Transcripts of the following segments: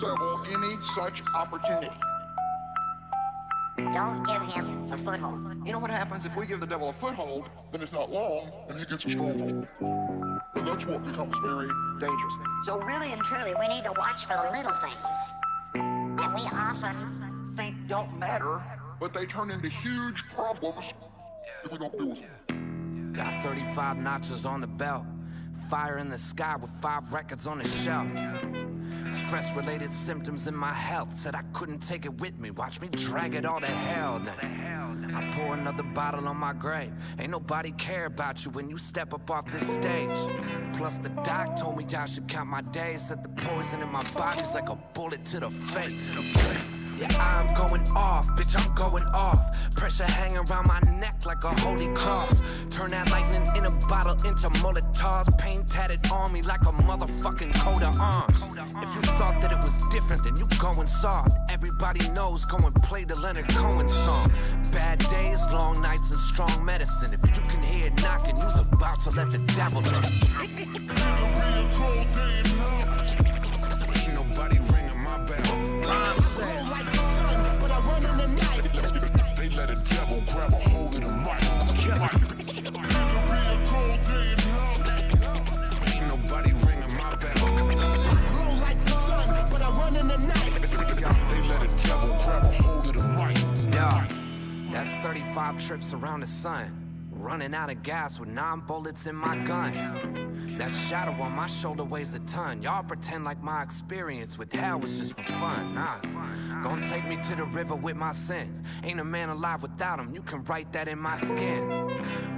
devil any such opportunity. Don't give him a foothold. You know what happens if we give the devil a foothold, then it's not long and he gets a stronghold. And that's what becomes very dangerous. So really and truly, we need to watch for the little things that we often Think don't matter, but they turn into huge problems if we don't deal with them. Got 35 notches on the belt. Fire in the sky with 5 records on the shelf. Stress-related symptoms in my health. Said I couldn't take it with me. Watch me drag it all to hell then. I pour another bottle on my grave. Ain't nobody care about you when you step up off this stage. Plus the doc told me I should count my days. Said the poison in my body's like a bullet to the face. Yeah, I'm going off, bitch, I'm going off. Pressure hanging around my neck like a holy cross. Turn that lightning in a bottle into Molotovs. Pain tatted on me like a motherfucking coat of arms. If you thought that it was different, then you going soft. Everybody knows, go and play the Leonard Cohen song. Bad days, long nights, and strong medicine. If you can hear it knocking, you's about to let the devil in. Ain't nobody ringing my bell. I'm saying like the sun, but I run in the night. They let a devil grab a hold of the mic. Ain't nobody ringing my bell. Blow like the sun, but I run in the night. They let a devil grab a hold of the mic. Yeah, that's 35 trips around the sun. Running out of gas with 9 bullets in my gun. That shadow on my shoulder weighs a ton. Y'all pretend like my experience with hell was just for fun. Nah, gon' take me to the river with my sins. Ain't a man alive without them, you can write that in my skin.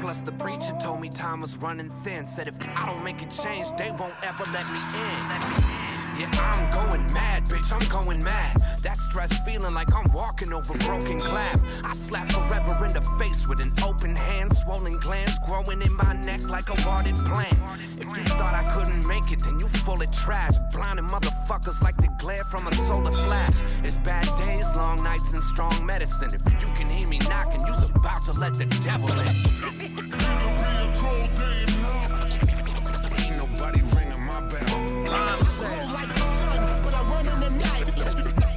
Plus the preacher told me time was running thin. Said if I don't make a change, they won't ever let me in. Yeah, I'm going mad, bitch, I'm going mad. That stress feeling like I'm walking over broken glass. I slap forever in the face with an open hand. Swollen glands growing in my neck like a watered plant. If you thought I couldn't make it, then you full of trash. Blinding motherfuckers like the glare from a solar flash. It's bad days, long nights, and strong medicine. If you can hear me knocking, you's about to let the devil in. Ain't nobody ringing my bell. I'm saying like the sun, but I run in the night.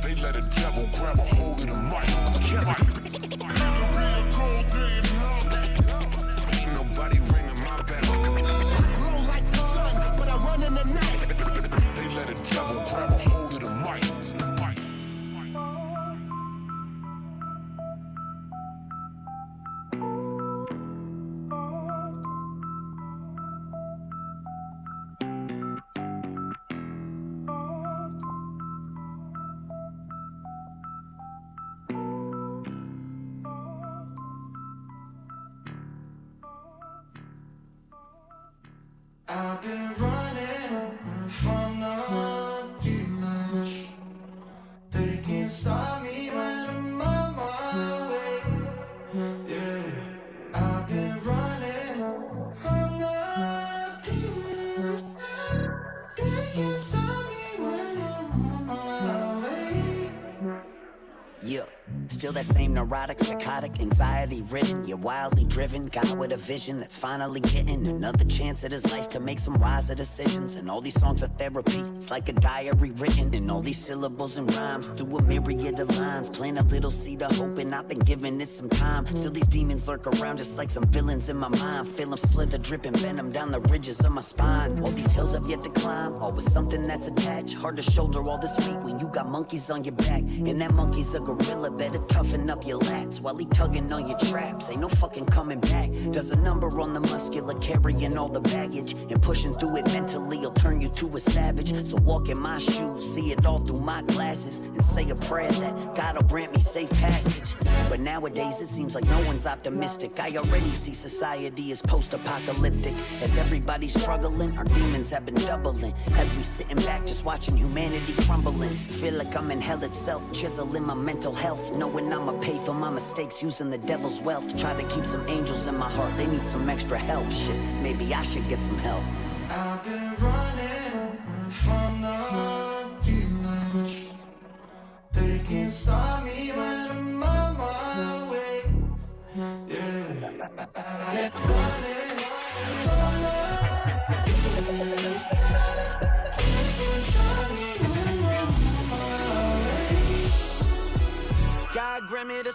They let a devil grab a hold of the mic. Ain't nobody ringing my bell. Blow like the sun, but I run in the night. They let a devil grab a hold of the mic. I've been running from the demons. They can't stop me when I'm on my way. Yeah, I've been running from the demons. They can't stop me when I'm on my way. Yeah, still that same neurotic, psychotic, anxiety-ridden. You're wildly driven, guy with a vision that's finally getting another chance at his life to make some wiser decisions. And all these songs are therapy, it's like a diary written in all these syllables and rhymes through a myriad of lines. Plant a little seed of hope and I've been giving it some time. Still these demons lurk around just like some villains in my mind. Feel them slither, dripping venom down the ridges of my spine. All these hills I've yet to climb, always something that's attached. Hard to shoulder all this weight when you got monkeys on your back. And that monkey's a gorilla, better toughen up your lats while he tugging on your traps. Ain't no fucking coming back. Does a number on the muscular, carrying all the baggage and pushing through it mentally will turn you to a savage. So walk in my shoes, see it all through my glasses, and say a prayer that God will grant me safe passage. But nowadays it seems like no one's optimistic. I already see society as post-apocalyptic. As everybody's struggling, our demons have been doubling. As we sitting back just watching humanity crumbling. Feel like I'm in hell itself, chiseling my mental health, knowing I'ma pay for my mistakes using the devil's wealth. Try to keep some angels in my heart, they need some extra help. Shit, maybe I should get some help. I've been running from the demons. They can't stop me when I'm on my way. Yeah, they're running from the demons. They can't stop me when I'm on my way.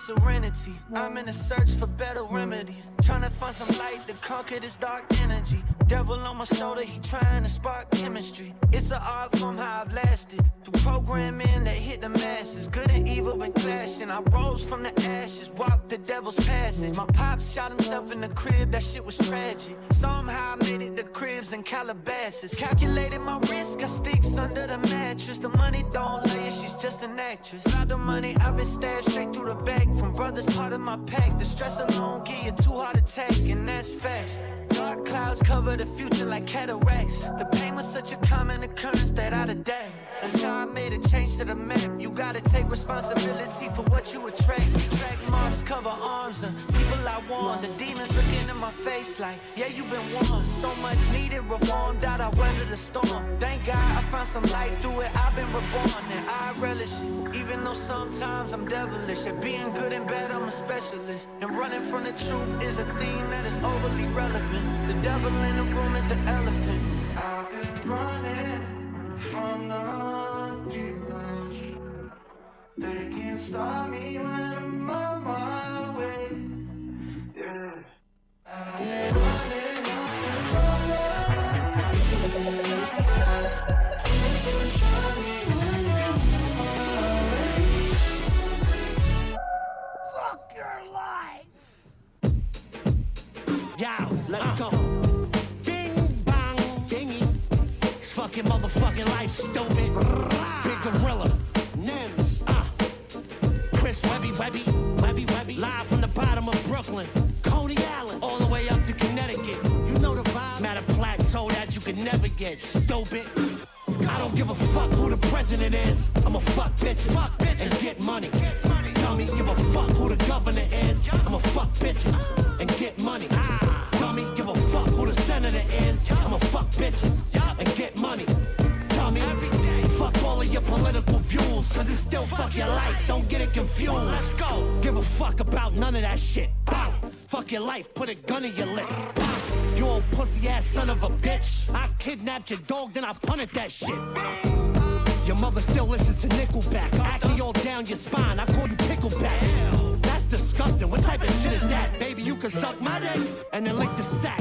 serenity. I'm in a search for better remedies. Trying to find some light to conquer this dark energy. Devil on my shoulder, he trying to spark chemistry. It's an art form how I've lasted. Through programming that hit the masses. Good and evil been clashing. I rose from the ashes, walked the devil's passage. My pops shot himself in the crib, that shit was tragic. Somehow I made it to cribs and Calabasas. Calculated my risk, got sticks under the mattress. The money don't lay it, she's just an actress. Without the money, I've been stabbed straight through the back. From brothers part of my pack. The stress alone give you 2 heart attacks, and that's facts. Dark clouds cover the future like cataracts. The pain was such a common occurrence that I'd adapt. Until I made a change to the map. You gotta take responsibility for what you attract. Track marks cover arms and people I warn. The demons looking in my face like, yeah, you been warned. So much needed reform, that I weathered the storm. Thank God I found some light through it. I've been reborn and I relish it. Even though sometimes I'm devilish. At being good and bad, I'm a specialist. And running from the truth is a theme that is overly relevant. The devil in the room is the elephant. I've been running from the demons. They can't stop me when I'm on my way. Yeah. I've been running from the demons. They can't stop me when I'm on my way. Fuck your life. Yo, let's go. Bing, bang, dingy. Fucking motherfucking life, stupid. Big gorilla. Nims, Chris Webby. Live from the bottom of Brooklyn. Coney Island, all the way up to Connecticut. You know the vibes. Matter plateau that you can never get, stupid. I don't give a fuck who the president is. I'ma fuck bitches, and get money. Dummy, give a fuck who the governor is. I'ma fuck bitches and get money. Dummy, give a fuck who the senator is. I'ma fuck bitches and get money. Dummy, fuck all of your political views, cause it's still fuck your life, don't get it confused. Let's go. Give a fuck about none of that shit. Bang. Fuck your life, put a gun in your lips. Bang. You old pussy ass son of a bitch. I kidnapped your dog, then I punted that shit. Your mother still listens to Nickelback. Acne all down your spine, I call you Pickleback. That's disgusting, what type of shit is that? Baby, you can suck my dick and then lick the sack.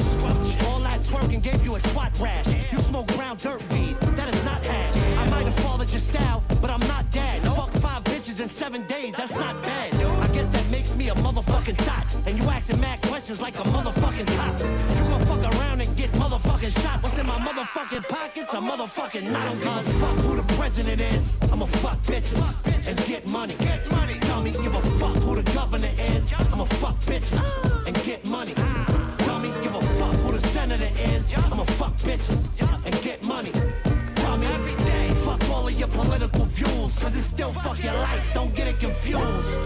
All that twerking gave you a twat rash. You smoke brown dirt weed, that is not hash. I might have followed your style, but I'm not dead. Fuck 5 bitches in 7 days, that's not bad. I guess that makes me a motherfucking thought. And you asking mad questions like a motherfucking cop. You gon' fuck around and get motherfucking shot. What's in my motherfucking pockets? A motherfucking knot. I don't give a fuck who the president is. I'ma fuck bitches and get money. Dummy, give a fuck who the governor is. I'ma fuck bitches and get money. Dummy, give a fuck who the senator is. I'ma fuck bitches and get money. Dummy, every day, fuck all of your political views, cause it's still fuck your life, don't get it confused.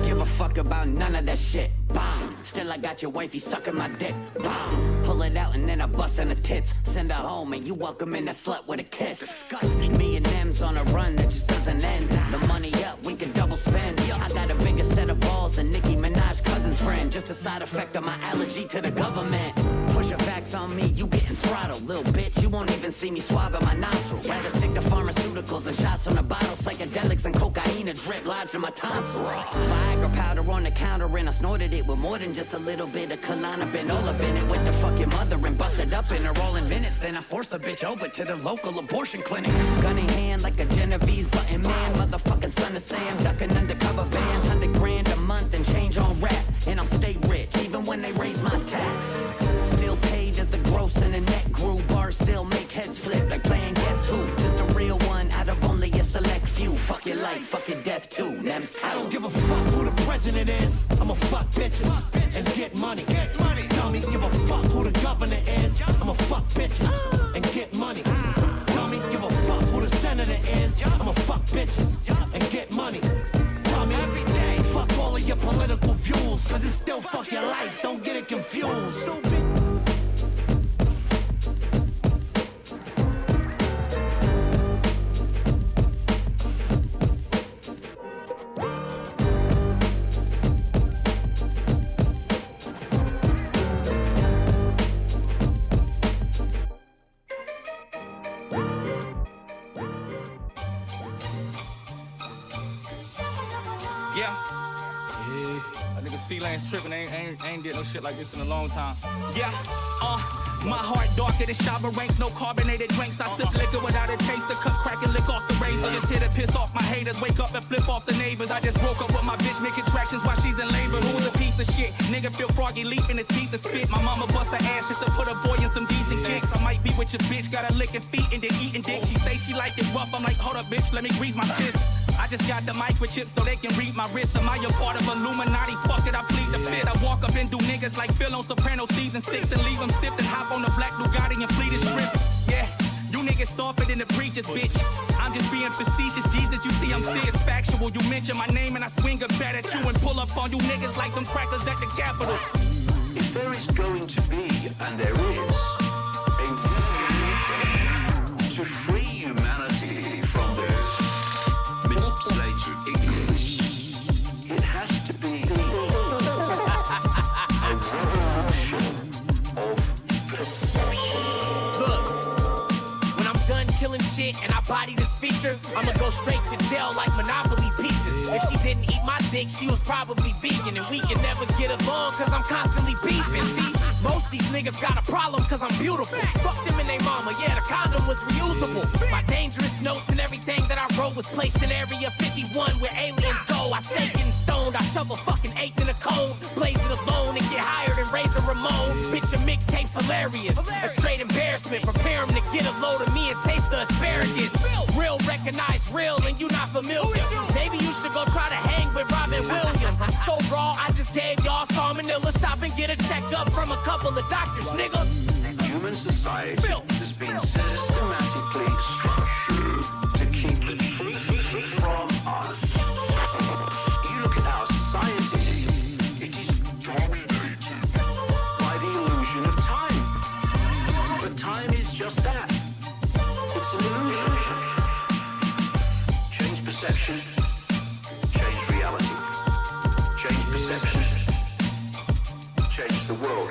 Give a fuck about none of that shit. Bang. Still I got your wifey sucking my dick. Bang. Pull it out and then I bust in the tits. Send her home and you welcome in that slut with a kiss. Disgusting. Me and them's on a run that just doesn't end. The money up, we can double spend. I got a bigger set of balls than Nicki Minaj cousin's friend. Just a side effect of my allergy to the government. Push your facts on me, you getting throttled. Little bitch, you won't even see me swabbing my nostrils. Rather stick to pharmaceuticals and shots on the bottle. Psychedelics and cocaine a drip lodged in my tonsil. Viagra powder on the counter and I snorted it with more than just a little bit of Klonopin. All up in it with the fucking mother and busted up in her all in minutes. Then I forced the bitch over to the local abortion clinic. Gun in hand like a Genovese button man. Motherfucking son of Sam, ducking undercover vans. 100 grand a month and change on rap. And I'll stay rich even when they raise my tax. Still paid as the gross and the net grew. Bars still make heads flip like playing Guess Who. Just a real one out of only a select few. Fuck your life, fuck your death too. I don't give a fuck who the president is. I'ma fuck bitches and get money. Dummy, give a fuck who the governor is. I'ma fuck bitches and get money. Dummy, give a fuck who the senator is. I'ma fuck bitches and get money. Dummy, every day, fuck all of your political views, cause it's still fuck your life, don't get it confused. Yeah. C-Lane's tripping. I ain't did no shit like this in a long time. Yeah, my heart darker than Shabba ranks. No carbonated drinks. I sip liquor without a chaser. Cut crack and lick off the razor. Just hit to piss off my haters. Wake up and flip off the neighbors. I just broke up with my bitch, making tractions while she's in labor. Who's a piece of shit? Nigga feel froggy leap in his piece of spit. My mama bust her ass just to put a boy in some decent kicks. I might be with your bitch, got her licking feet and then eating dick. She say she like it rough. I'm like, hold up, bitch, let me grease my fist. I just got the microchip so they can read my wrist. Am I a part of Illuminati? Fuck it, I plead the fifth. I walk up and do niggas like Phil on Soprano season 6 and leave them stiff and hop on the black Bugatti and fleet his strip. Yeah, you niggas softer than the preachers, bitch. I'm just being facetious, Jesus, you see I'm serious, factual. You mention my name and I swing a bat at you and pull up on you niggas like them crackers at the Capitol. If there is going to be, and there is, a need to free humanity from their manipulated ignorance, it has to be a revolution of perception. Look, when I'm done killing shit and I body this feature, I'ma go straight to jail like Monopoly pieces. If she didn't eat my dick, she was probably vegan, and we can never get along cause I'm constantly beefing. See, most these niggas got a problem cause I'm beautiful. Fuck them and they mama, yeah, the condom was reusable. My dangerous notes and everything that I wrote was placed in Area 51 where aliens go. I stay getting stoned, I shove a fucking eighth in a cone, blaze it alone and get higher than Razor Ramon. Bitch, your mixtape's hilarious, a straight embarrassment. Prepare him to get a load of me and taste the asparagus. Real recognize real and you not familiar. Maybe you should go try to hang with Robin Williams. I'm so raw, I just gave y'all salmonella. Stop and get a checkup from a couple of doctors, nigga. Human society has been systematically structured to keep the truth from us. You look at our society, it is dominated by the illusion of time. But time is just that. It's an illusion. Change perception, change reality. Change perception, change the world.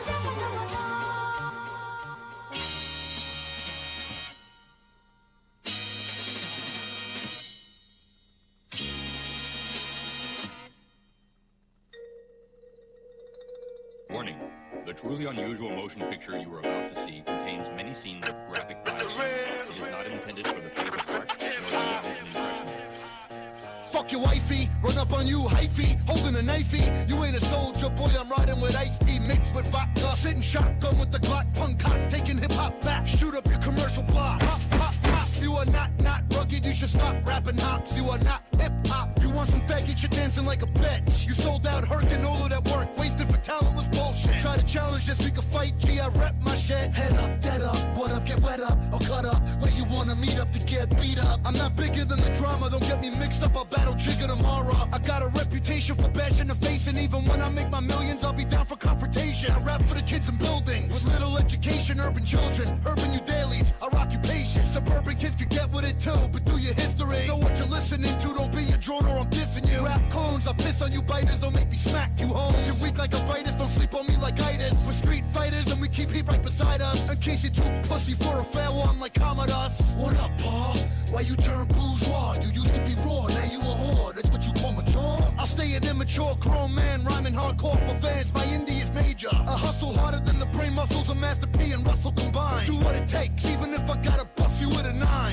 Warning. The truly unusual motion picture you are about to see contains many scenes of graphic violence. It is not intended for the faint of heart, nor the average impression. Fuck your wifey, run up on you, hyphy, holding a knifey. You ain't a soldier, boy, I'm riding with iced tea mixed with vodka. Sitting shotgun with the Glock, punk cock, taking hip-hop back. Shoot up your commercial block. Pop, pop, pop. You are not rugged, you should stop rapping hops. You are not hip-hop. You want some faggot, you're dancing like a bitch. You sold out Herc and all of that work, wasted for talentless bullshit. Try to challenge this, we can fight, G, I rep my shit. Head up, dead up, what up, get wet up, or cut up. Where you wanna meet up to get beat up. I'm not bigger than the drama, don't get me mixed up, I'll battle Jigga tomorrow. I got a reputation for bashing the face, and even when I make my millions, I'll be down for confrontation. I rap for the kids in buildings, with little education, urban children, urban you dailies, our occupation. Suburban kids can get with it too, but do your history. Know what you're listening to, don't be a drone or I'm dissing you. Rap clones, I piss on you biters, don't make me smack you homes. You're weak like a virus, don't sleep on me like itis. We're street fighters and we keep heat right beside us. In case you too pussy for a fair one like Commodus. What up, Paul? Why you turn bourgeois? You used to be raw, now you a whore. That's what you call mature? I'll stay an immature grown man, rhyming hardcore for fans. My indie is major. I hustle harder than the brain muscles of Master P and Russell combined. Do what it takes, even if I gotta bust you with a 9. I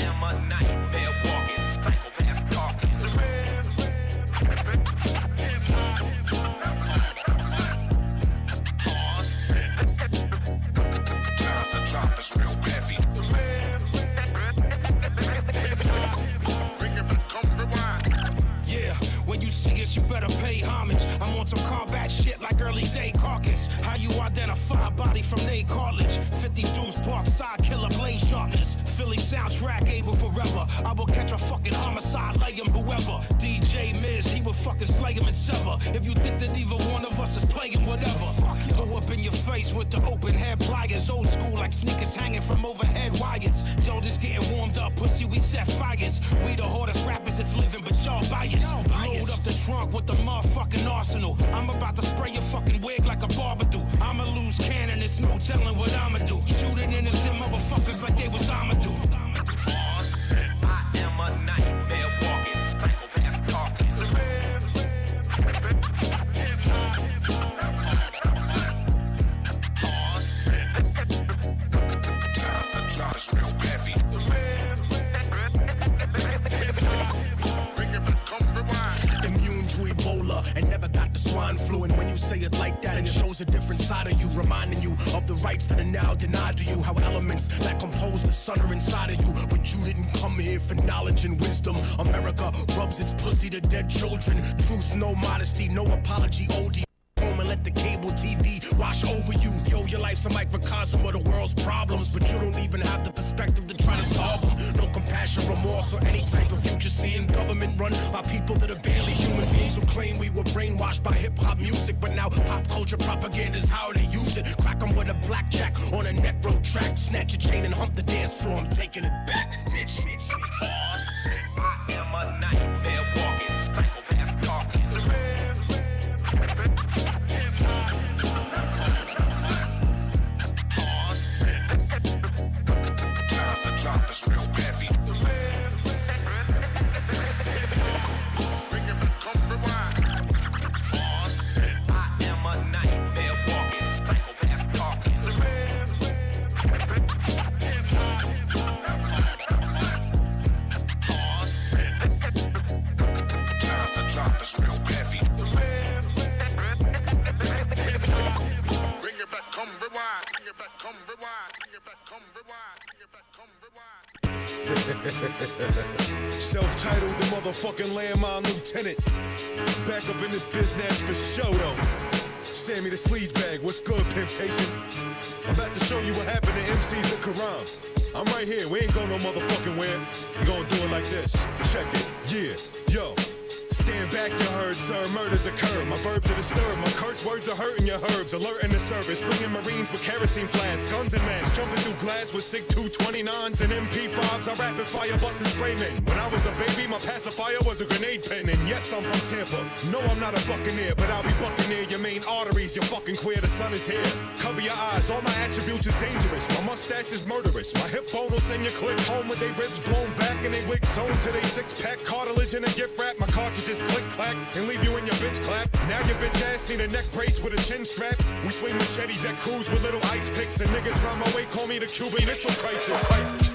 am a nightmare walking, psychopath talking. Drop is real heavy. Yeah, when you see us, you better pay homage. I'm on some combat shit like early day caucus. How you identify a body from Nate Cartilage? 50 dudes park side, killer blade sharpness. Philly soundtrack able forever. I will catch a fucking homicide, lay him whoever. DJ Miz, he will fucking slay him and sever. If you think that either one of us is playing whatever, go up in your face with the open head pliers. Old school like sneakers hanging from overhead wires. Yo, just getting warmed up, pussy, we set fires. We the hardest rappers that's living, but y'all biased. Load up the trunk with the motherfucking arsenal. I'm about to spray your fucking wig like a barber do. I'ma lose cannon, there's no telling what I'ma do. Shooting innocent motherfuckers like they was Amadou. Oh shit, I am a nightmare walking, psychopath talking. inside of you, reminding you of the rights that are now denied to you. How elements that compose the sun are inside of you, but you didn't come here for knowledge and wisdom. America rubs its pussy to dead children. Truth, no modesty, no apology. OD home and let the cable TV wash over you. Yo, your life's a microcosm of the world's problems, but you don't even have the perspective to try to solve them. No compassion, remorse, or any type of future seeing. Government run by people that are barely human beings who claim we were brainwashed by hip-hop music, but now pop culture propaganda is how they use it. Crack them with a blackjack on a neck road track. Snatch a chain and hump the dance floor. I'm taking it back. Bitch. Oh, shit. I am a nightmare walking, psychopath talking. Drop this real heavy. Bring it back, come rewind. Oh shit, I am a nightmare walking, psychopath talking. Oh shit, drop this real heavy. Bring it back, come rewind. Bring it back, come rewind. Bring it back, come rewind. Self-titled, the motherfucking landmine lieutenant. Back up in this business for show though. Sammy the sleazebag, what's good, Pimptation? I'm about to show you what happened to MCs the Quran. I'm right here, we ain't going no motherfucking where. We gonna do it like this. Check it, yeah, yo. Stand back, you heard, sir, murders occur. My verbs are disturbed, my curse words are hurting your herbs. Alerting the service, bringing Marines with kerosene flasks, guns and masks, jumping through glass with SIG 229s and MP5s. I rapid fire busting spraymen. When I was a baby, my pacifier was a grenade pen. And yes, I'm from Tampa. No, I'm not a buccaneer, but I'll be bucking near your main arteries. You're fucking queer, the sun is here. Cover your eyes, all my attributes is dangerous. My mustache is murderous. My hip bone will send your clip home with they ribs blown back and they wigs sewn to they six-pack cartilage and a gift wrap. My cartridges click clack and leave you in your bitch clap. Now your bitch ass need a neck brace with a chin strap. We swing machetes at crews with little ice picks and niggas round my way call me the Cuban Missile Crisis.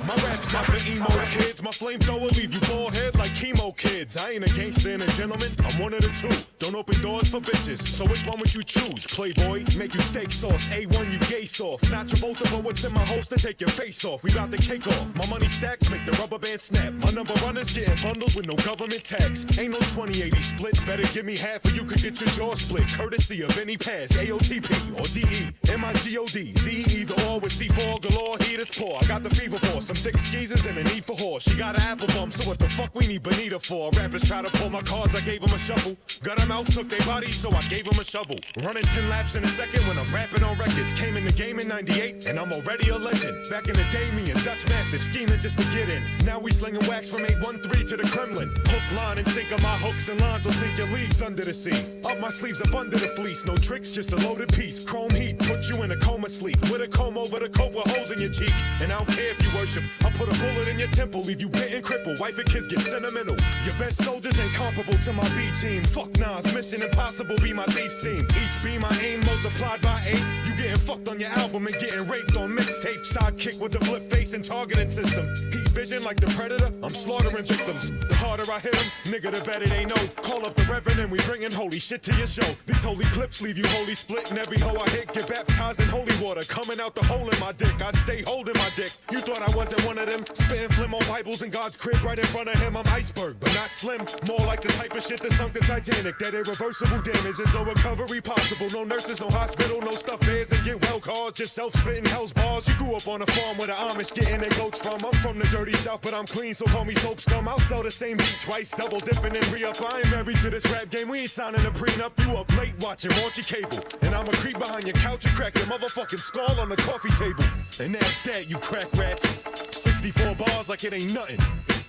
My rap's not for emo kids. My flamethrower leave you bald head like chemo kids. I ain't a gangster and a gentleman. I'm one of the two. Don't open doors for bitches. So which one would you choose? Playboy, make you steak sauce. A1, you gay soft. Not Travolta, but what's in my holster? Take your face off. We bout to cake off. My money stacks make the rubber band snap. My number runners getting bundles with no government tax. Ain't no 20-80 split. Better give me half or you could get your jaw split. Courtesy of any pass, AOTP or DE. MIGOD, ZE, either or with C4 galore. Heat is poor. I got the fever for some thick skeezers and a need for horse. She got an apple bum, so what the fuck we need Bonita for? Rappers try to pull my cards, I gave them a shuffle. Got a mouth, took their bodies, so I gave them a shovel. Running 10 laps in a second when I'm rapping on records. Came in the game in 98, and I'm already a legend. Back in the day, me and Dutch Massive scheming just to get in. Now we slinging wax from 813 to the Kremlin. Hook, line, and sinker my hooks and lines will sink your leagues under the sea. Up my sleeves, up under the fleece. No tricks, just a loaded piece. Chrome heat, put you in a coma sleep. With a comb over the coat with holes in your cheek. And I don't care if you worship, I'll put a bullet in your temple. Leave you bit and crippled. Wife and kids get sentimental. Your best soldiers ain't comparable to my B team. Fuck Nas, Mission Impossible be my thief's theme. Each beam I aim multiplied by 8. You getting fucked on your album and getting raped on mixtape. Sidekick with the flip face and targeting system. Heat vision like the Predator, I'm slaughtering victims. The harder I hit them, nigga, the better they know. Call up the Reverend and we bringing holy shit to your show. These holy clips leave you holy split, and every hoe I hit get baptized in holy water. Coming out the hole in my dick, I stay holding my dick. You thought I wasn't one of them, spitting phlegm on Bibles in God's crib right in front of him. I'm iceberg, but not slim. More like the type of shit that sunk the Titanic. That irreversible damage, there's no recovery possible. No nurses, no hospital, no stuffed bears and get well cars. Just self-spitting hell's bars. You grew up on a farm where the Amish getting their goats from. I'm from the dirty South, but I'm clean, so call me soap scum. I'll sell the same beat twice, double dipping and re-up. I ain't married to this rap game, we ain't signing a prenup. You up late watching raunchy cable, and I'ma creep behind your couch and crack your motherfucking skull on the coffee table. And that's that, you crack rats. 64 bars like it ain't nothing.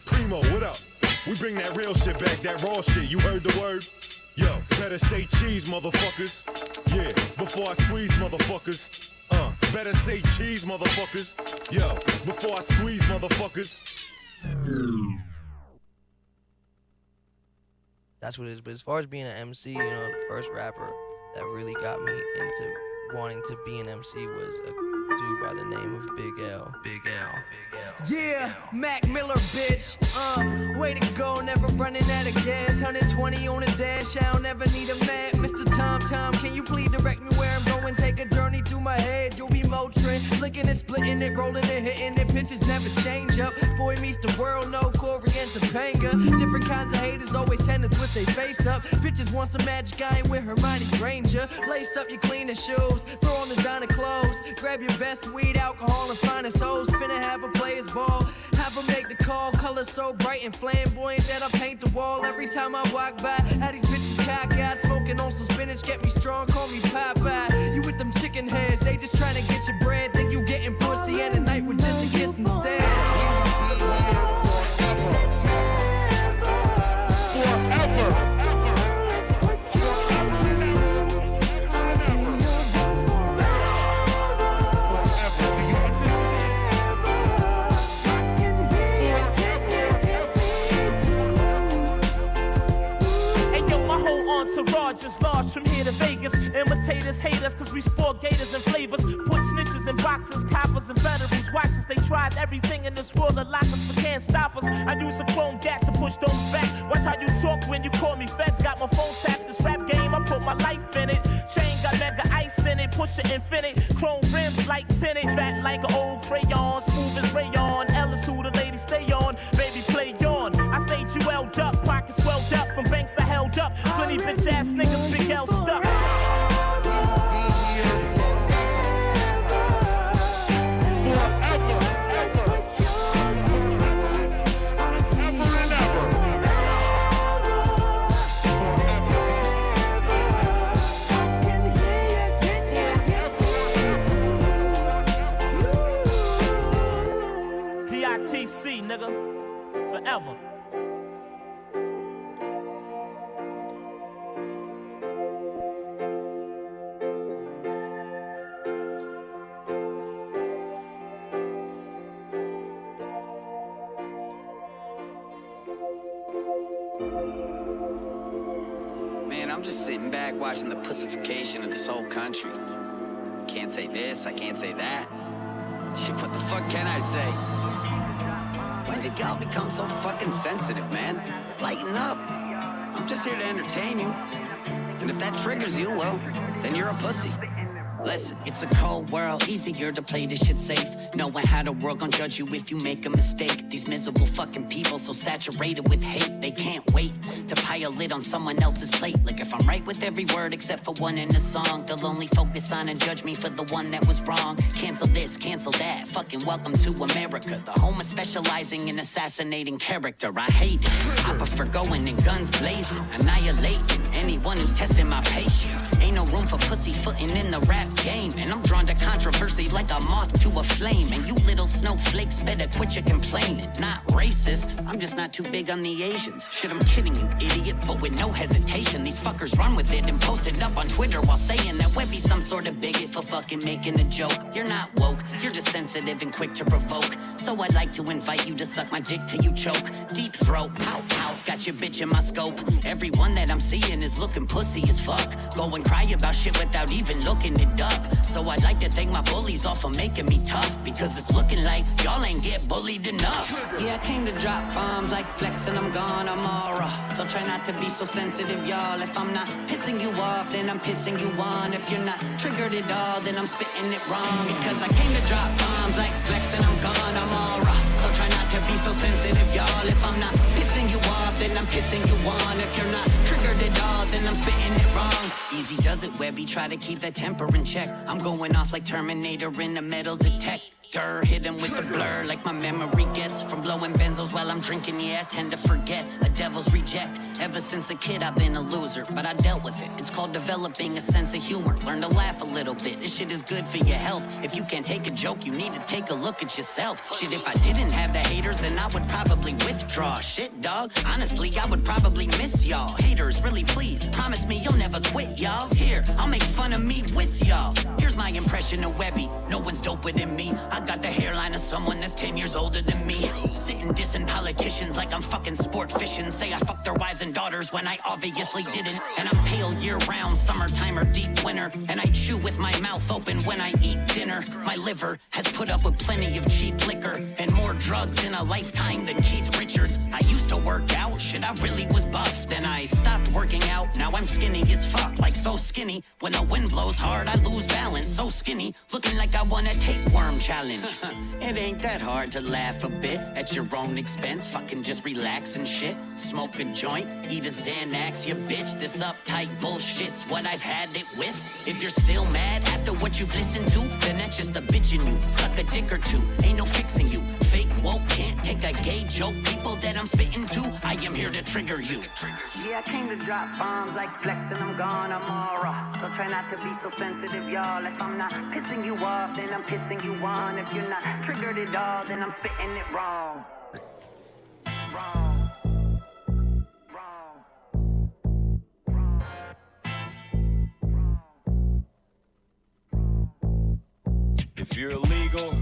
Primo, what up? We bring that real shit back, that raw shit, you heard the word? Yo, better say cheese, motherfuckers. Yeah, before I squeeze, motherfuckers. Better say cheese, motherfuckers. Yo, before I squeeze, motherfuckers. That's what it is. But as far as being an MC, you know, the first rapper that really got me into wanting to be an MC was a dude by the name of Big L. Big L. Big L. Yeah, Mac Miller, bitch. Way to go, never running out of gas. 120 on the dash, I don't ever need a map. Mr. Tom, can you please direct me where I'm going? go and take a journey through my head. You'll be Motrin, flicking and splitting it, rolling and hitting it. Pitches never change up. Boy meets the world, no Corrigan Topanga. Different kinds of haters always tending with their face up. Bitches want some magic, I ain't with Hermione Granger. Lace up your cleanest shoes, throw on designer clothes. Grab your best weed, alcohol, and finest hoes. Finna have a player's ball, have them make the call. Colors so bright and flamboyant that I paint the wall. Every time I walk by, had these bitches cockeyed, smoking on some spinach, get me strong, call me Popeye. You with them chicken heads, they just trying to get your bread. Think you getting pussy and the night with just a kiss instead. Entourage is large from here to Vegas. Imitators hate us cause we sport gators and flavors. Put snitches in boxes, coppers and veterans. Watch us, they tried everything in this world to lock us but can't stop us. I use a chrome gap to push those back. Watch how you talk when you call me feds. Got my phone tapped, this rap game, I put my life in it. Chain got mega ice in it, push it infinite. Chrome rims like tinted, fat like an old crayon. Smooth as rayon, Ellis who the ladies stay on. Baby play on, I stayed UL'd up. Pockets swelled up from banks I held up. Plenty bitch ass niggas, big L stuck. DITC, nigga, forever. Man, I'm just sitting back watching the pussification of this whole country. Can't say this, I can't say that. Shit, what the fuck can I say? When did y'all become so fucking sensitive, man? Lighten up. I'm just here to entertain you. And if that triggers you, well, then you're a pussy. Listen, it's a cold world, easier to play this shit safe. Knowing how the world gon' judge you if you make a mistake. These miserable fucking people so saturated with hate, they can't wait to pile it on someone else's plate. Like if I'm right with every word except for one in the song, they'll only focus on and judge me for the one that was wrong. Cancel this, cancel that, fucking welcome to America. The home of specializing in assassinating character. I hate it, I prefer going in guns blazing, annihilating anyone who's testing my patience. Ain't no room for pussyfooting in the rap game, and I'm drawn to controversy like a moth to a flame. And you little snowflakes better quit your complaining. Not racist, I'm just not too big on the Asians. Shit, I'm kidding you, idiot, but with no hesitation. These fuckers run with it and post it up on Twitter while saying that Webby's some sort of bigot for fucking making a joke. You're not woke, you're just sensitive and quick to provoke. So I'd like to invite you to suck my dick till you choke. Deep throat, pow pow, got your bitch in my scope. Everyone that I'm seeing is looking pussy as fuck. Go and cry about shit without even looking it up. So I'd like to thank my bullies all for making me tough, because it's looking like y'all ain't get bullied enough. Yeah, I came to drop bombs like Flex and I'm gone, I'm aura. So try not to be so sensitive, y'all. If I'm not pissing you off, then I'm pissing you on. If you're not triggered at all, then I'm spitting it wrong. Because I came to drop bombs like Flex and I'm gone, I'm aura. So try not to be so sensitive, y'all. If I'm not pissing you off, then I'm pissing you on. If you're not triggered at all, then I'm spitting it wrong. Easy does it, Webby, try to keep that temper in check. I'm going off like Terminator in a metal detector. Hit him with the blur like my memory gets from blowing benzos while I'm drinking. Yeah, I tend to forget, a devil's reject. Ever since a kid I've been a loser, but I dealt with it. It's called developing a sense of humor. Learn to laugh a little bit, this shit is good for your health. If you can't take a joke, you need to take a look at yourself. Shit, if I didn't have the haters, then I would probably withdraw. Shit, dog, honestly, I would probably miss y'all. Haters, really please, promise me you'll never quit, y'all. Here, I'll make fun of me with y'all. Here's my impression of Webby, no one's doper than me. I got the hairline of someone that's 10 years older than me. Sitting dissing politicians like I'm fucking sport fishing. Say I fucked their wives and daughters when I obviously didn't. And I'm pale year-round, summertime or deep winter. And I chew with my mouth open when I eat dinner. My liver has put up with plenty of cheap liquor and more drugs in a lifetime than Keith Richards. I used to work out, shit, I really was buff. Then I stopped working out, now I'm skinny as fuck. Like so skinny, when the wind blows hard I lose balance. So skinny, looking like I won a tapeworm challenge. It ain't that hard to laugh a bit at your own expense. Fucking just relax and shit. Smoke a joint, eat a Xanax, you bitch. This uptight bullshit's what I've had it with. If you're still mad after what you've listened to, then that's just a bitch in you. Suck a dick or two, ain't no fixing you. Fake woke can't take a gay joke. People that I'm spitting to, I am here to trigger you. Yeah, I came to drop bombs like Flex and I'm gone, I'm all raw. So try not to be so sensitive, y'all. If I'm not pissing you off, then I'm pissing you on. If you're not triggered at all, then I'm spitting it wrong. Wrong. If you're illegal,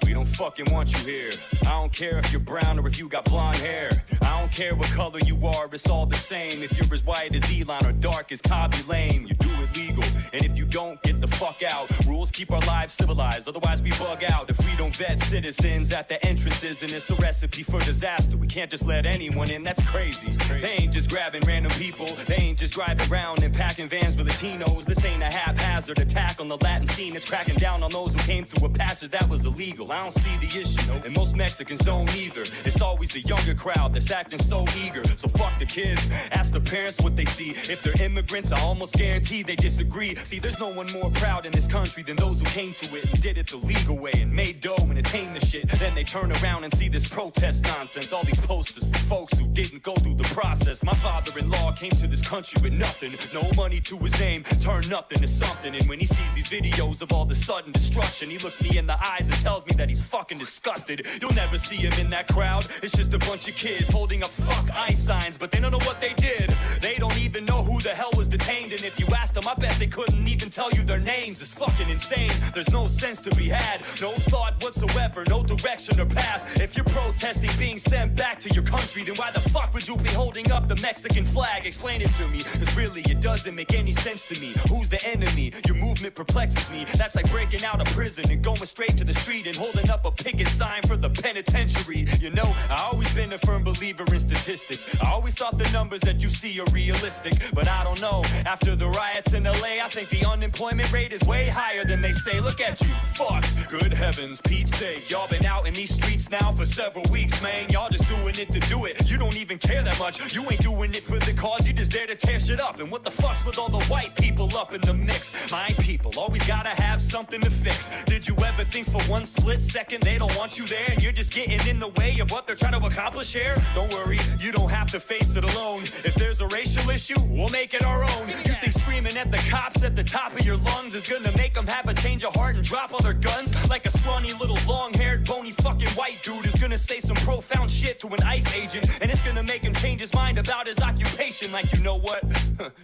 we don't fucking want you here. I don't care if you're brown or if you got blonde hair. I don't care what color you are, it's all the same. If you're as white as Elon or dark as Cobby Lame, you do it legal. And if you don't, get the fuck out. Rules keep our lives civilized, otherwise we bug out. If we don't vet citizens at the entrances, and it's a recipe for disaster. We can't just let anyone in, that's crazy. They ain't just grabbing random people. They ain't just driving around and packing vans with Latinos. This ain't a haphazard attack on the Latin scene. It's cracking down on those who came through a passage that was illegal. I don't see the issue, and most Mexicans don't either. It's always the younger crowd that's acting so eager. So fuck the kids, ask the parents what they see. If they're immigrants, I almost guarantee they disagree. See, there's no one more proud in this country than those who came to it and did it the legal way and made dough and attained the shit. Then they turn around and see this protest nonsense. All these posters for folks who didn't go through the process. My father-in-law came to this country with nothing, no money to his name, turned nothing to something. And when he sees these videos of all the sudden destruction, he looks me in the eyes and tells me that he's fucking disgusted. You'll never see him in that crowd. It's just a bunch of kids holding up fuck ICE signs, but they don't know what they did. They don't even know who the hell was detained, and if you asked them, I bet they couldn't even tell you their names. It's fucking insane. There's no sense to be had, no thought whatsoever, no direction or path. If you're protesting being sent back to your country, then why the fuck would you be holding up the Mexican flag? Explain it to me, cause really it doesn't make any sense to me. Who's the enemy? Your movement perplexes me. That's like breaking out of prison and going straight to the street and holding up a picket sign for the penitentiary. You know, I always been a firm believer in statistics. I always thought the numbers that you see are realistic, but I don't know. After the riots in LA, I think the unemployment rate is way higher than they say. Look at you fucks. Good heavens, Pete's sake. Y'all been out in these streets now for several weeks, man. Y'all just doing it to do it. You don't even care that much. You ain't doing it for the cause. You just there to tear shit up. And what the fuck's with all the white people up in the mix? My people always gotta have something to fix. Did you ever think for one split second they don't want you there and you're just getting in the way of what they're trying to accomplish here? Don't worry, you don't have to face it alone. If there's a racial issue, we'll make it our own. You think screaming at the cops at the top of your lungs is gonna make them have a change of heart and drop all their guns? Like a scrawny little long-haired bony fucking white dude is gonna say some profound shit to an ICE agent and it's gonna make him change his mind about his occupation. Like, you know what?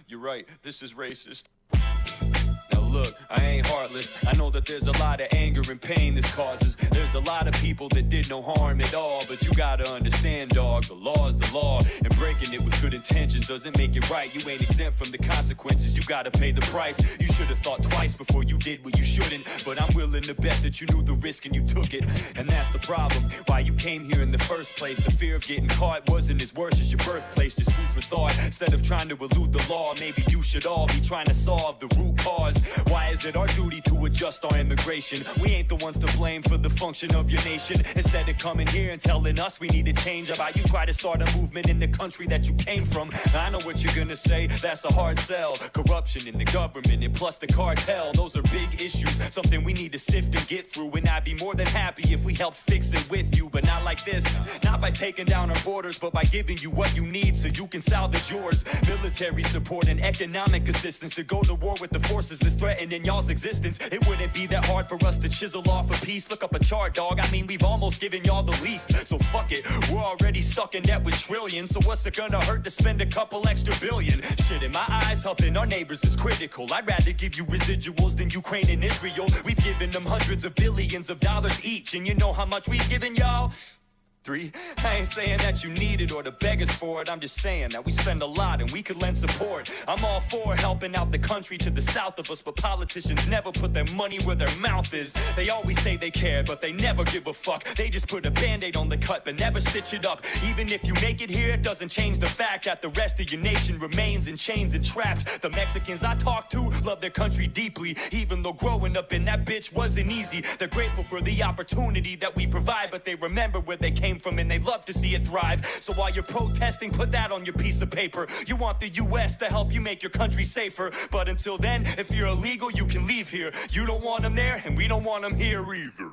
You're right, this is racist. Look, I ain't heartless. I know that there's a lot of anger and pain this causes. There's a lot of people that did no harm at all, but you gotta understand, dog, the law is the law, and breaking it with good intentions doesn't make it right. You ain't exempt from the consequences, you gotta pay the price. You should have thought twice before you did what you shouldn't, but I'm willing to bet that you knew the risk and you took it. And that's the problem, why you came here in the first place. The fear of getting caught wasn't as worse as your birthplace. Just food for thought. Instead of trying to elude the law, maybe you should all be trying to solve the root cause. Why is it our duty to adjust our immigration? We ain't the ones to blame for the function of your nation. Instead of coming here and telling us we need to change, how about you try to start a movement in the country that you came from? Now, I know what you're gonna say, that's a hard sell. Corruption in the government and plus the cartel, those are big issues, something we need to sift and get through. And I'd be more than happy if we helped fix it with you, but not like this. Not by taking down our borders, but by giving you what you need so you can salvage yours. Military support and economic assistance to go to war with the forces that's threatening threatening y'all's existence. It wouldn't be that hard for us to chisel off a piece. Look up a chart, dog. I mean, we've almost given y'all the least. So fuck it, we're already stuck in debt with trillions. So what's it gonna hurt to spend a couple extra billion? Shit, in my eyes, helping our neighbors is critical. I'd rather give you residuals than Ukraine and Israel. We've given them hundreds of billions of dollars each. And you know how much we've given y'all? 3. I ain't saying that you need it or to beg us for it. I'm just saying that we spend a lot and we could lend support. I'm all for helping out the country to the south of us, but politicians never put their money where their mouth is. They always say they care, but they never give a fuck. They just put a band-aid on the cut, but never stitch it up. Even if you make it here, it doesn't change the fact that the rest of your nation remains in chains and trapped. The Mexicans I talk to love their country deeply, even though growing up in that bitch wasn't easy. They're grateful for the opportunity that we provide, but they remember where they came from and they love to see it thrive. So while you're protesting, put that on your piece of paper. You want the US to help you make your country safer, but until then, if you're illegal, you can leave here. You don't want them there, and we don't want them here either.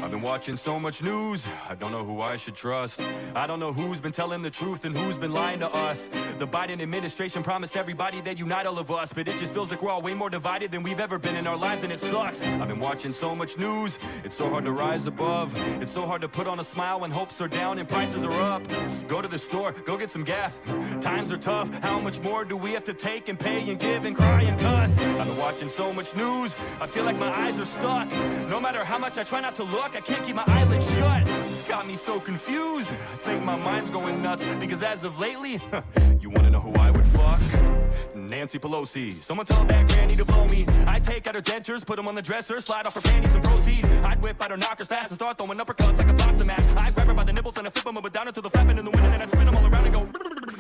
I've been watching so much news, I don't know who I should trust. I don't know who's been telling the truth and who's been lying to us. The Biden administration promised everybody they'd unite all of us, but it just feels like we're all way more divided than we've ever been in our lives, and it sucks. I've been watching so much news, it's so hard to rise above. It's so hard to put on a smile when hopes are down and prices are up. Go to the store, go get some gas. Times are tough, how much more do we have to take and pay and give and cry and cuss? I've been watching so much news, I feel like my eyes are stuck. No matter how much I try not to look, I can't keep my eyelids shut. It's got me so confused, I think my mind's going nuts. Because as of lately, you wanna know who I would fuck? Nancy Pelosi. Someone tell that granny to blow me. I'd take out her dentures, put them on the dresser, slide off her panties and proceed. I'd whip out her knockers fast and start throwing uppercuts like a boxing match. I'd grab her by the nipples and I'd flip them up and down until the flapping in the wind, and then I'd spin them all around and go.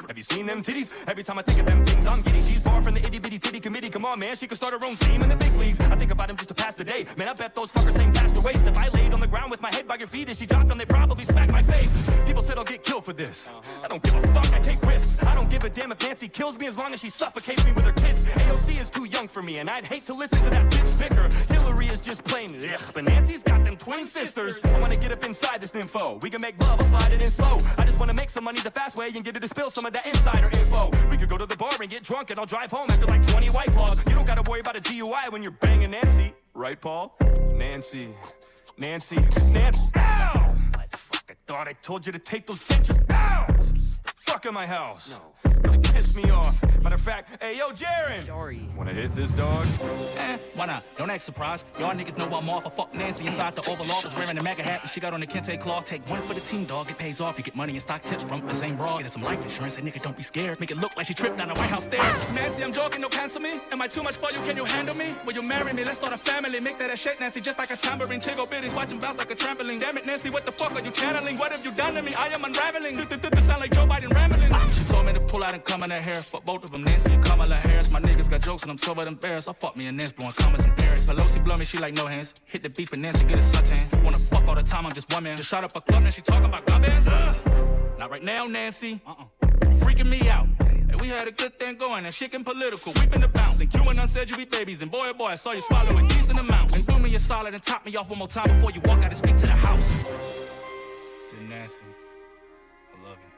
Have you seen them titties? Every time I think of them things, I'm giddy. She's far from the itty bitty titty committee. Come on, man, she could start her own team in the big leagues. I think about him just to pass the day. Man, I bet those fuckers ain't past the waist. If I laid on the ground with my head by your feet and she dropped them, they probably smack my face. People said I'll get killed for this. I don't give a fuck, I take risks. I don't give a damn if Nancy kills me as long as she suffocates me with her kids. AOC is too young for me, and I'd hate to listen to that bitch bicker. Hillary is just plain ugh, but Nancy's got them twin sisters. I wanna get up inside this nympho. We can make love, I'll slide it in slow. I just wanna make some money the fast way and get her to spill some of that insider info. We could go to the bar and get drunk, and I'll drive home after like 20 White Claws. You don't gotta worry about a DUI when you're banging Nancy. Right, Paul? Nancy. Ow! Fuck, I thought I told you to take those dentures out. Fuck in my house. No. Really pissed me off. Matter of fact, hey, yo, Jaren. Sorry. Wanna hit this dog? Why not? Don't act surprised. Y'all niggas know I'm off. I fuck Nancy inside the Oval Office wearing a MAGA hat and she got on the Kente cloth. Take one for the team, dog. It pays off. You get money and stock tips from the same broad. Get some life insurance. Hey, nigga, don't be scared. Make it look like she tripped down the White House stairs. Nancy, I'm joking. No cancel me. Am I too much for you? Can you handle me? Will you marry me? Let's start a family. Make that a shit, Nancy, just like a tambourine. Tickle bitties, watch him bounce like a trampoline. Damn it, Nancy, what the fuck are you channeling? What have you done to me? I am unraveling. Sound like Joe Biden rambling. She told me to pull out and come in her hair. Fuck both of them, Nancy and Kamala Harris. My niggas got jokes and I'm so embarrassed. I fuck me and Nancy blowing commas in Paris. Pelosi blow me, she like no hands. Hit the beef with Nancy, get a suntan. Wanna fuck all the time, I'm just one man. Just shot up a club, now she talking about gun bands. Not right now, Nancy. You freaking me out. Hey, we had a good thing going and shit getting political. We finna bounce. And QAnon said you be babies. And boy, oh boy, I saw you swallow a decent amount. And do me a solid and top me off one more time before you walk out and speak to the house. To Nancy, I love you.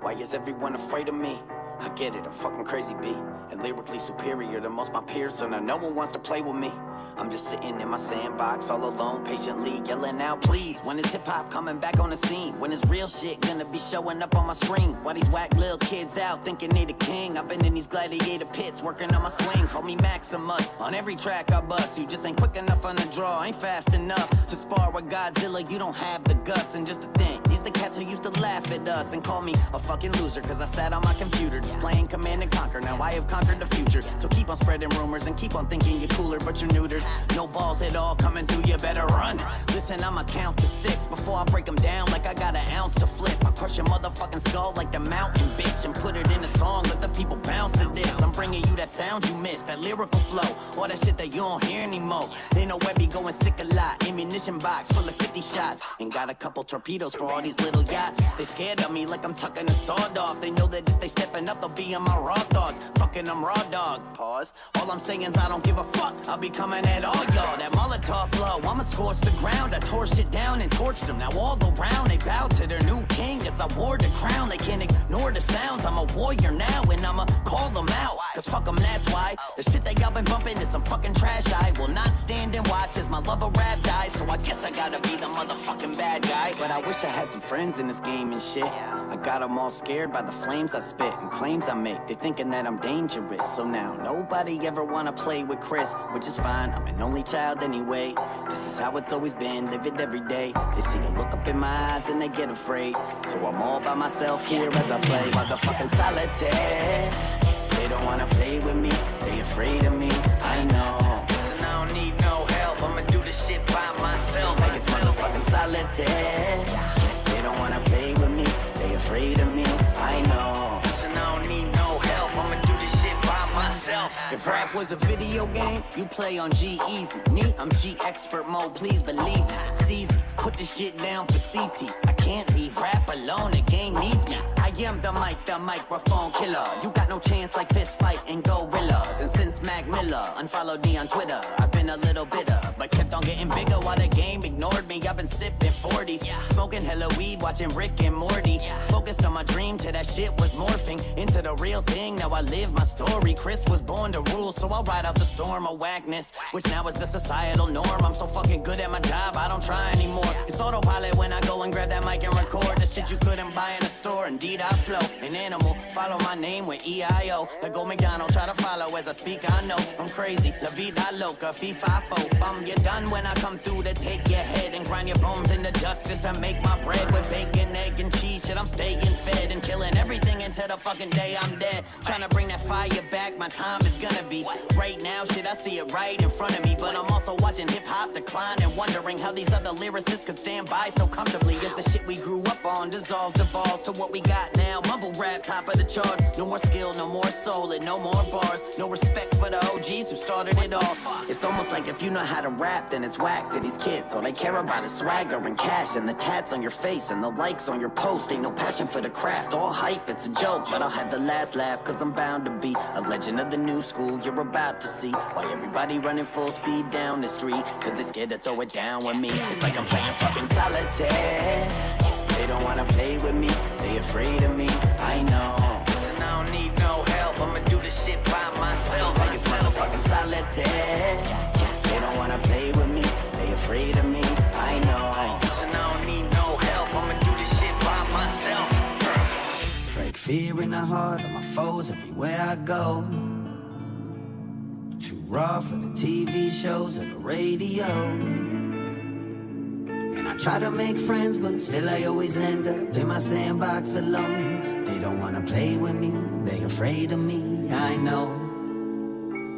Why is everyone afraid of me? I get it, I'm fucking crazy, B. And lyrically superior to most my peers, so now no one wants to play with me. I'm just sitting in my sandbox all alone, patiently yelling out, please. When is hip-hop coming back on the scene? When is real shit gonna be showing up on my screen? Why these whack little kids out thinking they the king? I've been in these gladiator pits working on my swing. Call me Maximus, on every track I bust. You just ain't quick enough on the draw, ain't fast enough to spar with Godzilla. You don't have the guts, and just to think, these the cats who used to laugh at us and call me a fucking loser, cause I sat on my computer just playing Command and Conquer. Now I have conquered the future, so keep on spreading rumors and keep on thinking you're cooler, but you're neutered. No balls at all coming through, you better run. Listen, I'ma count to 6 before I break them down like I got an ounce to flip. I crush your motherfucking skull like the mountain, bitch, and put it in a song, let the people bounce to this. I'm bringing you that sound you missed, that lyrical flow, all that shit that you don't hear anymore. They know Webby going sick a lot, ammunition box full of 50 shots, and got a couple torpedoes for all these little yachts. They scared of me like I'm tucking a sword off. They know that if they stepping up, they'll be in my raw thoughts. Fucking them raw dog. Pause. All I'm saying is I don't give a fuck. I'll be coming at all y'all. That Molotov flow, I'ma scorch the ground. I tore shit down and torched them. Now all go round. They bow to their new king as I wore the crown. They can't ignore the sounds. I'm a warrior now and I'ma call them out. Cause fuck them, that's why. The shit that y'all been bumping is some fucking trash. I will not stand and watch as my love of rap dies. So I guess I gotta be the motherfucking bad guy. But I wish I had some friends in this game and shit. I got them all scared by the flames I spit and claims I make. They thinking that I'm dangerous. So now nobody ever wanna play with Chris, which is fine, I'm an only child anyway. This is how it's always been, live it every day. They see the look up in my eyes and they get afraid. So I'm all by myself here as I play motherfucking solitaire. They don't wanna play with me, they afraid of me, I know. Listen, I don't need no help, I'ma do this shit by myself. Like it's motherfucking solitaire. They don't wanna play with me, they afraid of me, I know. Listen, I don't need no help, I'ma do this shit by myself. If rap was a video game, you play on G-Easy. Me, I'm G-Expert mode, please believe me. Steezy, put this shit down for CT. I can't leave rap alone, the game needs me. I am the microphone killer. You got no chance like fist fight and gorillas. And since Mac Miller unfollowed me on Twitter, I've been a little bitter, but kept on getting bigger while the game ignored me. I've been sipping 40s, smoking hella weed, watching Rick and Morty. Focused on my dream till that shit was morphing into the real thing. Now I live my story. Chris was born to rule, so I'll ride out the storm of whackness, which now is the societal norm. I'm so fucking good at my job, I don't try anymore. It's autopilot when I go and grab that mic and record the shit you couldn't buy in a store. Indeed, I flow, an animal, follow my name with E-I-O. The go McDonald, try to follow as I speak, I know I'm crazy, la vida loca, fee-fi-fo. Bum, you're done when I come through to take your head and grind your bones in the dust just to make my bread. With bacon, egg, and cheese, shit, I'm staying fed and killing everything until the fucking day I'm dead. Trying to bring that fire back, my time is gonna be right now, shit, I see it right in front of me. But I'm also watching hip-hop decline and wondering how these other lyricists could stand by so comfortably as the shit we grew up on dissolves, devolves to what we got now. Mumble rap, top of the charts. No more skill, no more soul, and no more bars. No respect for the OGs who started it all. It's almost like if you know how to rap, then it's whack to these kids. All they care about is swagger and cash and the tats on your face and the likes on your post. Ain't no passion for the craft, all hype, it's a joke. But I'll have the last laugh, cause I'm bound to be a legend of the new school. You're about to see why everybody running full speed down the street, cause they scared to throw it down with me. It's like I'm playing fucking solitaire. They don't wanna play with me, they afraid of me, I know. Listen, I don't need no help, I'ma do this shit by myself. Like it's motherfucking solitaire. They don't wanna play with me, they afraid of me, I know. Listen, I don't need no help, I'ma do this shit by myself. Strike fear in the heart of my foes everywhere I go. Too raw for the TV shows and the radio. And I try to make friends, but still I always end up in my sandbox alone. They don't wanna play with me, they afraid of me, I know.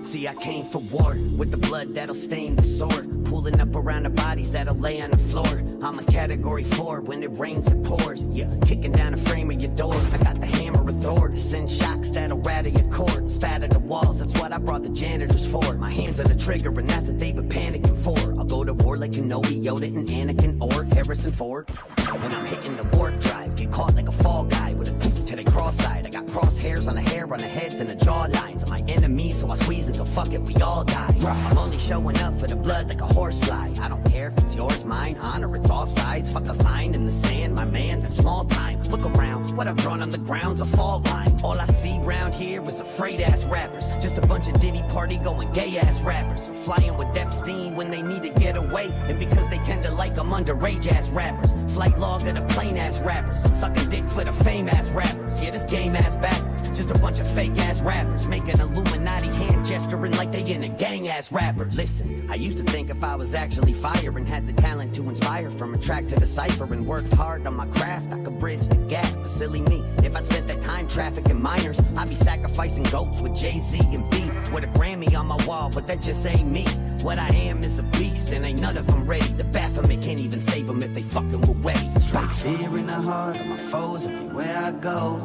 See, I came for war, with the blood that'll stain the sword. Pulling up around the bodies that'll lay on the floor. I'm a category 4 when it rains it pours. Yeah, kicking down the frame of your door. I got the hammer of Thor to send shocks that'll rattle your cord. Spatter the walls, that's what I brought the janitors for. My hands on the trigger and that's what they've been panicking for. I'll go to war like Kenobi, Yoda, and Anakin, or Harrison Ford. And I'm hitting the warp drive, get caught like a fall guy with a tooth to the cross-side. I got crosshairs on the hair, on the heads, and the jawlines of my enemies, so I squeeze until fuck it, we all die. I'm only showing up for the blood like a horsefly. I don't care if it's yours, mine, on, or it's offsides. Fuck a line in the sand, my man, that's small time. Look around, what I've drawn on the ground's a fault line. All I see round here is afraid-ass rappers. Just a bunch of Diddy party going gay-ass rappers. Flying with Epstein when they need to get away, and because they tend to like them underage-ass rappers. Flight log of the plain-ass rappers. Sucking dick for the fame-ass rappers. Yeah, this game-ass backwards. Just a bunch of fake-ass rappers making Illuminati hand gesturing like they in a gang-ass rapper. Listen, I used to think if I was actually fire and had the talent to inspire from a track to decipher and worked hard on my craft, I could bridge the gap. But silly me, if I'd spent that time trafficking minors, I'd be sacrificing goats with Jay-Z and B. With a Grammy on my wall, but that just ain't me. What I am is a beast, and ain't none of them ready. The Baphomet can't even save them if they fucking were ready. Strike fear in the heart of my foes everywhere I go.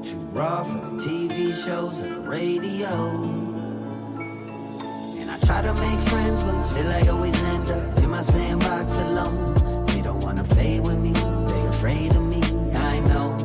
Too raw for the TV shows and the radio. And I try to make friends, but still I always end up in my sandbox alone. They don't wanna play with me, afraid of me, I know.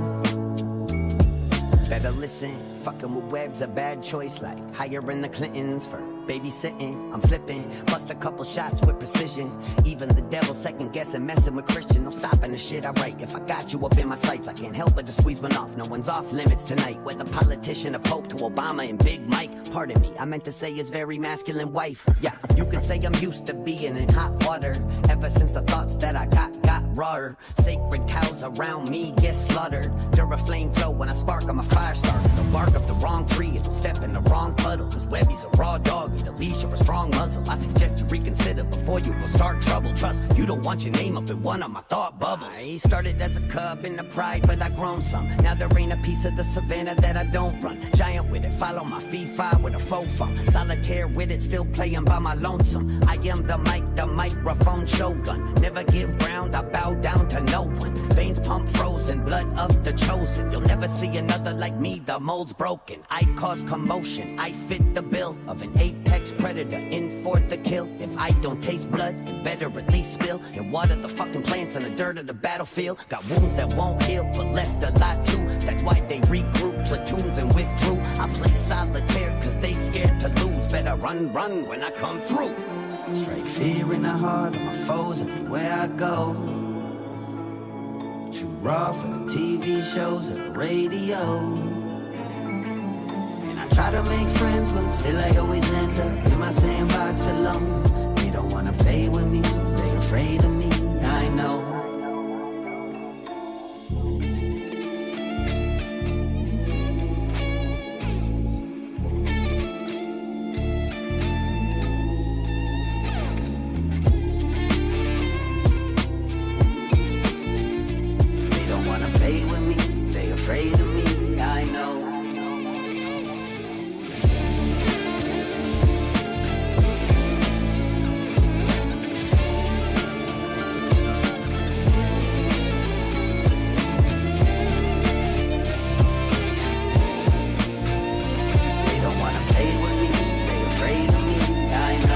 Better listen, fucking with Webb's a bad choice, like hiring the Clintons for babysitting. I'm flipping, bust a couple shots with precision. Even the devil second guessing, messing with Christian. No stopping the shit I write. If I got you up in my sights, I can't help but to squeeze one off. No one's off limits tonight. Whether politician or pope to Obama and Big Mike. Pardon me, I meant to say his very masculine wife. Yeah, you could say I'm used to being in hot water. Ever since the thoughts that I got rawer. Sacred cows around me get slaughtered. Duraflame flow when I spark, I'm a fire starter. Don't bark up the wrong tree and don't step in the wrong puddle. Cause Webby's a raw dog, need a leash or a strong muzzle. I suggest you reconsider before you go start trouble. Trust, you don't want your name up in one of my thought bubbles. I started as a cub in the pride, but I grown some. Now there ain't a piece of the savannah that I don't run. Giant with it, follow my fee-fi with a faux funk. Solitaire with it, still playing by my lonesome. I am the mic, the microphone shogun. Never give ground, I bow down to no one. Veins pump frozen, blood of the chosen. You'll never see another like me, the mold's broken. I cause commotion, I fit the bill of an apex predator, in for the kill. If I don't taste blood, it better at least spill and water the fucking plants in the dirt of the battlefield. Got wounds that won't heal, but left a lot too. That's why they regroup platoons and withdrew. I play solitaire cause they scared to lose. Better run when I come through. Strike fear in the heart of my foes everywhere I go. Too raw for the TV shows and the radio. And I try to make friends, but still I always end up in my sandbox alone. They don't wanna play with me, they afraid of me, I know. Afraid of me, I know. They don't wanna play with me, they afraid of me, I know.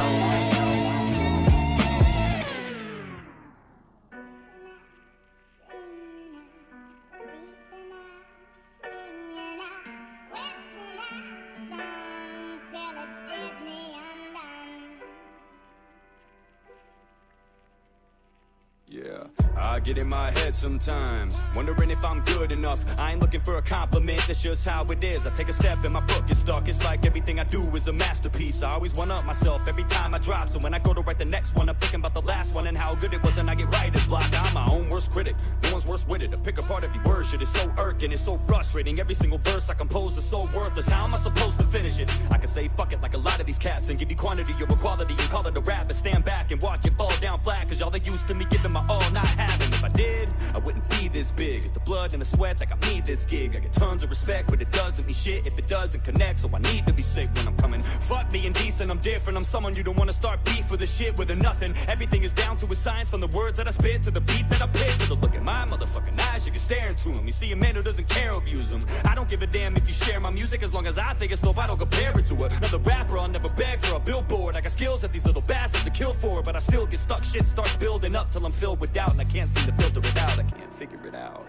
Yeah, I get in my head sometimes, wondering if I'm good enough. I ain't looking for a compliment, that's just how it is. I take a step and my foot gets stuck. It's like everything I do is a masterpiece. I always one-up myself every time I drop. So when I go to write the next one, I'm thinking about the last one and how good it was, and I get writer's block. I'm my own worst critic, no one's worse with it. To pick apart every word, shit is so irking, it's so frustrating. Every single verse I compose is so worthless. How am I supposed to finish it? I can say fuck it like a lot of these cats and give you quantity over quality and call it a rap, but stand back and watch it fall down flat. Cause y'all they used to me giving my all, not having. If I did, I wouldn't be this big. It's the blood and the sweat that got me this gig. I get tons of respect, but it doesn't mean shit if it doesn't connect. So I need to be sick when I'm coming. Fuck being decent, I'm different. I'm someone you don't want to start beef with a shit with a nothing. Everything is down to a science, from the words that I spit to the beat that I pick. To the look in my motherfucking eyes, you can stare into them. You see a man who doesn't care who views them. I don't give a damn if you share my music, as long as I think it's dope. I don't compare it to another rapper. I'll never beg for a billboard. I got skills that these little bastards to kill for, but I still get stuck. Shit starts building up till I'm filled with doubt, and I can't seem to filter it out. I can't figure it out.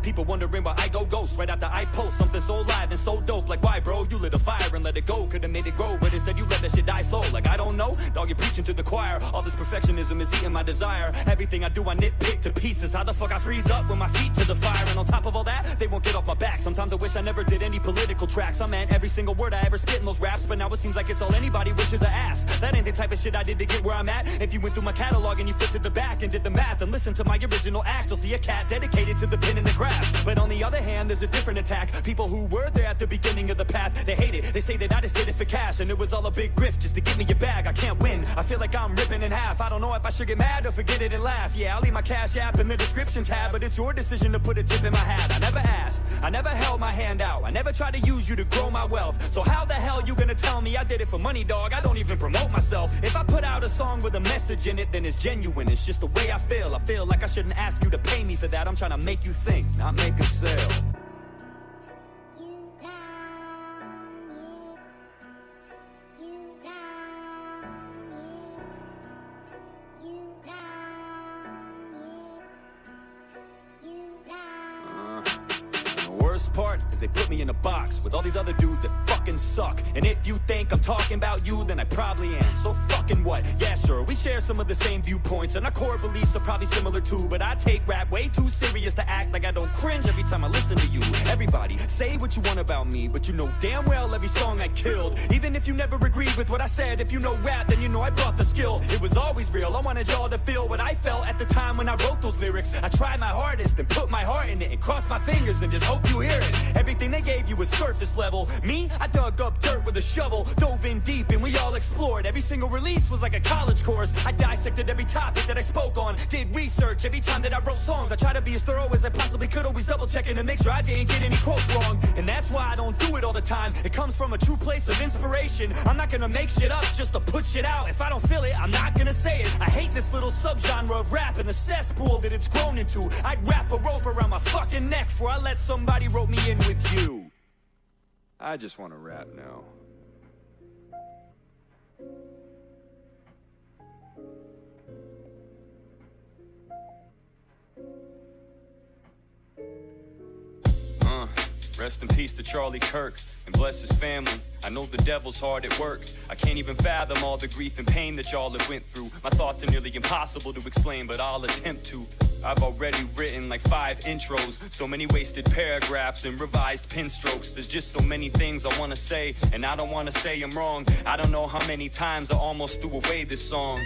People wondering why I go ghost right after I post something so live and so dope. Like why, bro? You lit a fire and let it go. Could've made it grow, but instead you let that shit die slow. Like I don't know, dog, you're preaching to the choir. All this perfectionism is eating my desire. Everything I do I nitpick to pieces. How the fuck I freeze up with my feet to the fire? And on top of all that, they won't get off my back. Sometimes I wish I never did any political tracks. I meant every single word I ever spit in those raps, but now it seems like it's all anybody wishes I asked. That ain't the type of shit I did to get where I'm at. If you went through my catalog and you flipped to the back and did the math and listened to my original act, you'll see a cat dedicated to the pen and the craft. But on the other hand, there's a different attack. People who were there at the beginning of the path, they hate it. They say that I just did it for cash, and it was all a big grift just to get me a bag. I can't win, I feel like I'm ripping in half. I don't know if I should get mad or forget it and laugh. Yeah, I'll leave my cash app in the description tab, but it's your decision to put a tip in my hat. I never asked, I never held my hand out, I never tried to use you to grow my wealth. So how the hell you gonna tell me I did it for money, dog? I don't even promote myself. If I put out a song with a message in it, then it's genuine. It's just the way I feel like I shouldn't ask you to pay me for that. I'm trying to make you think. not make a sale. Part is they put me in a box with all these other dudes that fucking suck. And if you think I'm talking about you, then I probably am. So fucking what? Yeah, sure, we share some of the same viewpoints, and our core beliefs are probably similar too. But I take rap way too serious to act like I don't cringe every time I listen to you. Everybody, say what you want about me, but you know damn well every song I killed. Even if you never agreed with what I said, if you know rap, then you know I brought the skill. It was always real, I wanted y'all to feel what I felt at the time when I wrote those lyrics. I tried my hardest and put my heart in it and crossed my fingers and just hope you hear it. Everything they gave you was surface level. Me, I dug up dirt with a shovel, dove in deep and we all explored. Every single release was like a college course. I dissected every topic that I spoke on, did research every time that I wrote songs. I tried to be as thorough as I possibly could, always double checking to make sure I didn't get any quotes wrong. And that's why I don't do it all the time. It comes from a true place of inspiration. I'm not gonna make shit up just to put shit out. If I don't feel it, I'm not gonna say it. I hate this little subgenre of rap and the cesspool that it's grown into. I'd wrap a rope around my fucking neck before I let somebody rope me in with you. I just want to rap now. Rest in peace to Charlie Kirk, and bless his family. I know the devil's hard at work. I can't even fathom all the grief and pain that y'all have went through. My thoughts are nearly impossible to explain, but I'll attempt to. I've already written like 5 intros, so many wasted paragraphs and revised pen strokes. There's just so many things I wanna say, and I don't wanna say I'm wrong. I don't know how many times I almost threw away this song.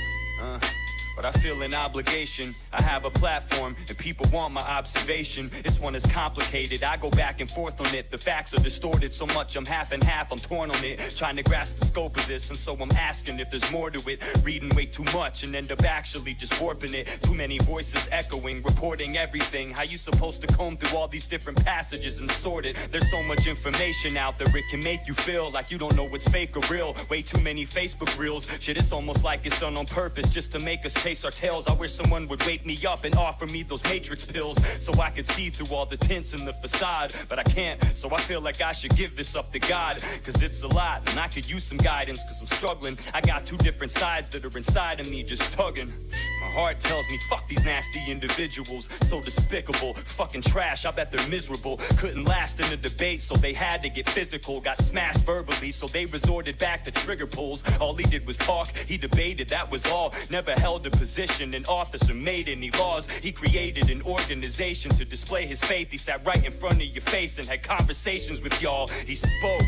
But I feel an obligation. I have a platform and people want my observation. This one is complicated, I go back and forth on it. The facts are distorted so much I'm half and half, I'm torn on it. Trying to grasp the scope of this, and so I'm asking if there's more to it. Reading way too much and end up actually just warping it. Too many voices echoing, reporting everything. How you supposed to comb through all these different passages and sort it? There's so much information out there, it can make you feel like you don't know what's fake or real. Way too many Facebook reels. Shit, it's almost like it's done on purpose just to make us chase our tails. I wish someone would wake me up and offer me those matrix pills so I could see through all the tints in the facade. But I can't, so I feel like I should give this up to God, cause it's a lot and I could use some guidance, cause I'm struggling. I got 2 different sides that are inside of me just tugging. My heart tells me fuck these nasty individuals, so despicable, fucking trash, I bet they're miserable. Couldn't last in a debate, so they had to get physical. Got smashed verbally, so they resorted back to trigger pulls. All he did was talk, he debated, that was all. Never held a position in office or made any laws. He created an organization to display his faith. He sat right in front of your face and had conversations with y'all. He spoke.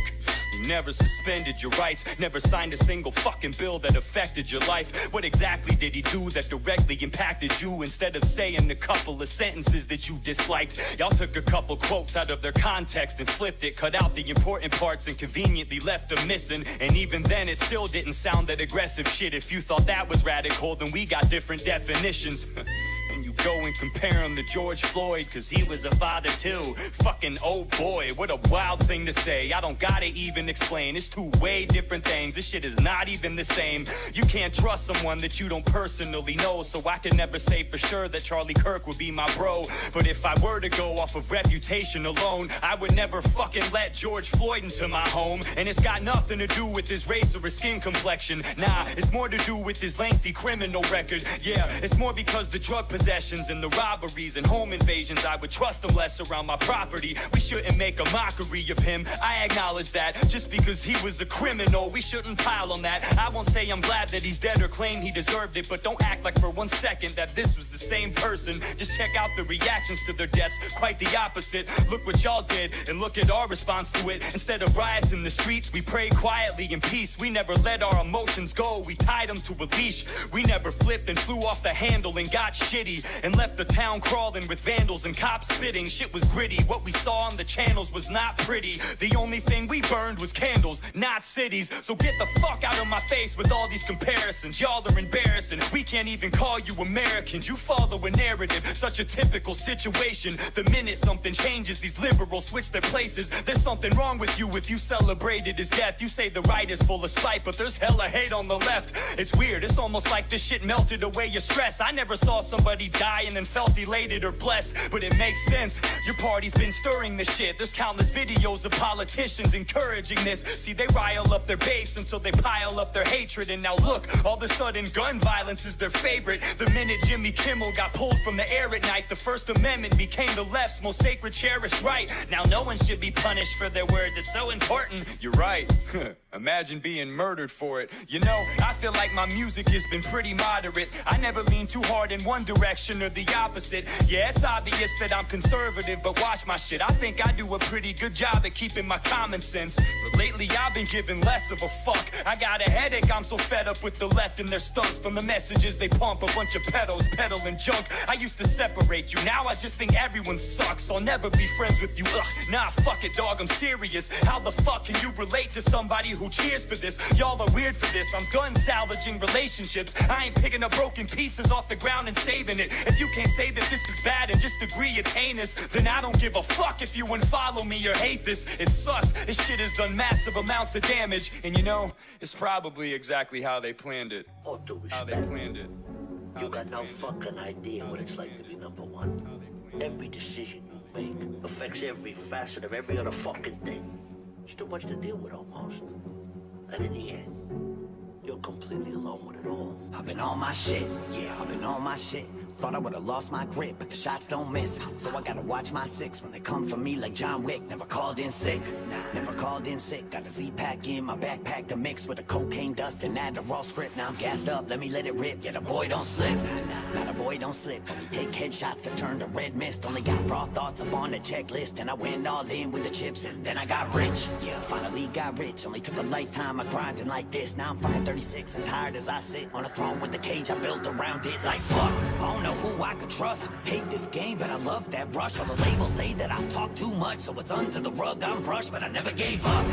He never suspended your rights, never signed a single fucking bill that affected your life. What exactly did he do that directly impacted you? Instead of saying a couple of sentences that you disliked, y'all took a couple quotes out of their context and flipped it, cut out the important parts and conveniently left them missing. And even then it still didn't sound that aggressive. Shit, if you thought that was radical, then we got different definitions. And you go and compare him to George Floyd, cause he was a father too. Fucking oh boy, what a wild thing to say. I don't gotta even explain, it's 2 way different things. This shit is not even the same. You can't trust someone that you don't personally know, so I can never say for sure that Charlie Kirk would be my bro. But if I were to go off of reputation alone, I would never fucking let George Floyd into my home. And it's got nothing to do with his race or his skin complexion. Nah, it's more to do with his lengthy criminal record. Yeah, it's more because the drug possessions and the robberies and home invasions, I would trust him less around my property. We shouldn't make a mockery of him, I acknowledge that. Just because he was a criminal, we shouldn't pile on that. I won't say I'm glad that he's dead or claim he deserved it, but don't act like for 1 second that this was the same person. Just check out the reactions to their deaths, quite the opposite. Look what y'all did, and look at our response to it. Instead of riots in the streets, we prayed quietly in peace. We never let our emotions go, we tied them to a leash. We never flipped and flew off the handle and got shitty, and left the town crawling with vandals and cops spitting. Shit was gritty, what we saw on the channels was not pretty. The only thing we burned was candles, not cities. So get the fuck out of my face with all these comparisons. Y'all are embarrassing, we can't even call you Americans. You follow a narrative, such a typical situation. The minute something changes, these liberals switch their places. There's something wrong with you if you celebrated his death. You say the right is full of spite, but there's hella hate on the left. It's weird, it's almost like this shit melted away your stress. I never saw somebody die die and then felt elated or blessed. But it makes sense, your party's been stirring this shit. There's countless videos of politicians encouraging this. See, they rile up their base until they pile up their hatred. And now look, all of a sudden gun violence is their favorite. The minute Jimmy Kimmel got pulled from the air at night, the First Amendment became the left's most sacred, cherished right. Now no one should be punished for their words, it's so important. You're right. Imagine being murdered for it. You know, I feel like my music has been pretty moderate. I never lean too hard in one direction or the opposite. Yeah, it's obvious that I'm conservative, but watch my shit. I think I do a pretty good job at keeping my common sense. But lately I've been giving less of a fuck. I got a headache, I'm so fed up with the left and their stunts. From the messages they pump, a bunch of pedos peddling junk. I used to separate you, now I just think everyone sucks. I'll never be friends with you, ugh. Nah, fuck it, dog, I'm serious. How the fuck can you relate to somebody who cheers for this? Y'all are weird for this. I'm done salvaging relationships. I ain't picking up broken pieces off the ground and saving it. If you can't say that this is bad and just agree it's heinous, then I don't give a fuck if you unfollow me or hate this. It sucks. This shit has done massive amounts of damage. And you know, it's probably exactly how they planned it. All due respect. How they planned it. You got no fucking idea what it's like to be number one. Every decision you make affects every facet of every other fucking thing. It's too much to deal with almost. And in the end, you're completely alone with it all. I've been on my shit, yeah, I've been on my shit. Thought I would've lost my grip, but the shots don't miss. So I gotta watch my six when they come for me like John Wick. Never called in sick, never called in sick. Got a Z-pack in my backpack to mix with the cocaine dust and add the raw script. Now I'm gassed up, let me let it rip. Yeah, the boy don't slip, now the boy don't slip. Only take headshots that turn to red mist. Only got raw thoughts up on the checklist. And I went all in with the chips and then I got rich. Yeah, finally got rich. Only took a lifetime of grinding like this. Now I'm fucking 36 and tired as I sit on a throne with the cage I built around it. Like fuck, I don't know who I could trust. Hate this game, but I love that rush. All the labels say that I talk too much, so it's under the rug I'm brushed, but I never gave up.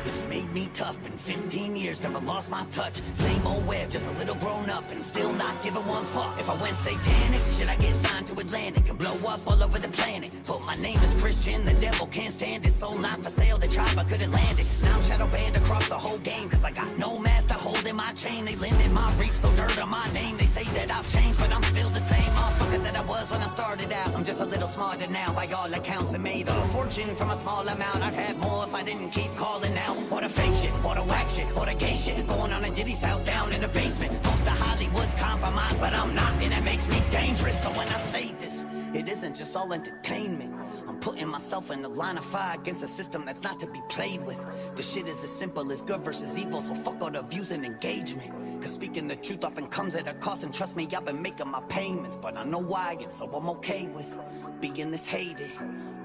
It just made me tough. Been 15 years, never lost my touch. Same old web, just a little grown up and still not giving one fuck. If I went satanic, should I get signed to Atlantic and blow up all over the planet? But my name is Christian, the devil can't stand it. Soul not for sale, they tried but couldn't land it. Now I'm shadow banned across the whole game, cause I got no master holding my chain. They limit my reach, no dirt on my name. They say that I've changed, but I'm still the same motherfucker that I was when I started out. I'm just a little smarter now by all accounts, and made a fortune from a small amount. I'd have more if I didn't keep calling out. Or the fake shit, or the whack shit, or the gay shit going on at Diddy's house down in the basement. Most of Hollywood's compromised, but I'm not, and that makes me dangerous. So when I say this, it isn't just all entertainment. I'm putting myself in the line of fire against a system that's not to be played with. The shit is as simple as good versus evil, so fuck all the views and engagement. Cause speaking the truth often comes at a cost, and trust me, I've been making my payments. But I know why, and so I'm okay with being this hated.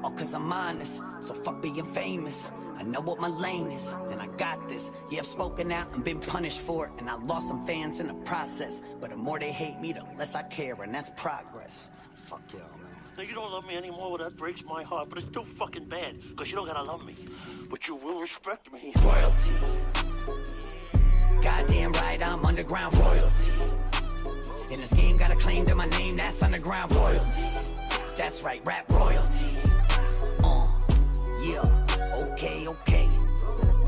All cause I'm honest, so fuck being famous. I know what my lane is, and I got this. Yeah, I've spoken out and been punished for it, and I lost some fans in the process. But the more they hate me, the less I care, and that's progress. Fuck y'all, man. Now, you don't love me anymore, well, that breaks my heart, but it's still fucking bad, because you don't gotta love me. But you will respect me. Royalty. Goddamn right, I'm underground royalty. In this game, got a claim to my name, that's underground royalty. That's right, rap royalty. Yeah, okay.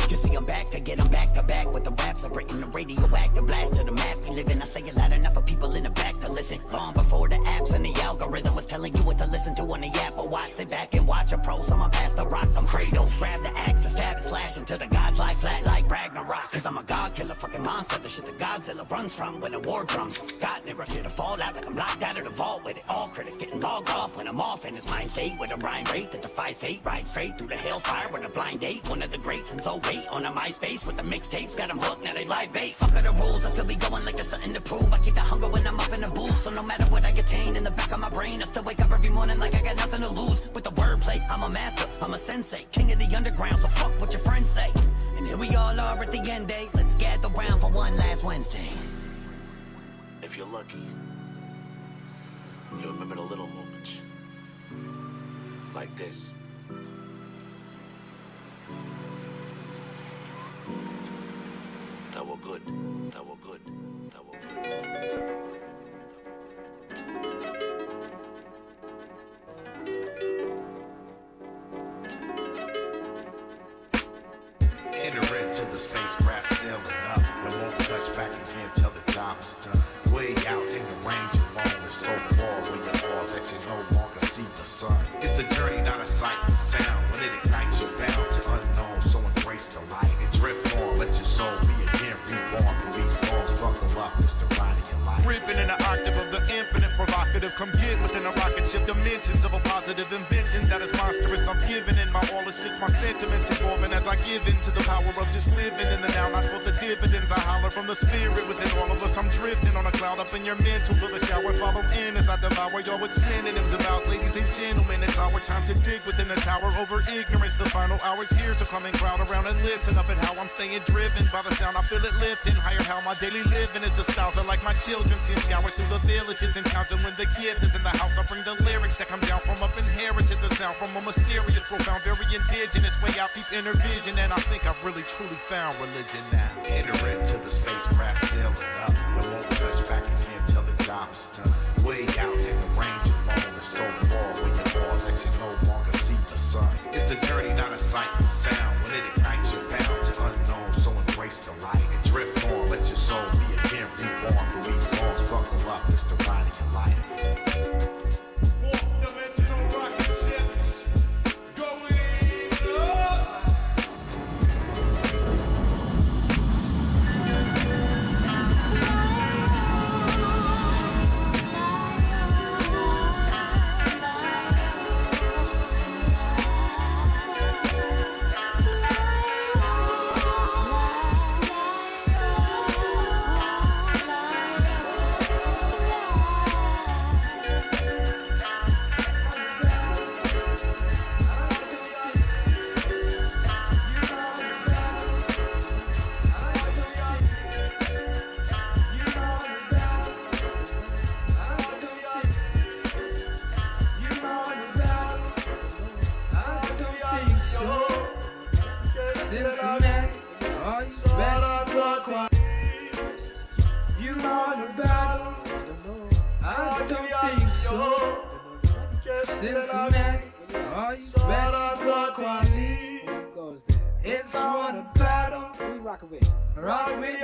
You see I'm back to get them back to back with the raps I've written, the radioactive blast to the map we live in. I say it loud enough for people in the back to listen. Long before the apps and the algorithm was telling you what to listen to on the app. But watch, sit back and watch a pro. So I'm past the rock, I'm Kratos. Grab the axe to stab it, slash into the gods lie flat like Ragnarok. Cause I'm a god killer, fucking monster. The shit that Godzilla runs from when the war drums. God never fear to fall out like I'm locked out of the vault with it. All critics getting logged off when I'm off in his mind state with a rhyme rate that defies fate. Ride straight through the hellfire with a blind date. One of the greats since 08 on a MySpace with the mixtapes. Got them hooked, now they live bait. Fuck the rules, I still be going like there's something to prove. I keep the hunger when I'm up in the booth. So no matter what I attain in the back of my brain, I still wake up every morning like I got nothing to lose. With the wordplay, I'm a master, I'm a sensei. King of the underground, so fuck what your friends say. And here we all are at the end day. Let's gather round for one last Wednesday. If you're lucky, you remember the little moments. Like this. That were good. That were good. That were good. Enter into the spacecraft sailing up. It won't touch back again till the job is done. Way out in the range alone is so far when you're positive. Come get within a rocket ship, dimensions of a positive invention that is monstrous. I'm giving in my all, it's just my sentiments evolving as I give in to the power of just living in the now, not for the dividends. I holler from the spirit within all of us. I'm drifting on a cloud up in your mental, feel the shower follow in as I devour y'all with synonyms about ladies and gentlemen. It's our time to dig within the tower over ignorance. The final hours here, so come and crowd around and listen up at how I'm staying driven by the sound. I feel it lifting higher. How my daily living is the styles are like my children. Seeing scour through the villages and towns, and when the gift is in the house, I bring the lyrics that come down from up inherited. The sound from a mysterious, profound, very indigenous way out deep inner vision, and I think I've really truly found religion now. Enter into the spacecraft sailing up. It won't touch back again till the job is done. Way out in the range alone is so far when you fall that you no longer see the sun. It's a journey, not a sight and sound. When it ignites, you're bound to unknown, so embrace the light and drift on. Let your soul be again reborn through these songs. Buckle up, it's the riding of life. Fourth-dimensional rocket ships going up. Cincinnati, are you ready for a quiet? You want a battle? I don't think so. Cincinnati, are you ready for a quiet? It's one a battle. Who we rockin' with? Rock with me,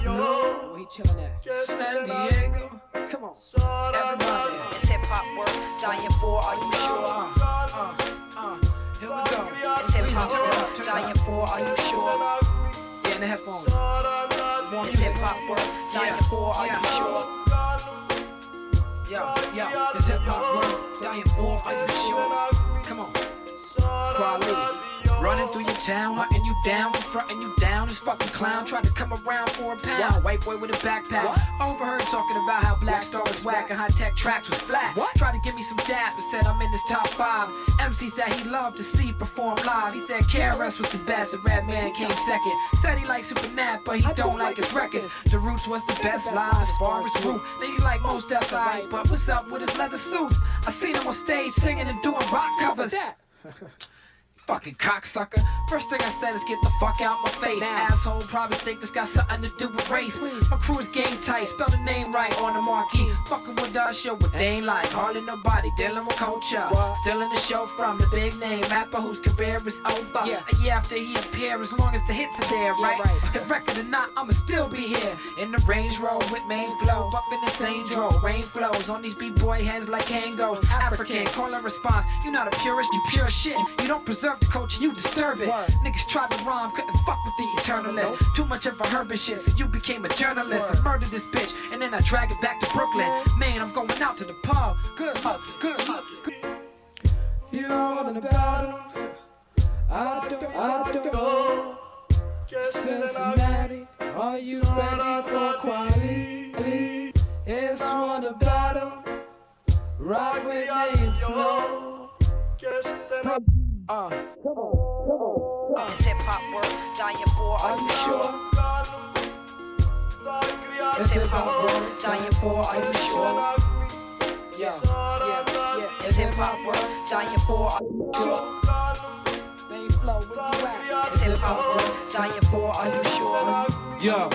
flow. Where he chillin' at? San Diego. Come on, everybody. It's hip hop work, dying for, are you sure? Here we go. It's hip hop work, dying for, are you sure? Yeah, in the headphones. It's hip hop work, dying for, are you sure? Yo, it's hip hop work, dying for, are you sure? Come on, quality. Running through your town, hunting you down, fronting you down. This fucking clown tried to come around for a pound. White boy with a backpack. Overheard talking about how Black Star was whack and high-tech tracks was flat. Tried to give me some dap and said I'm in his top 5 MCs that he loved to see perform live. He said KRS was the best and Redman came second. Said he liked Supernat, but he don't like his records. The Roots was the best live as far as group. Niggas like most that's alright, but what's up with his leather suits? I seen him on stage singing and doing rock covers. Fucking cocksucker. First thing I said is get the fuck out my face. Asshole probably think this got something to do with race. My crew is game tight, spell the name right on the marquee. Fucking with us, show what they ain't like. Hardly nobody dealing with culture. Still in the show from the big name rapper whose career is over. A year after he appear, as long as the hits are there, right? If record or not, I'ma still be here. In the Range Road with main flow, bumping the same dro. Rain flows on these b-boy heads like Kangos. African, call and response. You not a purist, you pure shit. You don't preserve the culture, you disturb it. Niggas tried to rhyme, couldn't fuck with the eternalists. Too much of a herb and shit, so you became a journalist. I murdered this bitch, and then I drag it back to Brooklyn. Man, I'm going out to the pub. Good. You all in the battle. I don't know. Cincinnati, are you ready for quality? It's one a battle. Rock with me, flow. It's hip hop work, dying for, are you sure? It's hip hop work, dying for, are you sure? It's hip hop work, dying for, are you sure? Main flow, where you at? It's hip hop work, dying for, are you sure? Yo,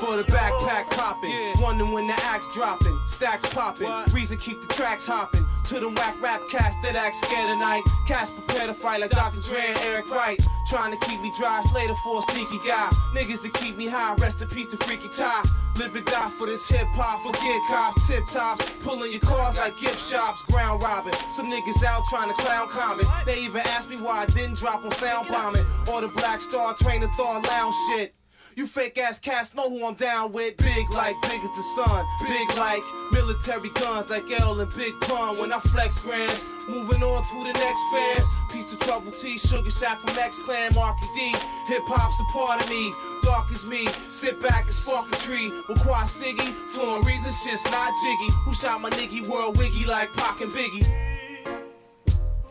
for the backpack popping, wondering when the axe dropping, stacks popping, reason keep the tracks hopping. To the whack rap cast that act scared tonight, cast prepare to fight like Dr. Dre and Eric Wright. Trying to keep me dry, Slater for a sneaky guy. Niggas to keep me high, rest in peace to Freaky Ty. Live and die for this hip hop, forget cops, tip tops, pulling your cars like gift shops, ground robbing. Some niggas out trying to clown comment. They even asked me why I didn't drop on sound bombing or the Black Star Train of Thought lounge shit. You fake ass cats know who I'm down with. Big like big as the sun. Big like military guns like L and Big Pun. When I flex grands, moving on to the next fans. Peace to Trouble T, Sugar Shack from X-Clan, Marky D. Hip hop's a part of me, dark as me. Sit back and spark a tree. With Quad Siggy, flowing reasons, shit's not jiggy. Who shot my nigga world wiggy like Pac and Biggie?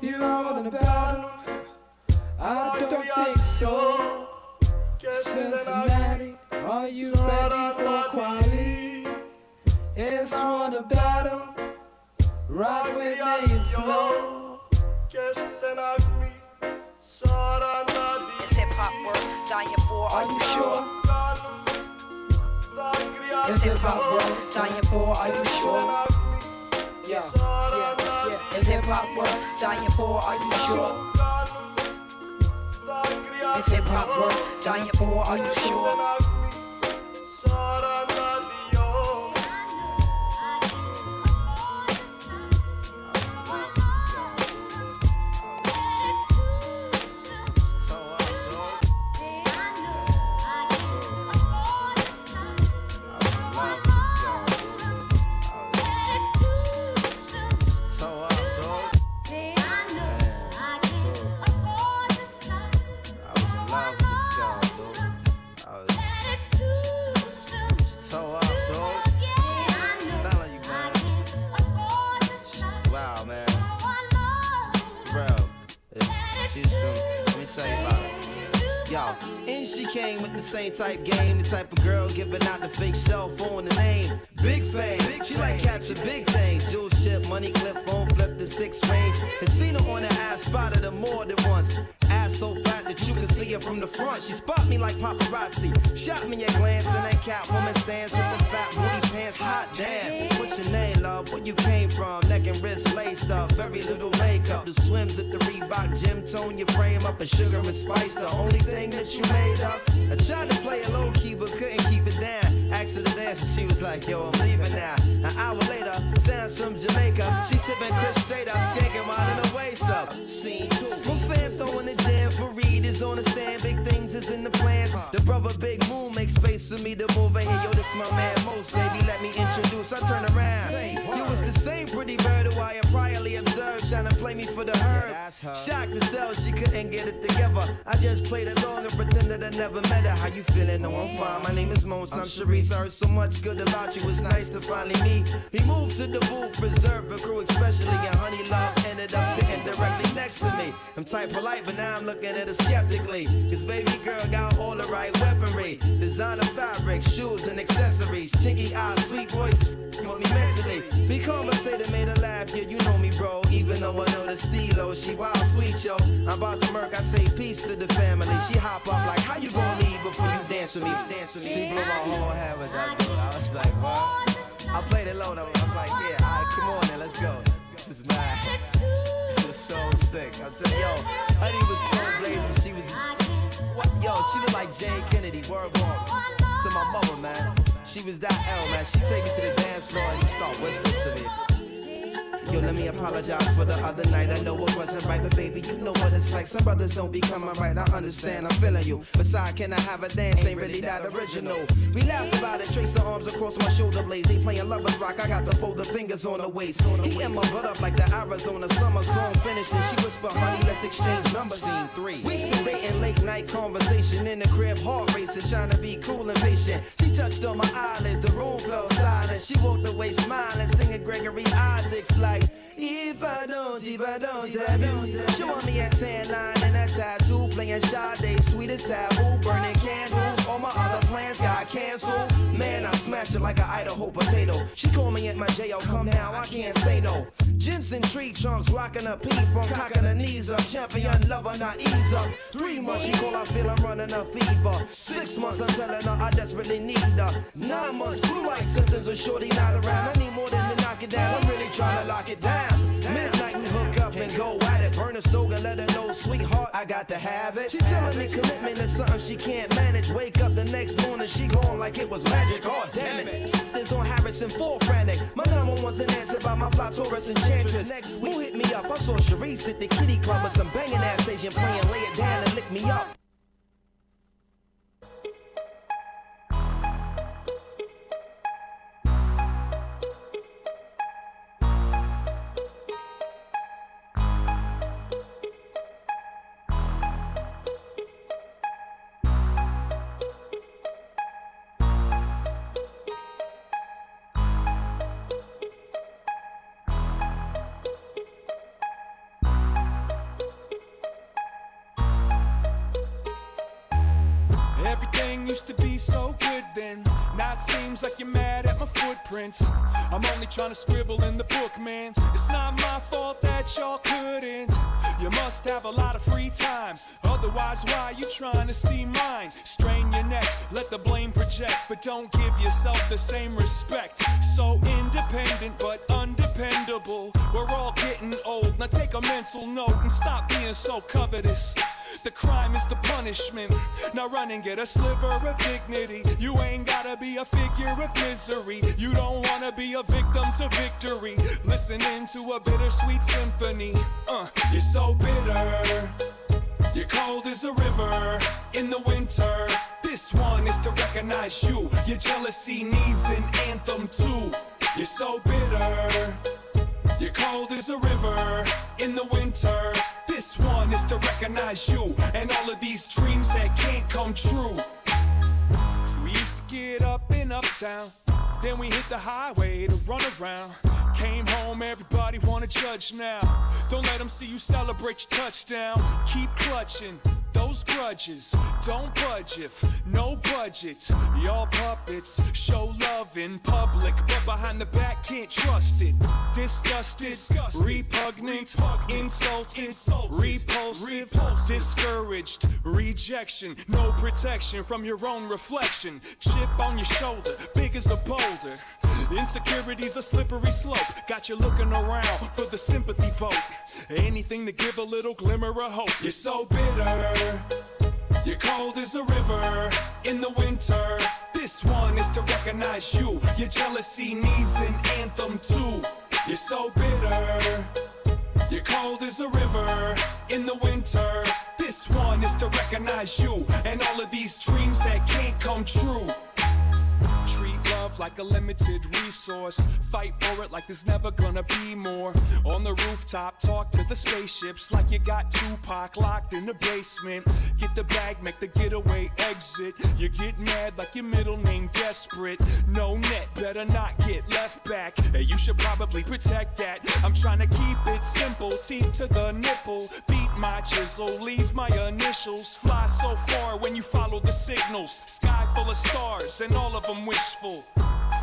You want a battle? I don't think so. Cincinnati, are you ready for quality? It's one a battle. Rock with me and flow. It's hip hop world, dying for, are you sure? It's hip hop world, dying for, are you sure? Yeah. It's hip hop world, dying for, are you sure? It's hip hop world, dying for, are you sure? Type game, the type of girl giving out the fake cell phone, the name Big Fame. She like catching big things, jewel ship, money clip, phone flip the 6 range. Has seen her on the ass, spotted her more than once. Ass so fat that you can see her from the front. She spot me like paparazzi, shot me a glance, and that Catwoman stands with the fat booty pants. Hot damn, what's your name, love? Where you came from? Neck and wrist laced up, very little makeup. The swims at the Reebok gym, tone your frame up, and sugar and spice, the only thing that you made up. I tried to play it low key, but couldn't keep it down. Asked her to dance, and she was like, yo, I'm leaving now. An hour later, sounds from Jamaica. She sipping Chris straight up, skanking while in her waist up. Scene 2. My fam throwing the jam for Reed is on the stand. Big things is in the plans. The brother Big Moon makes space for me to move in here. Yo, this my man Most, baby, let me introduce. I turn around. You was the same pretty bird who I had priorly observed, trying to play me for the herd. Shocked to sell, she couldn't get it together. I just played along and pretended I never met her. How you feeling? No, I'm fine. My name is Mons. I'm Sharice. I heard so much good about you. It's nice to finally meet. We moved to the booth, reserved for crew, especially. And Honey Love ended up sitting directly next to me. I'm type polite, but now I'm looking at her skeptically. Cause baby girl got all the right weaponry. Designer fabric, shoes and accessories. Chinky eyes, sweet voice, want me mentally. We conversated, made her laugh. Yeah, you know me, bro. Even though I know the stilo, she wild sweet, yo. I'm about to murk, I say peace to the family. She hop up like, how you gonna leave before you dance with me? Dance with me. She blew my whole head with that dude. I was like, what? I played it low though. I was like, yeah, alright, come on then, let's go. This was mad. This was so sick. I'm telling yo, Honey was so blazing. She was just, what? Yo, she looked like Jane Kennedy. Word walk to my mother, man. She was that L, man. She take me to the dance floor and she start whispering to me. Yo, let me apologize for the other night. I know it wasn't right, but baby, you know what it's like. Some brothers don't be coming right. I understand, I'm feeling you. Besides, can I have a dance? Ain't really that original. We laughed about it, traced the arms across my shoulder blades. They playing lovers rock, I got to fold the fingers on the waist. He in my butt up like the Arizona summer song finished. And she whispered, honey, let's exchange numbers. Scene 3. Weeks of dating, late night conversation in the crib, heart racing, trying to be cool and patient. She touched on my eyelids, the room fell silent. She walked away smiling, singing Gregory Isaacs like, if I don't have you. She want me a tan line and a tattoo, playing Sade, sweetest taboo, burning candles. All my other plans got canceled. Man, I smashed it like an Idaho potato. She called me at my jail, come now, I can't say no. Jensen tree trunks, rocking a P from cocking her knees up. Champion lover, not ease up. 3 months, she call, I feel I'm running a fever. 6 months, I'm telling her I desperately need her. 9 months, flu-like symptoms with shorty not around. I need more than to knock it down, I'm really trying to lock it down. Midnight, we hook up and go at it. Burn a stove and let her know, sweetheart, I got to have it. She telling me commitment is something she can't manage. Wake up the next morning, she gone like it was magic. Oh, damn it. This on Harrison 4 frantic. My number one's an answer by my fly Taurus enchantress. Next week, who hit me up? I saw Sharice at the kitty club with some banging ass Asian playing Lay It Down and Lick Me Up. Seems like you're mad at my footprints. I'm only trying to scribble in the book, man. It's not my fault that y'all couldn't. You must have a lot of free time. Otherwise, why you trying to see mine? Strain your neck, let the blame project, but don't give yourself the same respect. So independent but undependable. We're all getting old. Now take a mental note and stop being so covetous. The crime is the punishment. Now run and get a sliver of dignity. You ain't gotta be a figure of misery. You don't wanna be a victim to victory. Listening to a bittersweet symphony. You're so bitter. You're cold as a river in the winter. This one is to recognize you. Your jealousy needs an anthem too. You're so bitter. You're cold as a river in the winter. This one is to recognize you and all of these dreams that can't come true. We used to get up in Uptown, then we hit the highway to run around. Came home, everybody wanna judge now. Don't let them see you celebrate your touchdown. Keep clutching those grudges. Don't budge if no budget. Y'all puppets show love in public, but behind the back can't trust it. Disgusted, repugnant, insulted, repulsive, discouraged, rejection. No protection from your own reflection. Chip on your shoulder, big as a boulder. Insecurity's a slippery slope. Got you looking around for the sympathy vote. Anything to give a little glimmer of hope. You're so bitter. You're cold as a river in the winter. This one is to recognize you. Your jealousy needs an anthem too. You're so bitter. You're cold as a river in the winter. This one is to recognize you and all of these dreams that can't come true. Treat love like a limited resource. Fight for it like there's never gonna be more. On the rooftop, talk to the spaceships like you got Tupac locked in the basement. Get the bag, make the getaway exit. You get mad like your middle name desperate. No net, better not get left back. Hey, you should probably protect that. I'm trying to keep it simple, teeth to the nipple. Beat my chisel, leave my initials. Fly so far when you follow the signals. Sky full of stars and all of them wishful.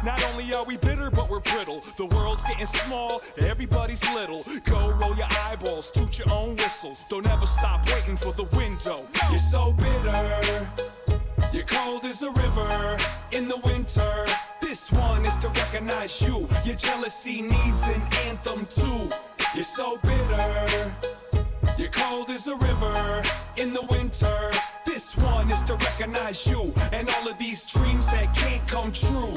Not only are we bitter, but we're brittle. The world's getting small, everybody's little. Go roll your eyeballs, toot your own whistle. Don't ever stop waiting for the window. You're so bitter. You're cold as a river in the winter. This one is to recognize you. Your jealousy needs an anthem too. You're so bitter. You're cold as a river in the winter. This one is to recognize you and all of these dreams that can't come true.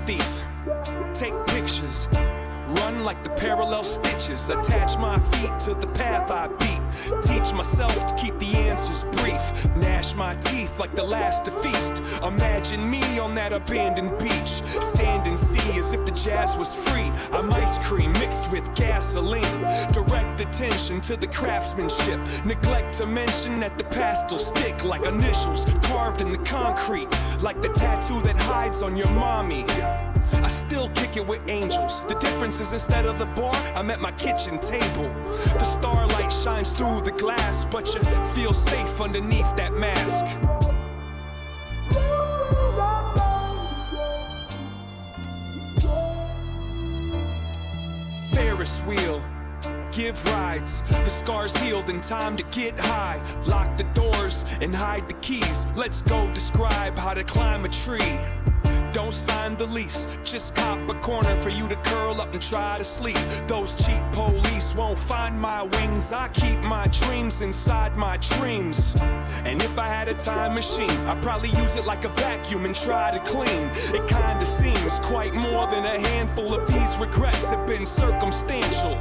Thief, take pictures, run like the parallel stitches, attach my feet to the path I beat, teach myself to keep the answers brief, gnash my teeth like the last to feast, imagine me on that abandoned beach, sand and sea as if the jazz was free. I'm ice cream mixed with gasoline. Direct attention to the craftsmanship. Neglect to mention that the pastel stick like initials carved in the concrete, like the tattoo that hides on your mommy. I still kick it with angels. The difference is instead of the bar, I'm at my kitchen table. The starlight shines through the glass, but you feel safe underneath that mask. Ferris wheel, give rides. The scars healed in time to get high. Lock the doors and hide the keys. Let's go describe how to climb a tree. Don't sign the lease, just cop a corner for you to curl up and try to sleep. Those cheap police won't find my wings. I keep my dreams inside my dreams. And if I had a time machine, I'd probably use it like a vacuum and try to clean. It kinda seems quite more than a handful of these regrets have been circumstantial.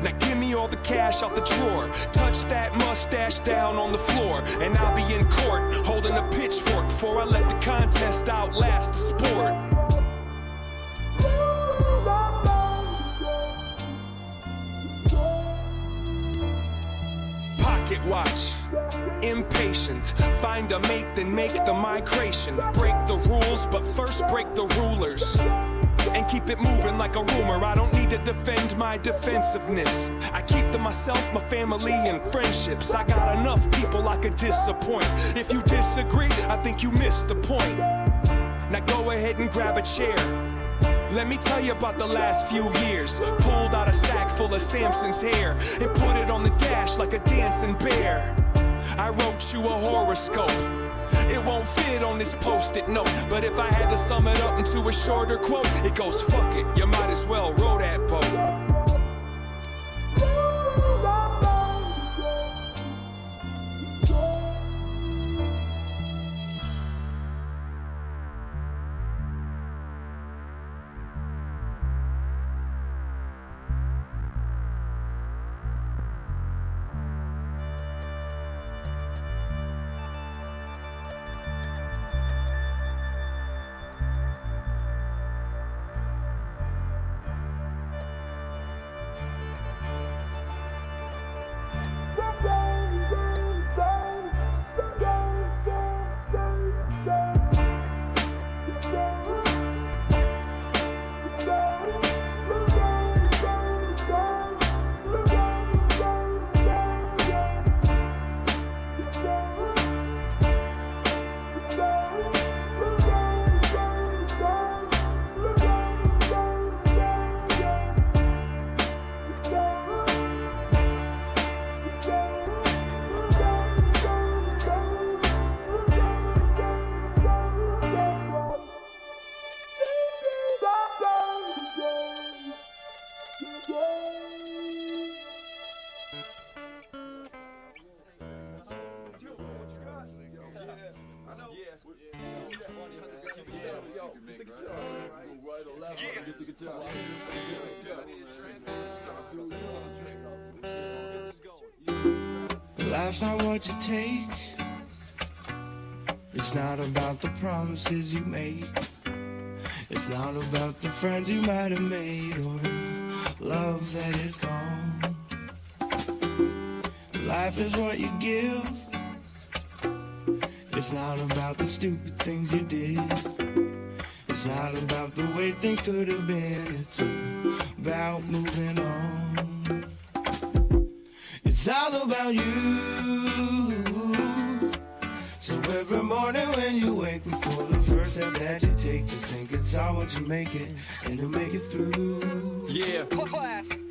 Now give me all the cash out the drawer. Touch that mustache down on the floor, and I'll be in court holding a pitchfork before I let the contest outlast the sport. Pocket watch, impatient. Find a mate, then make the migration. Break the rules, but first break the rulers. And keep it moving like a rumor. I don't need to defend my defensiveness. I keep to myself, my family, and friendships. I got enough people I could disappoint. If you disagree, I think you missed the point. Now go ahead and grab a chair. Let me tell you about the last few years. Pulled out a sack full of Samson's hair and put it on the dash like a dancing bear. I wrote you a horoscope. It won't fit on this post-it note, but if I had to sum it up into a shorter quote, it goes, fuck it, you might as well row that boat. Life's not what you take. It's not about the promises you make. It's not about the friends you might have made or the love that is gone. Life is what you give. It's not about the stupid things you did. It's not about the way things could have been. It's about moving on. It's all about you. So every morning when you wake, before the first step that you take, just think it's all what you make it, and to make it through. Yeah,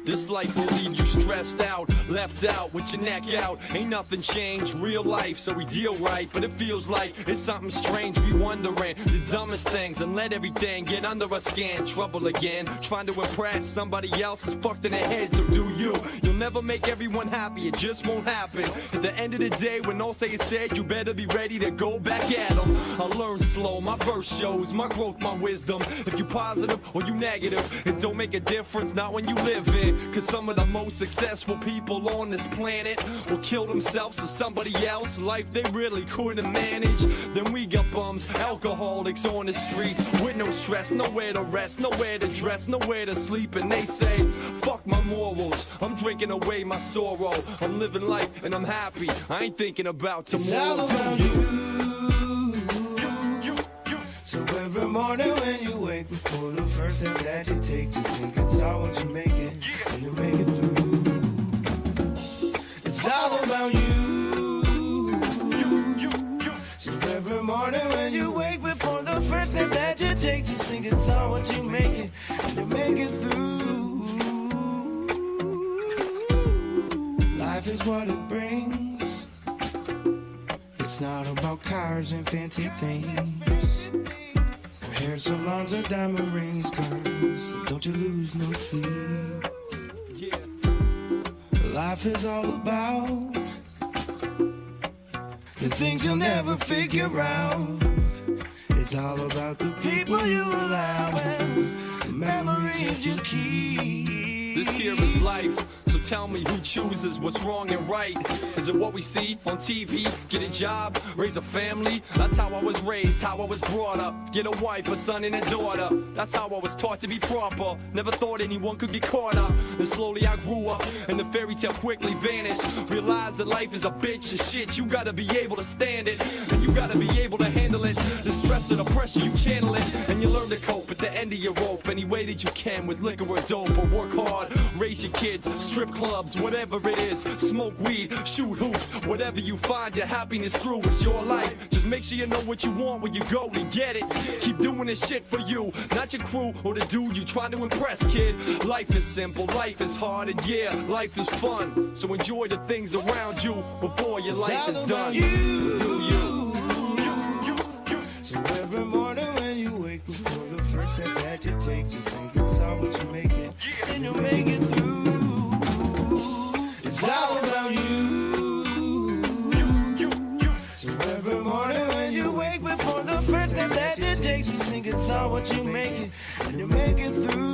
this life will leave you stressed out, left out with your neck out. Ain't nothing changed, real life, so we deal right. But it feels like it's something strange. We wondering the dumbest things and let everything get under our skin. Trouble again, trying to impress somebody else is fucked in their head, so do you. You'll never make everyone happy, it just won't happen. At the end of the day, when all say is said, you better be ready to go back at them. I learn slow, my verse shows my growth, my wisdom. If you positive or you negative, it don't make a difference, not when you live in. Cause some of the most successful people on this planet will kill themselves or somebody else. Life they really couldn't manage. Then we got bums, alcoholics on the streets with no stress, nowhere to rest, nowhere to dress, nowhere to sleep. And they say, fuck my morals, I'm drinking away my sorrow. I'm living life and I'm happy, I ain't thinking about tomorrow. It's all about you. So every morning when you wake, before the first step that you take, just think it's all what you make it, and you make it through. It's all about you. So every morning when you wake, before the first step that you take, just think it's all what you make it, and you make it through. Life is what it brings. It's not about cars and fancy things, or hair salons or diamond rings, girls. So don't you lose no sleep. Life is all about the things you'll never figure out. It's all about the people you allow and the memories you keep. This here is life, so tell me who chooses what's wrong and right. Is it what we see on TV? Get a job, raise a family? That's how I was raised, how I was brought up. Get a wife, a son and a daughter. That's how I was taught to be proper. Never thought anyone could get caught up. And slowly I grew up, and the fairy tale quickly vanished. Realized that life is a bitch of shit. You gotta be able to stand it, and you gotta be able to handle it. The stress or the pressure, you channel it, and you learn to cope at the end of your rope. Any way that you can with liquor or dope, or work hard, raise your kids, strip clubs, whatever it is. Smoke weed, shoot hoops, whatever you find your happiness through. It's your life. Just make sure you know what you want when you go to get it. Keep doing this shit for you, not your crew or the dude you trying to impress, kid. Life is simple, life is hard, and yeah, life is fun. So enjoy the things around you before your life is done. Do you? So every morning when you wake, before the first step that you take, just think it's all what you make it, and you'll make it through. It's all about you. So every morning when you wake, before the first step that you take, just think it's all what you make it, and you'll make it through.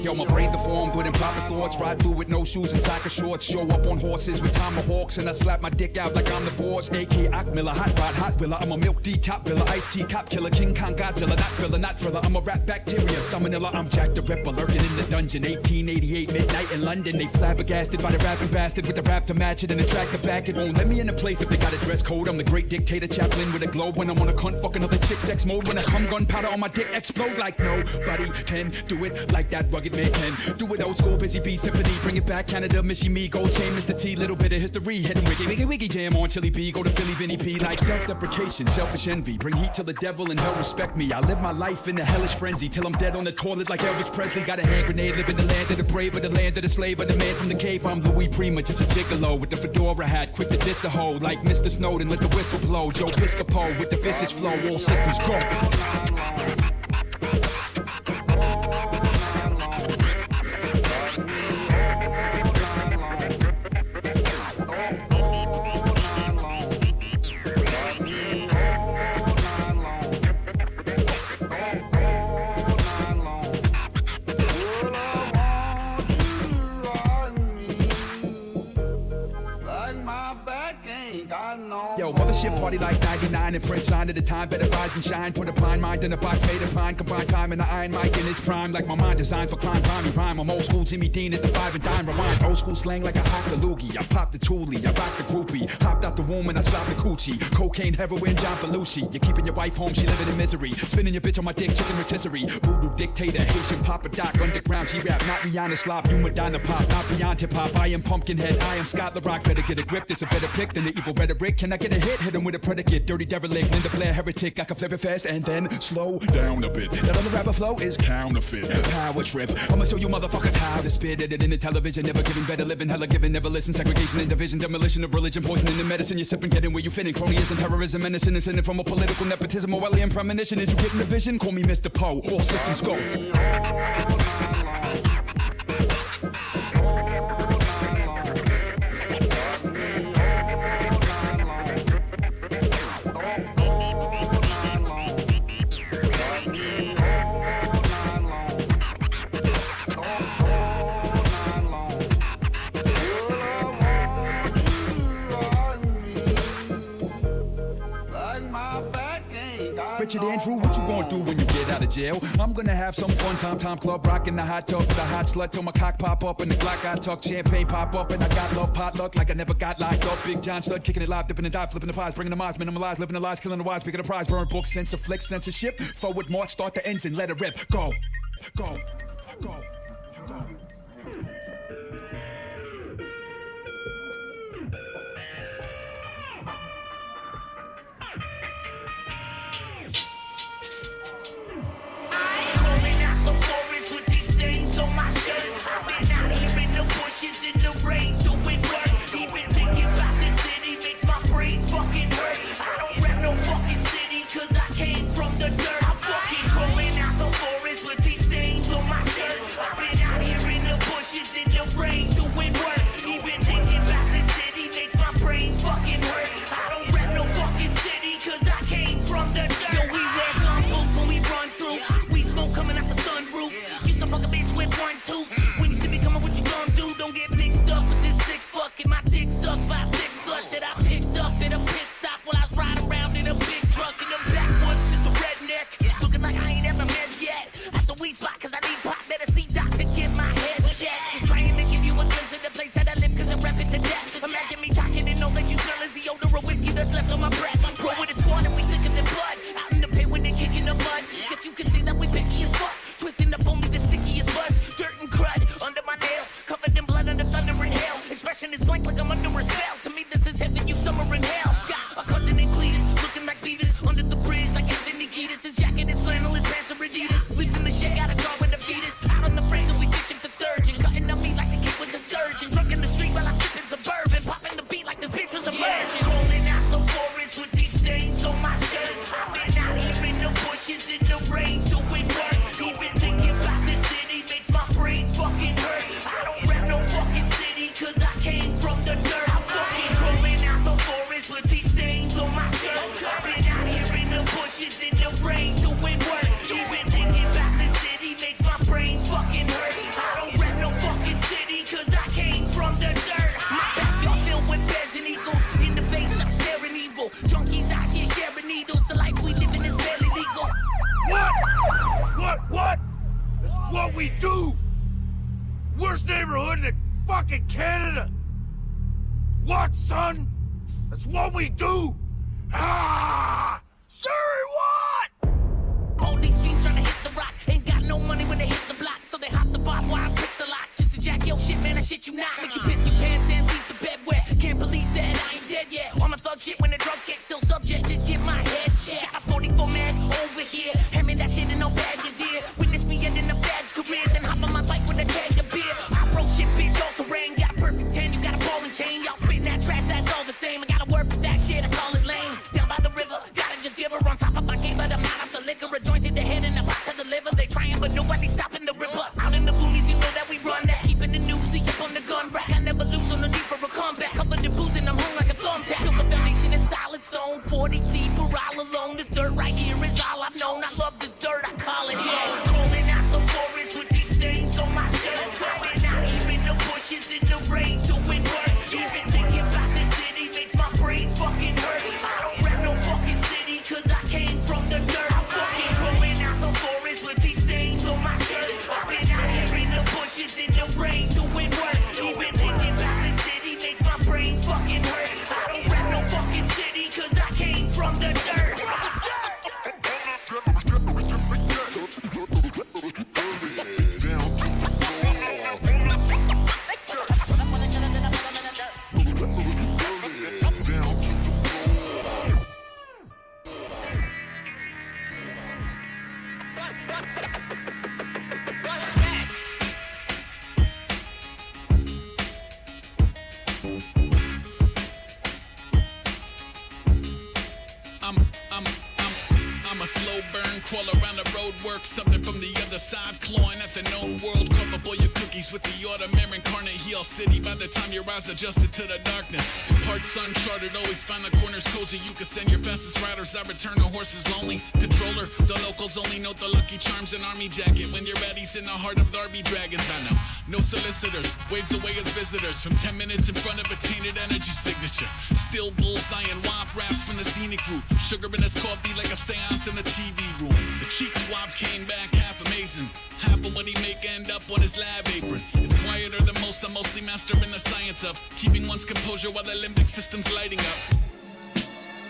Yo, my brain deformed with improper thoughts. Ride through with no shoes and soccer shorts. Show up on horses with tomahawks, and I slap my dick out like I'm the boss. AK Ock Miller, hot rod, hot willer. I'm a milk D top biller, iced tea cop killer, King Kong Godzilla, not thriller, not thriller. I'm a rat bacteria, salmonella. I'm Jack the Ripper, lurking in the dungeon. 1888 midnight in London. They flabbergasted by the rapping bastard with the rap to match it and attract the back. It won't let me in a place if they got a dress code. I'm the great dictator, Chaplin with a globe. When I'm on a cunt, fuck another chick, sex mode. When I come gunpowder on my dick, explode like nobody can do it like that rugged man can. Do it old school, busy bee symphony. Bring it back, Canada, Missy me, gold chain, Mr. T, little bit of history. Hitting wiggy jam on Chili B. Go to Philly, Vinny P. Like self-deprecation, selfish envy. Bring heat to the devil and hell respect me. I live my life in a hellish frenzy till I'm dead on the toilet like Elvis Presley. Got a hand grenade, live in the land of the brave, or the land of the slave, or the man from the cave. I'm Louis Prima, just a gigolo with the fedora hat, quick to diss a hoe. Like Mr. Snowden, let the whistle blow. Joe Piscopo with the vicious flow, all systems go. Yo, yo, mothership party like 99 and Prince sign at the time, better rise and shine. Put a blind mind in a box made of pine, combine time in the iron mic in its prime. Like my mind designed for climb, grimy rhyme. I'm old school Jimmy Dean at the 5 and dime rewind. Old school slang like I hop the loogie. I pop the toolie, I rock the groupie. Hopped out the womb and I slapped the coochie. Cocaine, heroin, John Belushi. You're keeping your wife home, she living in misery. Spinning your bitch on my dick, chicken rotisserie. Voodoo dictator, Haitian Papa Doc. Underground G-rap, not Rihanna slop. You Madonna pop, not beyond hip-hop. I am Pumpkinhead, I am Scott the Rock. Better get a grip, this a better pick than the evil rhetoric. Can I get a hit? Hit him with a predicate. Dirty derelict, Linda Blair heretic. I can flip it fast and then slow down a bit. That other rapper flow is counterfeit. Power trip. I'ma show you motherfuckers how to spit it in the television. Never giving, better living, hella giving, never listen. Segregation and division, demolition of religion, poisoning the medicine. You're sipping, getting where you fit in. Cronyism, terrorism, menacing, and sinning from a political nepotism. Orwellian premonition. Is you getting the vision? Call me Mr. Poe. All systems go. Richard Andrew, what you gonna do when you get out of jail? I'm gonna have some fun time club, rockin' the hot tub, the hot slut till my cock pop up and the Glock I tuck, champagne pop up and I got love potluck like I never got locked up. Big John stud, kicking it live, dipping and dive, flipping the pies, bringing the minds, minimalize, living the lies, killing the wise, picking the prize, burn books, censor flicks, censorship, forward march, start the engine, let it rip, go, go, go, go. On my shirt, I've been out here in the bushes in the rain doing work. Even thinking about the city makes my brain fucking hurt. I don't rap no fucking city cause I came from the dirt. I'm fucking crawling out the forest with these stains on my shirt. I've been out here in the bushes in the rain doing work. Even thinking about the city makes my brain fucking hurt. I don't rap no fucking city cause I came from the dirt. Yo, we wear gumboots when we run through. We smoke coming out the sunroof. Used to fuck a bitch with 1, 2. When you see me coming, what you gonna do? Don't get mixed up with this sick fucking my dick sucked by a big slut that I picked up at a pit stop while I was riding around in a big truck in them backwoods, just a redneck. Looking like I ain't ever meds yet. At the weed spot, cause I need pop, better see doctor, get my head checked. Just trying to give you a glimpse of the place that I live, cause I rep it to death. Imagine me talking and know that you smell is the odor of whiskey that's left on my breath. Roll with a squad and we thicker than blood. Out in the pit when they kicking the mud. Guess you can see that we picky as fuck. Twisting up only the stickiest buds. Dirt and crud under my nails. Covered in blood under thunder and hail. Expression is blank like I'm under a spell. To me this is heaven, you summer in hell. Got a cousin in Cletus, looking like Beavis. Under the bridge like Anthony Kiedis. His jacket is flannel, his pants are Adidas. Sleeps in the shed, got a car with a fetus. Out on the freezer, we fishing for sturgeon. Cutting on me like the kid was a surgeon. Drunk in the street while I'm sipping suburban. Popping the beat like this bitch was a virgin. Rolling out the forest with these stains on my shirt. I've been out here in the bushes in the rain doing work. Even thinking about the city makes my brain fucking hurt. I don't rap no fucking city cause I came from the dirt. I'm fucking crawling out the forest with these stains on my shirt. I've been out here in the bushes in the rain doing work. Even thinking about the city makes my brain fucking hurt. I don't rap no fucking city cause I came from the dirt. My backyard filled with bears and eagles. In the face I'm staring evil. Junkies out here sharing needles. The life we live in is barely legal. What? That's what we do! Worst neighborhood in fucking Canada! What, son? That's what we do! Ah! Sorry, what? All these fiends trying to hit the rock. Ain't got no money when they hit the block. So they hop the bottom while I pick the lock. Just to jack your shit, man, I shit you not. Make you piss your pants and leave the bed wet. Can't believe that I ain't dead yet. All my thug shit when the drugs get still subject to get my head checked. Got a 44 mag over here. Hand me that shit in no bag, you dear. Witness me ending a fad's career. Then hop on my bike with a keg of beer. I roll shit, bitch, all terrain. Got a perfect 10, you got a ball and chain. Y'all spitting that trash, that's all the same. I got a word for that shit, I call it lame. Down by the river, gotta just give her on top of my game. But I'm not off the liquor. A joint in the head and a box to the liver. They trying, but nobody stopping the river. Out in the boonies, you know that we run that. Keeping the newsy up on the gun rack. I never lose on the need for a comeback. Covered in booze and I'm hung like a thumbtack. Built the foundation in solid stone. rain, doing work. Even thinking about the city makes my brain fucking hurt. I don't rap no fucking city, cause I came from the dirt. I'm a slow burn, crawl around the road, work something from the other side, clawing at the known world. Cup up all your cookies with the autumn incarnate heel city. By the time your eyes adjusted to the darkness, parts uncharted, always find the corners cozy. You can send your fastest riders, I return the horses lonely. Controller, the locals only note the Lucky Charms and army jacket. When you're ready's in the heart of Darby Dragons, I know. No solicitors, waves away as visitors. From 10 minutes in front of a tainted energy signature. Still bullseye and womp raps from the scenic route. Sugar in his coffee like a seance in the TV room. The cheek swab came back half amazing. Half of what he make end up on his lab apron. If quieter than most, I'm mostly mastering the science of keeping one's composure while the limbic system's lighting up.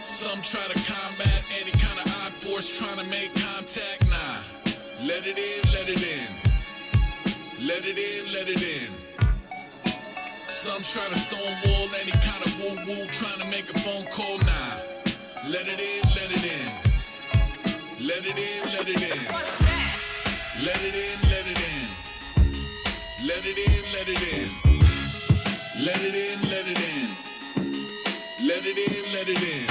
Some try to combat any kind of odd force trying to make contact. Nah, let it in, let it in. Let it in, let it in. Some try to stonewall any kind of woo-woo trying to make a phone call. Nah, let it in, let it in. Let it in, let it in. Let it in, let it in. Let it in, let it in. Let it in, let it in. Let it in, let it in.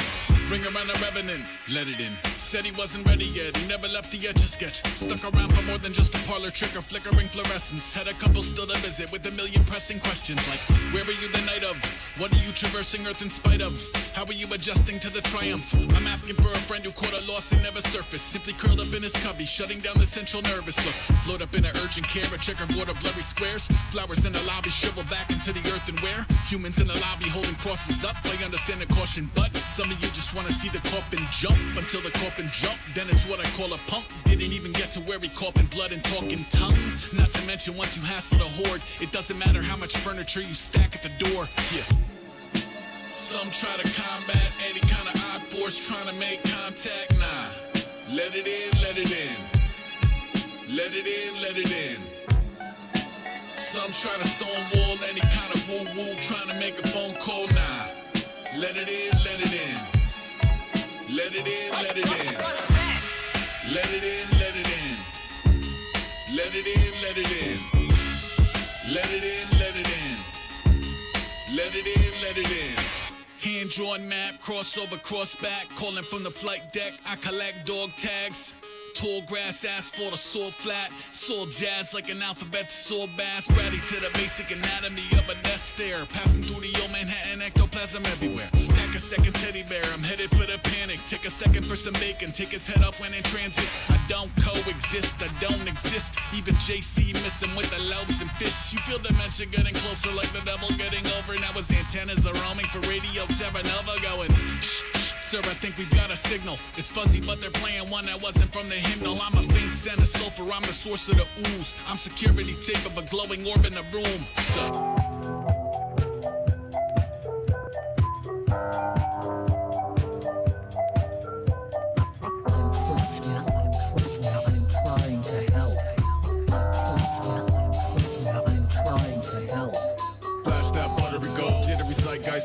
Bring around a revenant, let it in. Said he wasn't ready yet, he never left the edge of sketch. Stuck around for more than just a parlor trick or flickering fluorescence. Had a couple still to visit with a million pressing questions like, where were you the night of? What are you traversing Earth in spite of? How are you adjusting to the triumph? I'm asking for a friend who caught a loss and never surfaced. Simply curled up in his cubby, shutting down the central nervous. Look, float up in an urgent care, a checkerboard of blurry squares. Flowers in the lobby shrivel back into the earthenware. Humans in the lobby holding crosses up. I understand the caution, but some of you just wanna see the coffin jump until the coffin jump. Then it's what I call a punk. Didn't even get to where he coughing blood and talking tongues. Not to mention once you hassle the horde, it doesn't matter how much furniture you stack at the door. Yeah. Some try to combat any kind of odd force trying to make contact. Nah, let it in, let it in. Let it in, let it in. Some try to stonewall any kind of woo-woo trying to make a phone call. Nah, let it in, let it in. Let it in, let it in. Let it in, let it in. Let it in, let it in. Let it in, let it in. Let it in, let it in. Hand-drawn map, crossover, cross back. Calling from the flight deck, I collect dog tags. Tall grass, asphalt, a sore flat. Soul jazz like an alphabet to soul bass. Bratty to the basic anatomy of a death stare. Passing through the old Manhattan, ectoplasm everywhere. Pack a second teddy bear, I'm headed for the panic. Take a second for some bacon, take his head off when in transit. I don't coexist, I don't exist. Even JC missing with the loaves and fish. You feel dementia getting closer like the devil getting over. Now his antennas are roaming for Radio Terra Nova going. Shh, shh, sir, I think we've got a signal. It's fuzzy, but they're playing one that wasn't from the hymnal. I'm a faint scent of sulfur, I'm the source of the ooze. I'm security tape of a glowing orb in the room. So.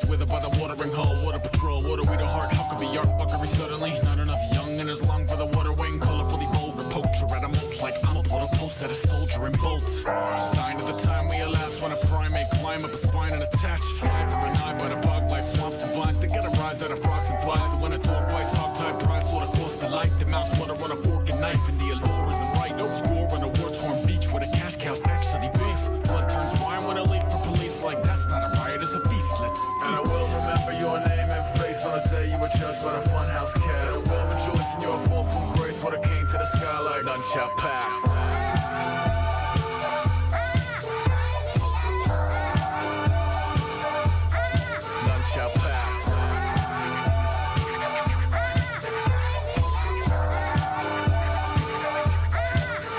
With about a watering hole, water patrol, water we the heart, Huckabee, Yark, Buckery suddenly. Not enough young in his lung for the water wing, colorfully vulgar poacher at a mulch like I'm a put a post at a soldier in bolts. Sign of the time we elapse when a primate climb up a spine and attach. Eye for an eye by the bog life, swamps and vines to get a rise out of frogs and flies. So when a dog fights hog-tied price, sort of cost the life. The mouse butter on a fork and knife, and the allure isn't right. No score on a war-torn beach where the cash cow's actually beef. Blood turns wine when a leak for police like that's not a riot, it's a feast. And I will remember your name and face on the day you were judged by the funhouse cast. And I will rejoice in your fall from grace when it came to the sky like none shall pass. None shall pass.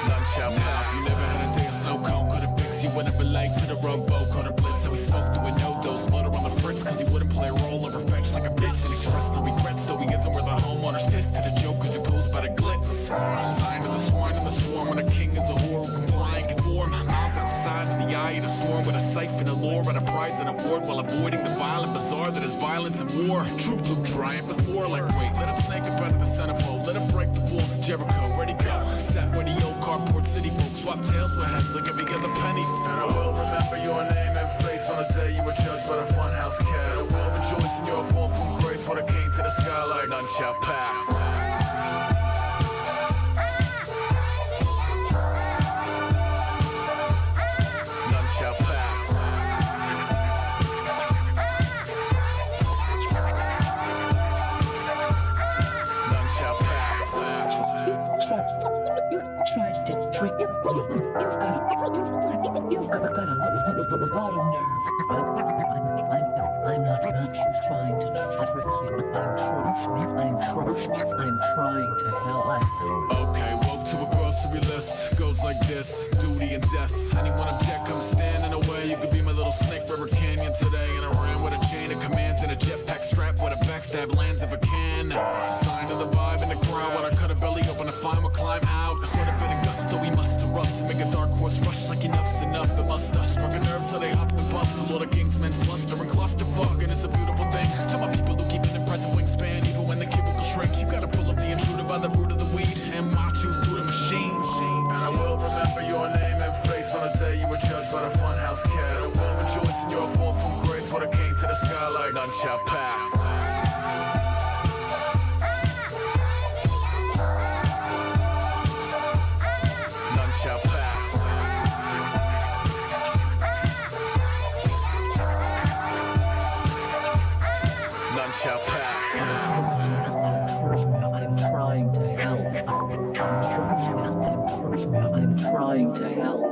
None shall pass. You never had a day of snow cone, could have fixed you when it relate to the rowboat, caught a blitz, and we spoke through a no-dose, butter on the fritz, cause he wouldn't play a role of revenge like a bitch, and expressed no regrets, though he isn't where the homeowner's pissed to the joke, cause he posed by the glitz. Sign of the swine and the swarm, when a king is a whore who comply and conform, miles outside in the eye of the storm, with a siphon of lore, and a prize and award, while avoiding the violent bazaar that is violence and war. True blue triumph is more like wait, let him snake up out of the centerfold, let him break the walls of Jericho, ready go. Sat where the old carport city folks swap tails with heads like every other penny. And I will remember your name and face on the day you were judged by the funhouse cast. And I will rejoice in your fall from grace when I came to the sky like none shall pass. You've got a lot of nerve. I'm not trying to trick you. I'm trying to help. Okay, woke to a grocery list. Goes like this: duty and death. Anyone object, come stand in the way. You could be my little Snake River Canyon today. And I ran with a chain of commands and a jetpack strap with a backstab lands if I can. Sign of the vibe in the crowd. When I cut a belly open to find what climb out. What a bit of gusto we must erupt to make a dark horse rush like enough's enough. It must have struck a nerve so they hop and buff. The Lord of Kings men cluster and clusterfuck, and it's a beautiful thing. Tell my people who keep an impressive wingspan, even when the cubicle shrink. You gotta pull up the intruder by the root of the weed and march you through the machine. And I will remember your name and face on the day you were judged by the funhouse cast. And I will rejoice in your fall from grace when I came to the sky like none shall pass. Shall pass. I'm trying to help. I'm trying to help.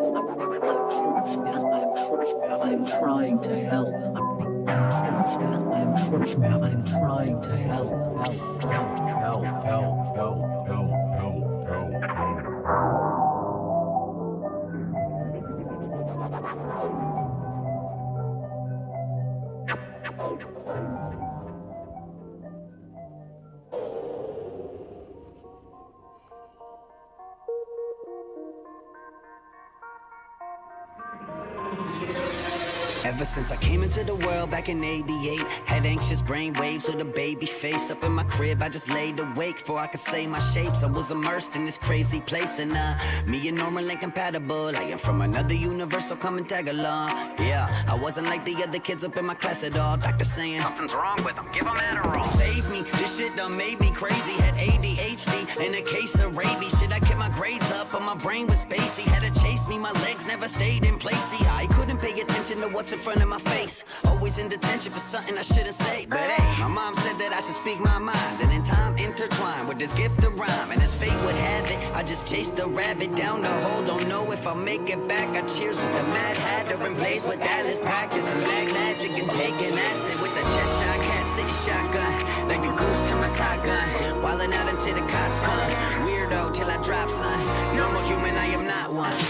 I'm trying to help. I'm trying to Ever since I came into the world back in '88, had anxious brain waves with a baby face. Up in my crib, I just laid awake before I could say my shapes. I was immersed in this crazy place, and me and Norman ain't compatible. I am from another universe, so come and tag along. Yeah, I wasn't like the other kids up in my class at all. Doctor saying something's wrong with them, give them Adderall. Save me, this shit done made me crazy. Had ADHD and a case of rabies. Shit, I kept my grades up, but my brain was spacey. Had to chase me, my legs never stayed in place. See, I couldn't pay attention to what's in front of my face. Always in detention for something I shouldn't say. But hey, my mom said that I should speak my mind. And in time intertwined with this gift of rhyme. And as fate would have it, I just chased the rabbit down the hole. Don't know if I'll make it back. I cheers with the Mad Hatter and blaze with Dallas. Practicing black magic and taking acid with the Cheshire Cat sitting shotgun. Like the goose to my top gun. Wildin' out until the cops come. Weirdo till I drop, son. Normal human, I am not one. Yeah.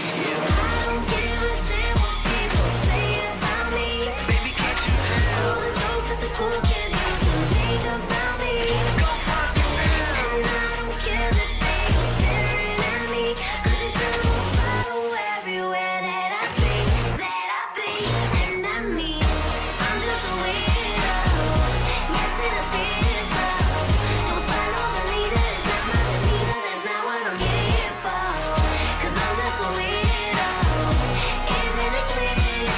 I don't give a damn what people say about me. Baby, can't you tell? All the jokes that the cool kids used to make about me. Go fuck yourself. And I don't care that they are staring at me. Cause they still gon' follow everywhere that I be. And I mean, I'm just a weirdo. Yes, it appears so. Don't follow the leader, it's not my demeanor. That's not what I'm here for. Cause I'm just a weirdo. Isn't it clear?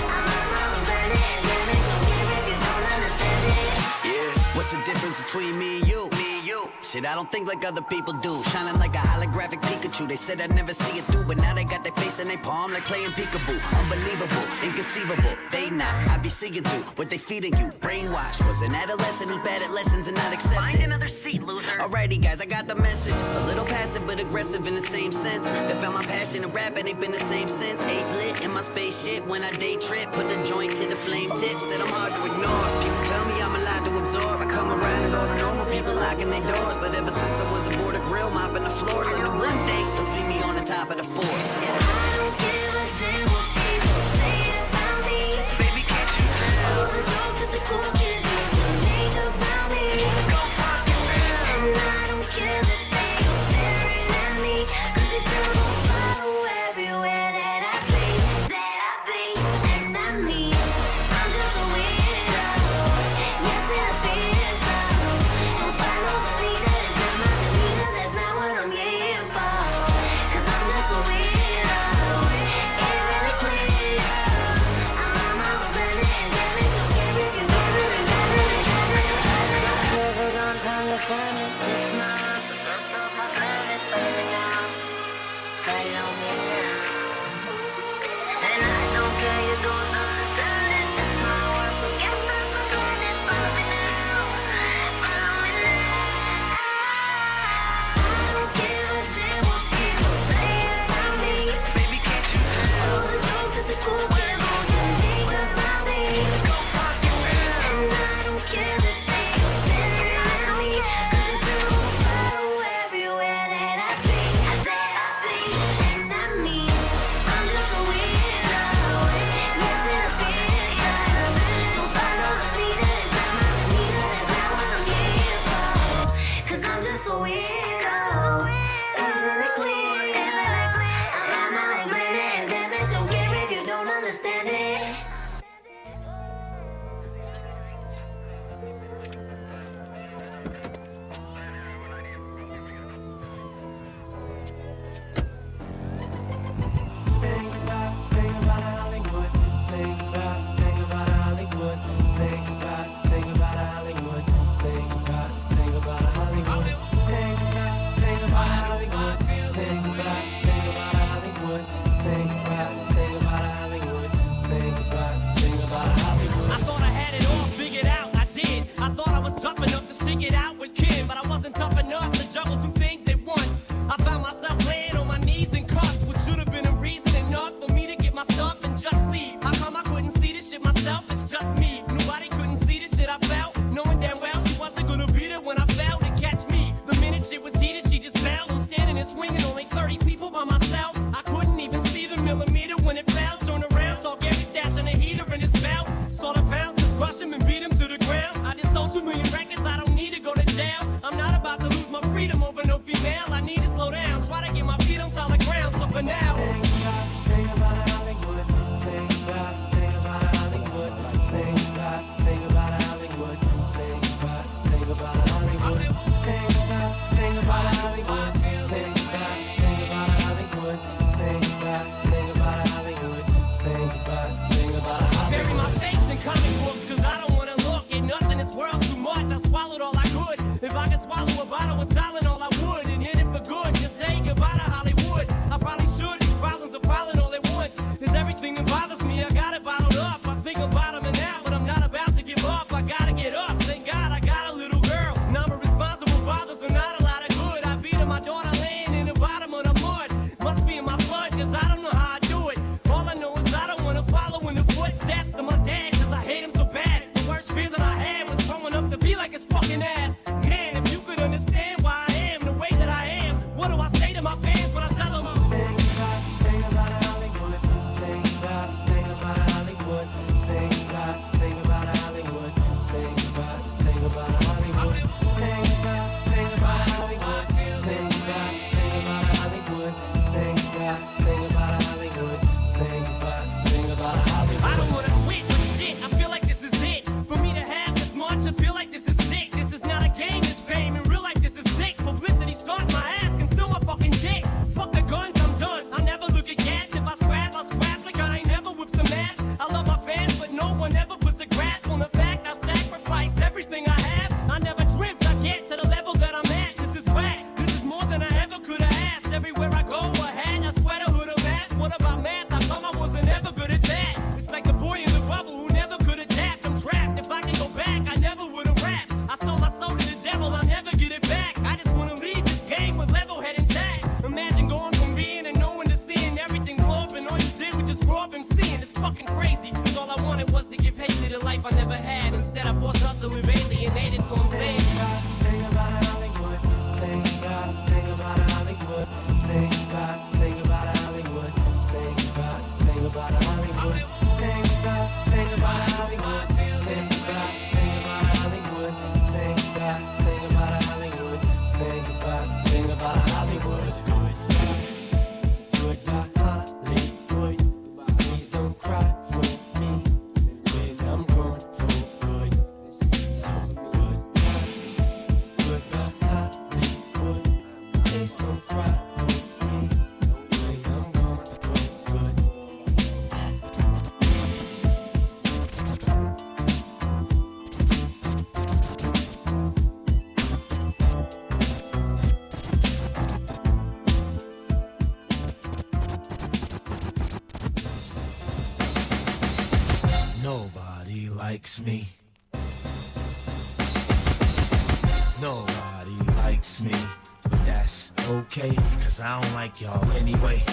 I'm on my own planet, and damn it, don't care if you don't understand it. Yeah. What's the difference between me and you? Shit, I don't think like other people do. Shining like a holographic Pikachu. They said I'd never see it through, but now they got their face in their palm like playing peekaboo. Unbelievable, inconceivable. They not, I be seeing through what they feeding you. Brainwashed, was an adolescent who's bad at lessons and not accepted. Find another seat, loser. Alrighty, guys, I got the message. A little passive but aggressive in the same sense. They found my passion in rap and ain't been the same since. 8 lit in my spaceship when I day trip. Put the joint to the flame tip. Said I'm hard to ignore. People tell me I'm allowed to absorb. I come around and all the normal people locking their doors. But ever since I was aboard a grill, mopping the floors, I knew one day you'll see me on the top of the Forbes. Yeah. I don't give a damn what people Sing about I bury my face in comic books, cause I don't wanna look at nothing. This world's too much, I swallowed all I could. If I could swallow a bottle of Tylenol, I would. And in it for good, just say goodbye to Hollywood. I probably should, these problems are piling all at once. Is everything that bothers me, I got it bottled up. I think about them and now, but I'm not about to give up. I gotta get up, thank God I got a little girl. Now I'm a responsible father, so not a lot of good. I beat her, my daughter laying in the bottom of the mud. Must be in my blood, cause I don't know how I do it. All I know is I don't wanna follow in the footsteps of my dad, cause I hate him so bad. The worst feeling I had was growing up to be like his fucking ass. Man, if you could understand why I am the way that I am, what do I say to my fans when I tell them I'm sing about Hollywood, sing about Hollywood, sing about Hollywood, sing about Hollywood, sing about Hollywood, sing about Hollywood, sing about Hollywood, sing about Hollywood, sing about Hollywood. I don't wanna quit, but shit, I feel like this is it. For me to have this much, I feel like this is sick. This is not a game, this fame. In real life, this is sick. Publicity start my ass, consume my fucking dick. Fuck the guns, I'm done. I'll never look at cats. If I scrap, I'll scrap like I ain't never whipped some ass. I love my fans, but no one ever puts a grasp on the fact I've sacrificed everything I have. I never dreamt I'd get to the level that I'm at. This is whack. This is more than I ever could have asked. Everywhere I go, a hat, a sweater, hood, a mask. What about math? How come I wasn't ever good at that? It's like the boy in the bubble who never could adapt. I'm trapped. If I can go back, I never would have rapped. I sold my soul to the devil, I'll never get it back. I just wanna leave this game with level head intact. Imagine going from being and knowing to seeing everything blow up, and all you did was just grow up and seeing. It's fucking crazy. Cause all I wanted was to give hate to the life I never had. Instead, I forced us to live alienated, so I'm saying sing about Hollywood, sing about Hollywood, sing about Hollywood, sing about Hollywood, sing about Hollywood, sing about Hollywood, sing about Hollywood, sing about Hollywood, sing about Hollywood. Goodbye, Hollywood. Please don't cry for me when I'm gone for good. So good. Goodbye, Hollywood. Please don't cry for me when I'm gone for good. Nobody likes me. Nobody likes me. But that's okay, cause I don't like y'all anyway.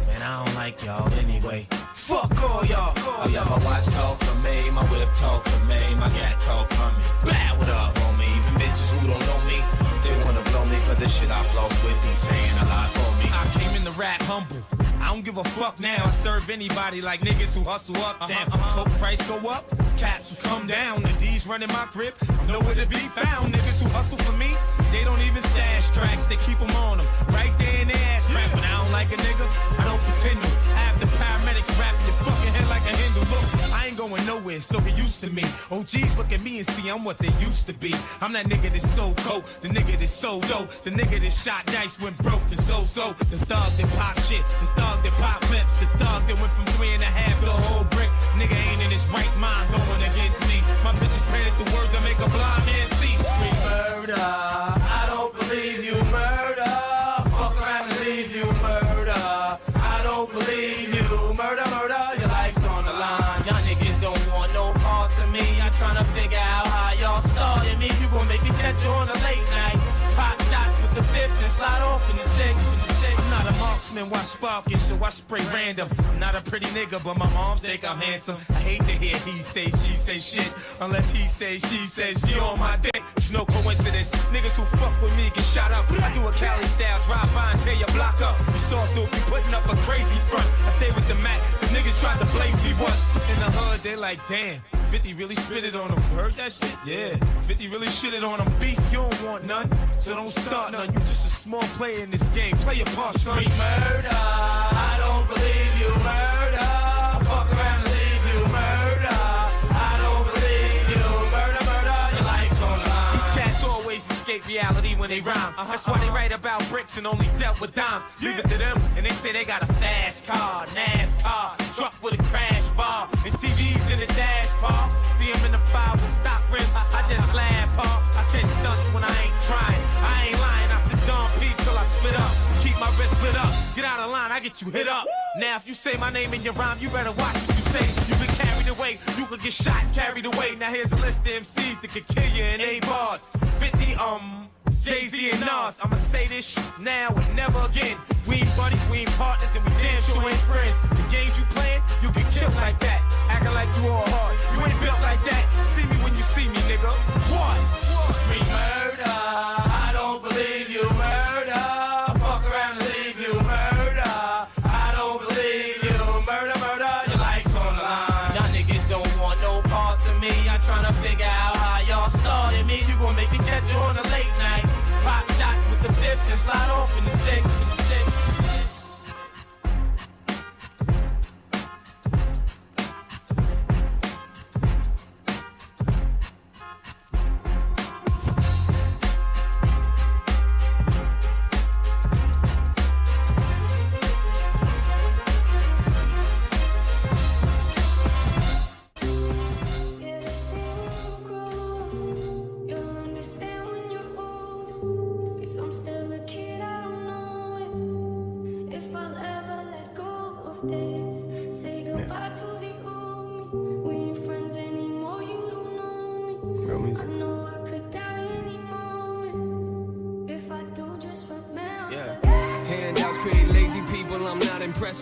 Man, I don't like y'all anyway. Fuck all y'all. Oh yeah, my watch talk for me, my whip talk for me, my gat talk for me. Blah, what up, homie? Even bitches who don't know me, they wanna blow me, cause this shit I floss with be saying a lot for me. I came in the rap humble. I don't give a fuck now. I serve anybody like niggas who hustle up. Damn, coke price go up, caps come down. The D's running my grip, nowhere to be found. Niggas who hustle for me, they don't even stash tracks. They keep them on them, right there in their ass crack. When I don't like a nigga, I don't pretend to. I have the paramedics wrapping your fucking head like a handle. Look, I ain't going nowhere, so get used to me. OGs look at me and see I'm what they used to be. I'm that nigga that's so cold, the nigga that's so dope, the nigga that shot dice when broke and so. The thug that pop shit, the thug that pop lips, the thug that went from 3.5 to a whole brick. Nigga ain't in his right mind going against me. My bitches painted the words that make a blind man see. Scream murder, I don't believe you, murder. Fuck around and leave you, murder. I don't believe you, murder, murder. Your life's on the line. Y'all niggas don't want no part to me. I'm trying to figure out how y'all started me. You gon' make me catch you on a late night. Pop shots with the fifth and slide off in the sixth. I'm not a marksman, why sparking, so I spray random. I'm not a pretty nigga, but my moms think I'm handsome. I hate to hear he say, she say shit. Unless he say, she says she on my dick. It's no coincidence. Niggas who fuck with me get shot up. I do a Cali style, drive by and tear your block up. You saw through me putting up a crazy front. I stay with the Mac, the niggas tried to blaze me once. In the hood, they like, damn. 50 really spit it on him. You heard that shit? Yeah. 50 really shitted on him. Beef, you don't want none. So don't start none. You just a small player in this game. Play your part, son. Street murder. I don't believe you, murder. Fuck around and leave you, murder. I don't believe you, murder, murder. Your life's on the line. These cats always escape reality when when they rhyme. That's why they write about bricks and only dealt with dimes. Leave it to them, and they say they got a fast car, NASCAR, truck with a crash bar, and TVs in the dash bar. See them in the fire with stock rims. I just laugh, Paul. I catch stunts when I ain't trying. I ain't lying. I sit Don P till I split up. Keep my wrist split up. Get out of line, I get you hit up. Now if you say my name in your rhyme, you better watch what you say. You get carried away, you could get shot, carried away. Now here's a list of MCs that could kill you in 8 bars. 50, Jay-Z and Nas. I'ma say this shit now and never again. We ain't buddies, we ain't partners, and we damn sure ain't friends. The games you playing, you get killed like that. Acting like you all hard, you ain't built like that. See me when you see me, nigga. What? Scream murder, I don't believe you. Murder, fuck around and leave you. Murder, I don't believe you. Murder, murder, your life's on the line. Y'all niggas don't want no parts of me. I'm trying to figure out how y'all started me. You gon' make me catch you on a late night. Pop shots with the fifth and slide off in the six.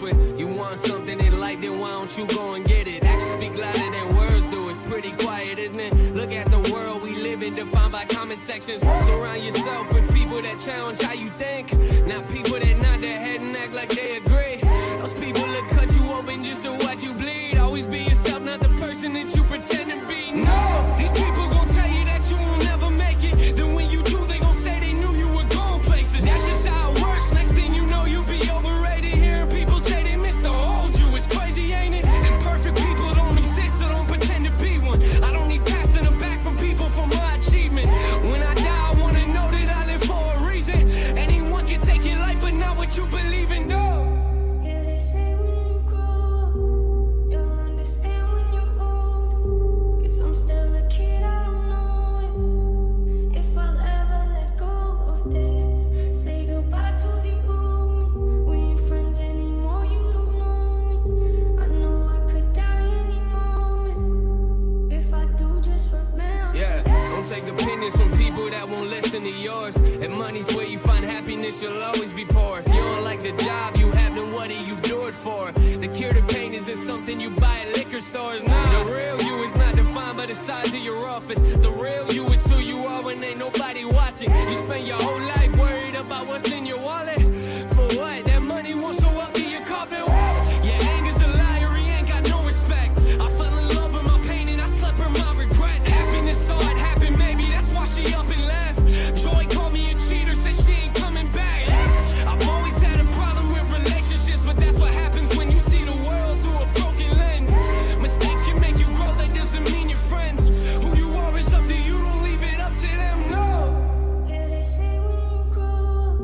With. You want something in life, then why don't you go and get it? Actions speak louder than words do. It's pretty quiet, isn't it? Look at the world we live in, defined by comment sections. Surround yourself with people that challenge how you think, not people that nod their head and act like they agree. Those people that cut you open just to watch you bleed. Always be yourself, not the person that you pretend to be. No, these people gon' tell you that you will never make it. Then when you do, they gon' say they knew you were going places. That's just how it works. Next thing you know, you'll be overrated. Hearing people say they miss the old you. It's crazy, ain't it? And perfect people don't exist, so don't pretend to be one. I don't need passing them back from people for my achievements. When I die, I wanna know that I live for a reason. Anyone can take your life, but not what you believe in. No. Yeah, they say when you grow up, you'll understand when you're old. 'Cause I'm still a kid, I don't know it. If I'll ever let go of this, say goodbye to the old me. We ain't friends anymore, you don't know me. I know I could die any moment. If I do, just remember. Yeah, don't take opinions from people that won't listen to yours. If money's where you find happiness, you'll always be poor. If you don't like the job you have, then what do you do it for? The cure to pain isn't something you buy at liquor stores. Nah, the real you is not defined by the size of your office. The real you is who you are when ain't nobody watching. You spend your whole life worried about what's in your wallet. For what? That money won't show up in your carpet. Yeah, anger's a liar, he ain't got no respect. I fell in love with my pain and I slept with my regrets. Happiness saw it happen, baby, that's why she up and left. Joy called me a cheater, said she ain't coming back. I've always had a problem with relationships, but that's what happens when you see the world through a broken lens. Mistakes can make you grow, that doesn't mean you're friends. Who you are is up to you, don't leave it up to them, no. Yeah, they say when you grow up,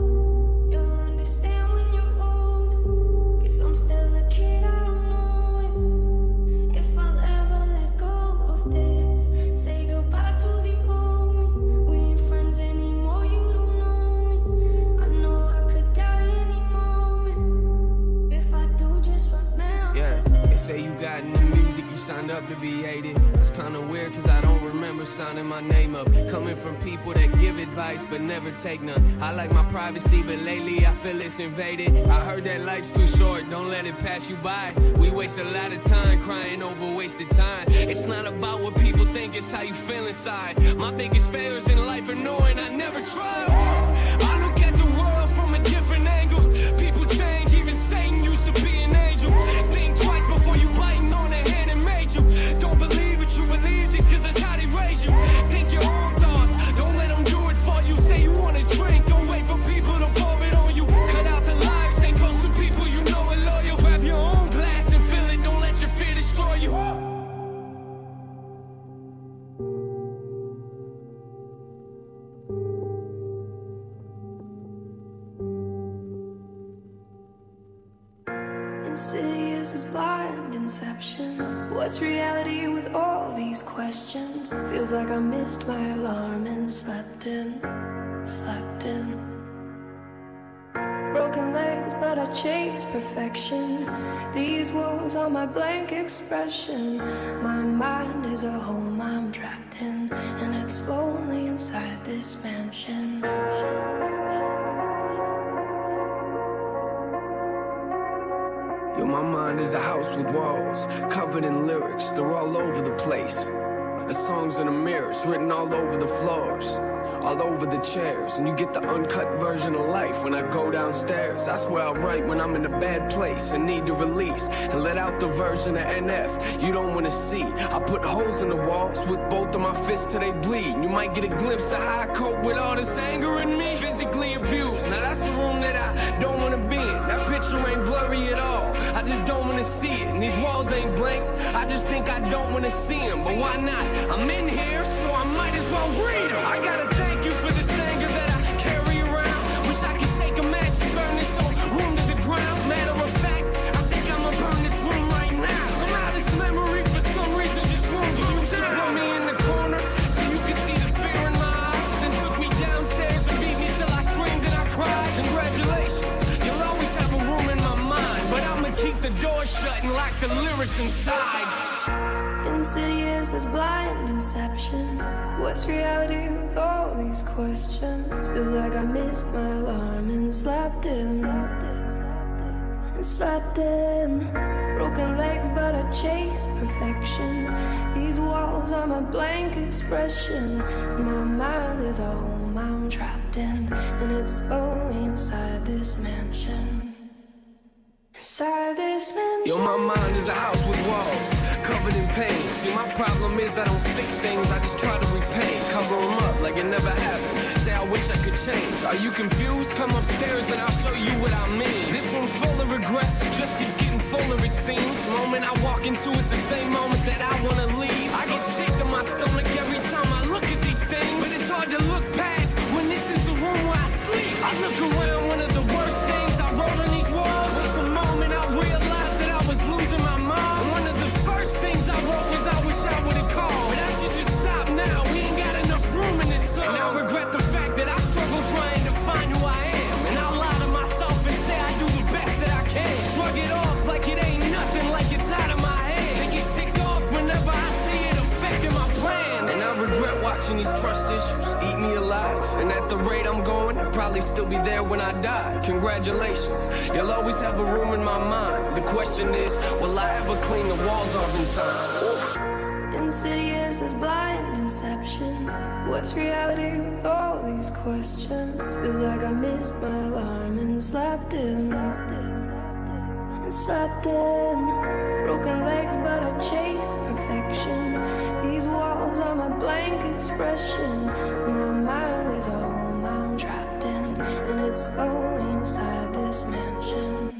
you'll understand when you're old. 'Cause I'm still a kid, I don't know it. If I'll ever let go of this, say goodbye to the old me. We ain't friends anymore, you don't know me. I know I could die any moment. If I do, just remember. Yeah, they say you got in the music, you signed up to be hated. It's kinda weird cause I don't remember signing my name up. Coming from people that give advice but never take none. I like my privacy, but lately I feel it's invaded. I heard that life's too short, don't let it pass you by. We waste a lot of time crying over wasted time. It's not about what people think, it's how you feel inside. My biggest failures in life are knowing I never tried. I look at the world from a different angle. People change, even Satan used to be an angel. Think twice before you biting on the hand that made you. Don't believe what you believe just cause that's how they raise you. Think your own thoughts, don't let them do it for you. Say you wanna drink, don't wait for people to pour it on you. Cut out the lies, stay close to people you know are loyal. Grab your own glass and fill it, don't let your fear destroy you. inception. What's reality with all these questions? Feels like I missed my alarm and slept in. Broken legs, but I chase perfection. These walls are my blank expression. My mind is a home I'm trapped in, and it's lonely inside this mansion. Yo, my mind is a house with walls, covered in lyrics, they're all over the place. The songs in the mirrors, written all over the floors, all over the chairs. And you get the uncut version of life when I go downstairs. That's where I write when I'm in a bad place and need to release, and let out the version of NF you don't want to see. I put holes in the walls with both of my fists till they bleed. You might get a glimpse of how I cope with all this anger in me. Physically abused, now that's the room that I don't want to be in. That picture ain't blurry at all, I just don't want to see it. And these walls ain't blank, I just think I don't want to see them. But why not? I'm in here, so I might as well read them. I gotta thank you for this anger that I carry around. Wish I could take a match and burn this whole room to the ground. Matter of fact, I think I'ma burn this room right now. Somehow this memory for some reason just won't go down. Put me in the corner so you could see the fear in my eyes. Then took me downstairs and beat me till I screamed and I cried. Congratulations, you'll always have a room in my mind, but I'ma keep the door shut and lock the lyrics inside. Insidious as blind inception. What's reality with all these questions? Feels like I missed my alarm and slept in. Broken legs, but I chase perfection. These walls are my blank expression. My mind is a home I'm trapped in, and it's only inside this mansion. Inside this mansion. Yo, my mind is a house with walls, covered in pain. See, my problem is I don't fix things, I just try to repaint. Cover them up like it never happened. Say I wish I could change. Are you confused? Come upstairs and I'll show you what I mean. This one's full of regrets, just keeps getting fuller it seems. Moment I walk into, it's the same moment that I wanna leave. I get sick to my stomach every time I look at these things, but it's hard to look past when this is the room where I sleep. I look around, one of the worst things I wrote on these walls was the moment I realized that I was losing my mom. And one of the first things I wrote was I wish I would've called, but I should just stop now, we ain't got enough room in this song. And I regret the fact that I struggle trying to find who I am, and I lie to myself and say I do the best that I can. Shrug it off like it ain't nothing, like it's out of my head, and get ticked off whenever I see it affecting my plans. And I regret watching these trust issues eat me alive, and at the rate I'm going, I'll probably still be there when I die. Congratulations, you'll always have a room in my mind. The question is, will I ever clean the walls off in time? Insidious as blind inception. What's reality with all these questions? Feels like I missed my alarm and slept in. Broken legs, but I chase perfection. These walls are my blank expression. My mind is a home I'm trapped in, and it's only inside this mansion.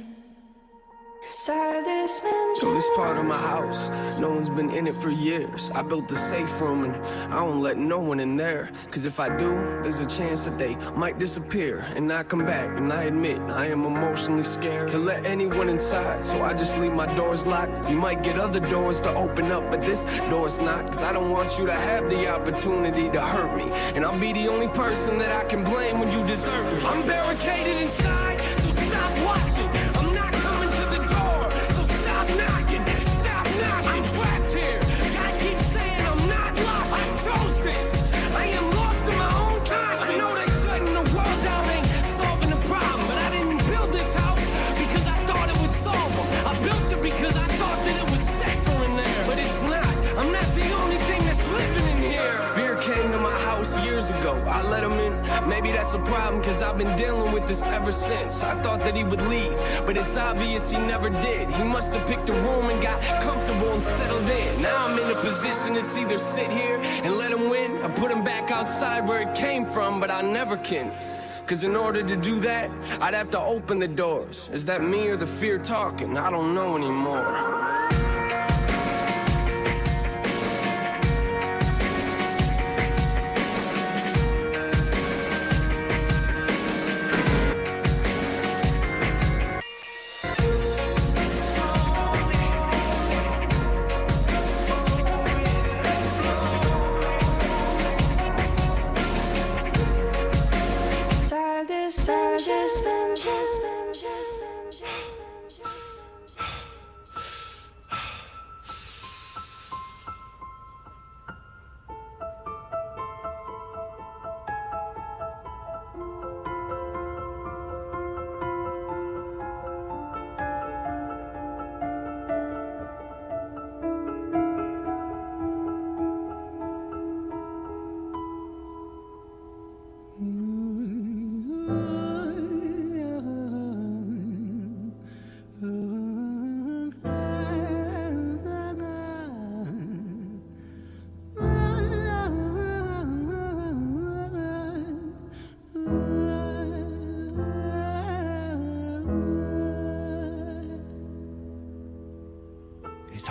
Inside this mansion. So this part of my house, no one's been in it for years. I built the safe room and I don't let no one in there, cause if I do, there's a chance that they might disappear and not come back. And I admit, I am emotionally scared to let anyone inside, so I just leave my doors locked. You might get other doors to open up, but this door's not, cause I don't want you to have the opportunity to hurt me, and I'll be the only person that I can blame when you desert me. I'm barricaded inside, so stop watching. I'm not coming to the door, so stop knocking. Stop knocking. I'm trapped here. God keeps saying I'm not locked. I chose this. I am lost in my own conscience. I know that shutting the world down ain't solving the problem, but I didn't build this house because I thought it would solve them. I built it because I thought that it was safer in there, but it's not. I'm not the only thing that's living in here. Fear came to my house years ago. I let him in. Maybe that's a problem, cause I've been dealing with this ever since. I thought that he would leave, but it's obvious he never did. He must have picked a room and got comfortable and settled in. Now I'm in a position, it's either sit here and let him win, or put him back outside where it came from, but I never can. Cause in order to do that, I'd have to open the doors. Is that me or the fear talking? I don't know anymore.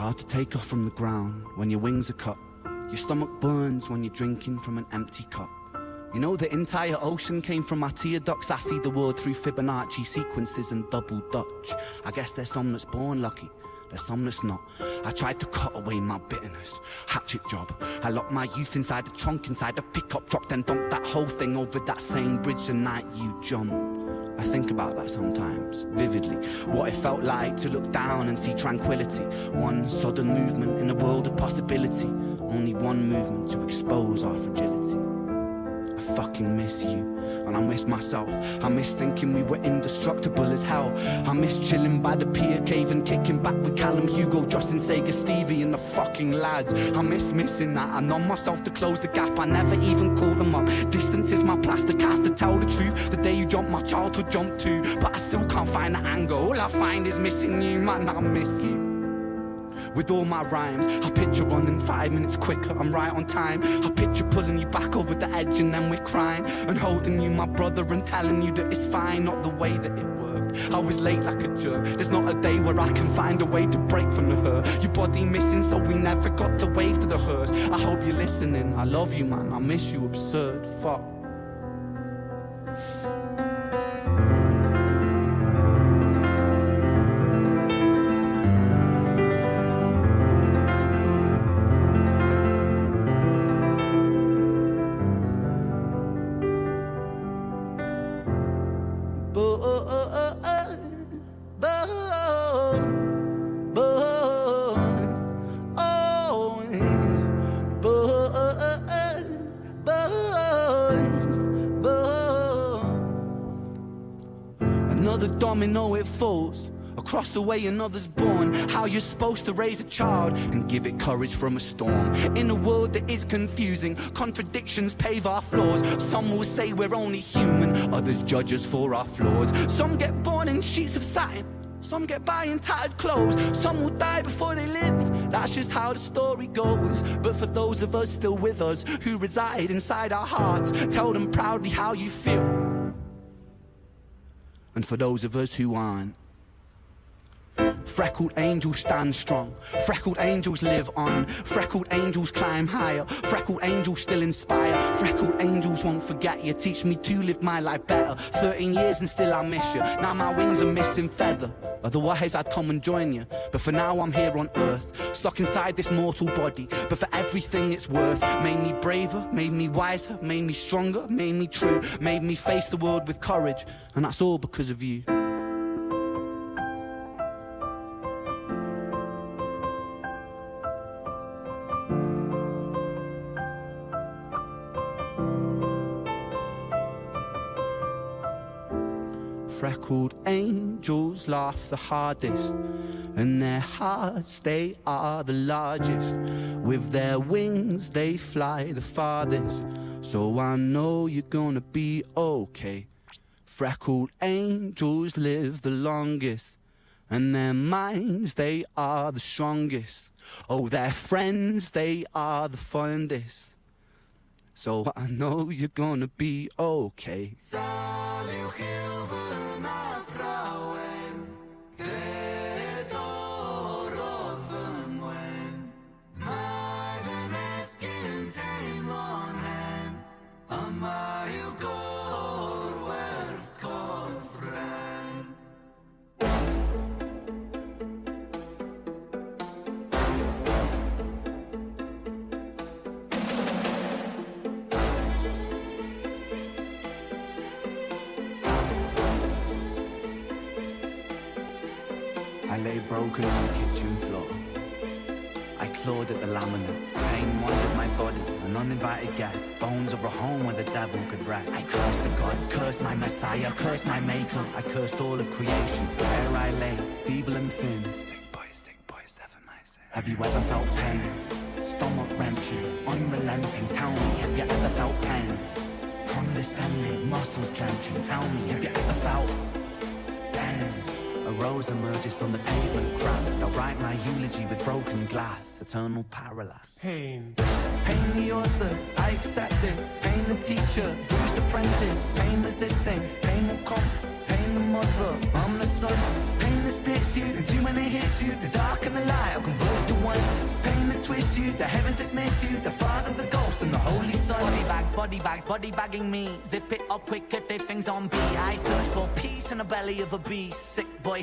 hard to take off from the ground when your wings are cut. Your stomach burns when you're drinking from an empty cup. You know the entire ocean came from my tear ducts. I see the world through Fibonacci sequences and double Dutch. I guess there's some that's born lucky, there's some that's not. I tried to cut away my bitterness, hatchet job. I locked my youth inside the trunk, inside the pickup truck, then dumped that whole thing over that same bridge the night you jumped. I think about that sometimes, vividly. What it felt like to look down and see tranquility. One sudden movement in a world of possibility. Only one movement to expose our fragility. I fucking miss you, and I miss myself. I miss thinking we were indestructible as hell. I miss chilling by the pier cave and kicking back with Callum, Hugo, Justin, Sega, Stevie and the fucking lads. I miss missing that. I numb myself to close the gap. I never even call them up. Distance is my plaster cast to tell the truth. The day you jumped, my childhood jumped too. But I still can't find the anger. All I find is missing you, man, I miss you. With all my rhymes, I picture running 5 minutes quicker, I'm right on time. I picture pulling you back over the edge and then we're crying. And holding you, my brother, and telling you that it's fine. Not the way that it worked, I was late like a jerk. There's not a day where I can find a way to break from the hurt. Your body missing, so we never got to wave to the hearse. I hope you're listening, I love you, man, I miss you, absurd, fuck. Domino it falls across the way another's born. How you're supposed to raise a child and give it courage from a storm. In a world that is confusing, contradictions pave our flaws. Some will say we're only human, others judge us for our flaws. Some get born in sheets of satin, some get by in tattered clothes. Some will die before they live, that's just how the story goes. But for those of us still with us, who reside inside our hearts, tell them proudly how you feel. And for those of us who aren't, freckled angels stand strong, freckled angels live on, freckled angels climb higher, freckled angels still inspire, freckled angels won't forget you, teach me to live my life better. 13 years and still I miss you, now my wings are missing feather. Otherwise I'd come and join you, but for now I'm here on earth, stuck inside this mortal body. But for everything it's worth, made me braver, made me wiser, made me stronger, made me true, made me face the world with courage. And that's all because of you. Freckled angels laugh the hardest, and their hearts, they are the largest. With their wings, they fly the farthest. So I know you're gonna be okay. Freckled angels live the longest, and their minds, they are the strongest. Oh, their friends, they are the fondest. So I know you're gonna be okay. I lay broken on the kitchen floor. I clawed at the laminate. Pain wandered my body, an uninvited guest. Bones of a home where the devil could rest. I cursed the gods, cursed my messiah, cursed my maker. I cursed all of creation. There I lay, feeble and thin. Sick boy, seven nights. Have you ever felt pain? Stomach wrenching, unrelenting. Tell me, have you ever felt pain? Condescending, muscles clenching. Tell me, have you ever felt pain? A rose emerges from the pavement cracks. They'll write my eulogy with broken glass. Eternal parallax. Pain. Pain the author, I accept this. Pain the teacher, bruised apprentice. Pain resisting, pain will come. Pain the mother, I'm the son. Pain is pity. hits you, and too many hits you. The dark and the light will converge to one. Pain that twists you, the heavens dismiss you. The Father, the Ghost, and the Holy Son. Body bagging me. Zip it up quick if they things on beat. I search for peace in the belly of a beast. Sick boy,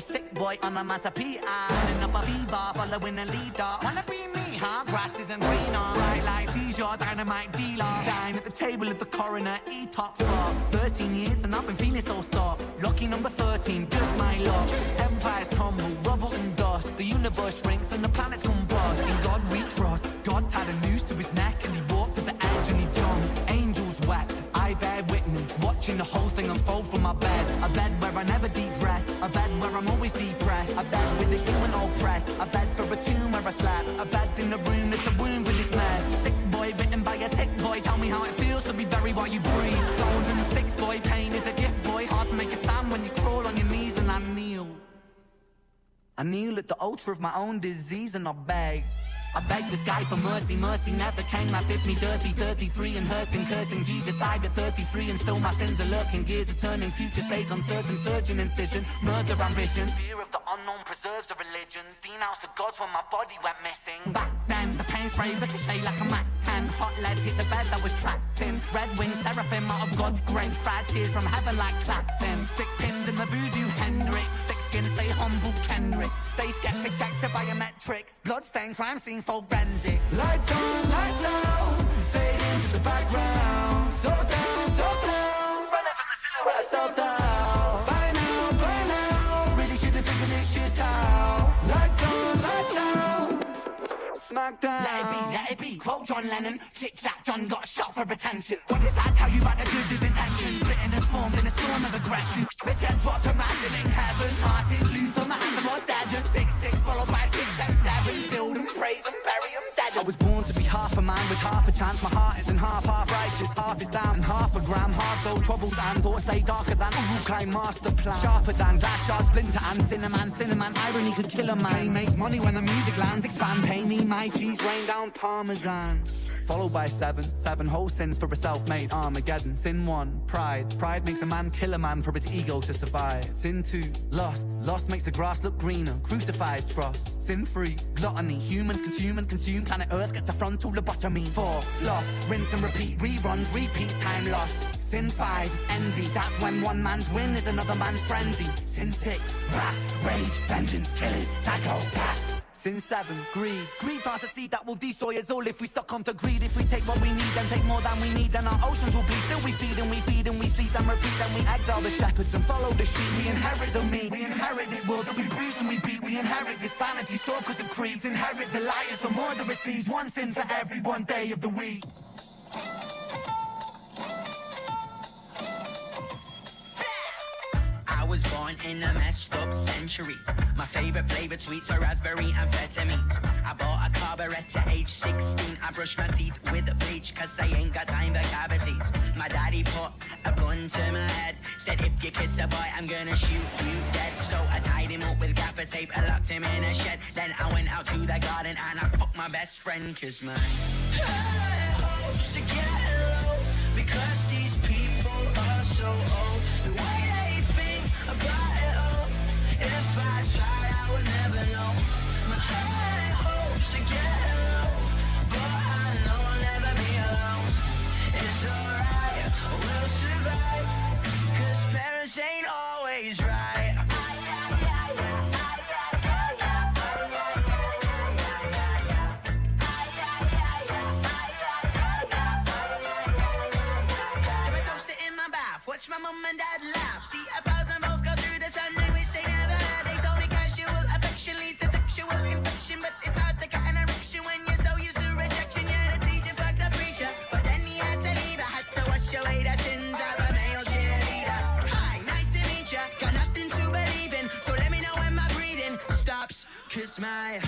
on a matter P.I. Running up a fever, following a leader. Wanna be me, huh? Grass isn't greener. Bright lights, he's your dynamite dealer. Dine at the table of the coroner, E-top floor. 13 years and I've been feeling so stark. Lucky number 13, just my luck. Empires tumble, rubble and dust. The universe shrinks and the planets combust. In God we trust. God tied a noose to his neck and he walked to the edge and he jumped. Angels wept, I bear witness, watching the whole thing unfold from my bed. A bed where I never deep rest, a bed where I'm always depressed. A bed with the human oppressed, a bed for a tomb where I slept. A bed in the room that's a womb for this mess. Sick boy bitten by a tick boy, tell me how it feels to be buried while you breathe. Stones and sticks boy, pain is a gift boy. Hard to make a stand when you crawl on your knees and I kneel. I kneel at the altar of my own disease and I beg this guy for mercy, mercy never came. I did me dirty, 33 and hurting, cursing. Jesus died at 33 and still my sins are lurking. Gears are turning, future stays uncertain. Surgeon incision, murder ambition. Fear of the unknown preserves a religion. Denounced the gods when my body went missing. Back then, the pain spray ricochet like a Mac 10. Hot lead hit the bed that was trapped in. Red wings, seraphim out of God's grace. Cried tears from heaven like Clapton. Stick pins in the voodoo Hendrix. Thick skin, stay humble Kendrick. Stay skeptic, check the biometrics. Bloodstained crime scene forensic. Lights on, fade into the background. So down, running from the silhouette of self-doubt. By now, really should have figured this shit out. Lights on, smackdown. Let it be, quote John Lennon. Tic-tac, John got shot for attention. What does that tell you about the good of intentions? Bitterness formed in a storm of aggression. Spits get dropped, imagining heaven. Martin Luther, Muhammad, or Dad. Just 6-6, followed by 6 and 7. Build and praise and bury them dead. I was born to be half a man with half a chance. My heart isn't half righteous. Half is down and half a gram. Half those troubles and thoughts stay darker than Urukai master plan. Sharper than glass shard, splinter and cinnamon. Irony could kill a man. He makes money when the music lands. Expand, pay me my cheese, rain down parmesan. Followed by 7 whole sins for a self-made Armageddon. Sin 1, pride makes a man kill a man for its ego to survive. Sin 2, lust makes the grass look greener. Crucifies trust. Sin 3, gluttony, humans consume and consume. Planet Earth gets a frontal lobotomy. 4, sloth, rinse and repeat, reruns, repeat, time lost. Sin 5, envy, that's when one man's win is another man's frenzy. Sin 6, wrath, rage, vengeance, killers, psychopath. Sin 7, greed plants a seed that will destroy us all if we succumb to greed. If we take what we need and take more than we need, then our oceans will bleed. Still we feed and we sleep and repeat, and we exile the shepherds and follow the sheep. We inherit the meat, we inherit this world that we breathe and we beat. We inherit this vanity, so because of creeds. Inherit the liars, the murderous thieves. One sin for every one day of the week. I was born in a messed up century. My favorite flavored sweets are raspberry amphetamines. I bought a carburetor at age 16. I brushed my teeth with bleach cause I ain't got time for cavities. My daddy put a gun to my head. Said if you kiss a boy I'm gonna shoot you dead. So I tied him up with gaffer tape and locked him in a shed. Then I went out to the garden and I fucked my best friend cause my heart hopes to get low. Because these people are so old. The way they think about it all. If I tried, I would never know. My heart hopes to get low, but I know I'll never be alone. It's alright, we'll survive. Cause parents ain't always right. Watch my mom and dad laugh. See 1,000 volts go through the sun. They wish they never heard. They told me casual affection leads to sexual infection. But it's hard to cut an erection when you're so used to rejection. Yeah, the teacher fucked the preacher, but then he had to leave. I had to wash away the sins of a male cheerleader. Hi, nice to meet ya. Got nothing to believe in, so let me know when my breathing stops. Cause my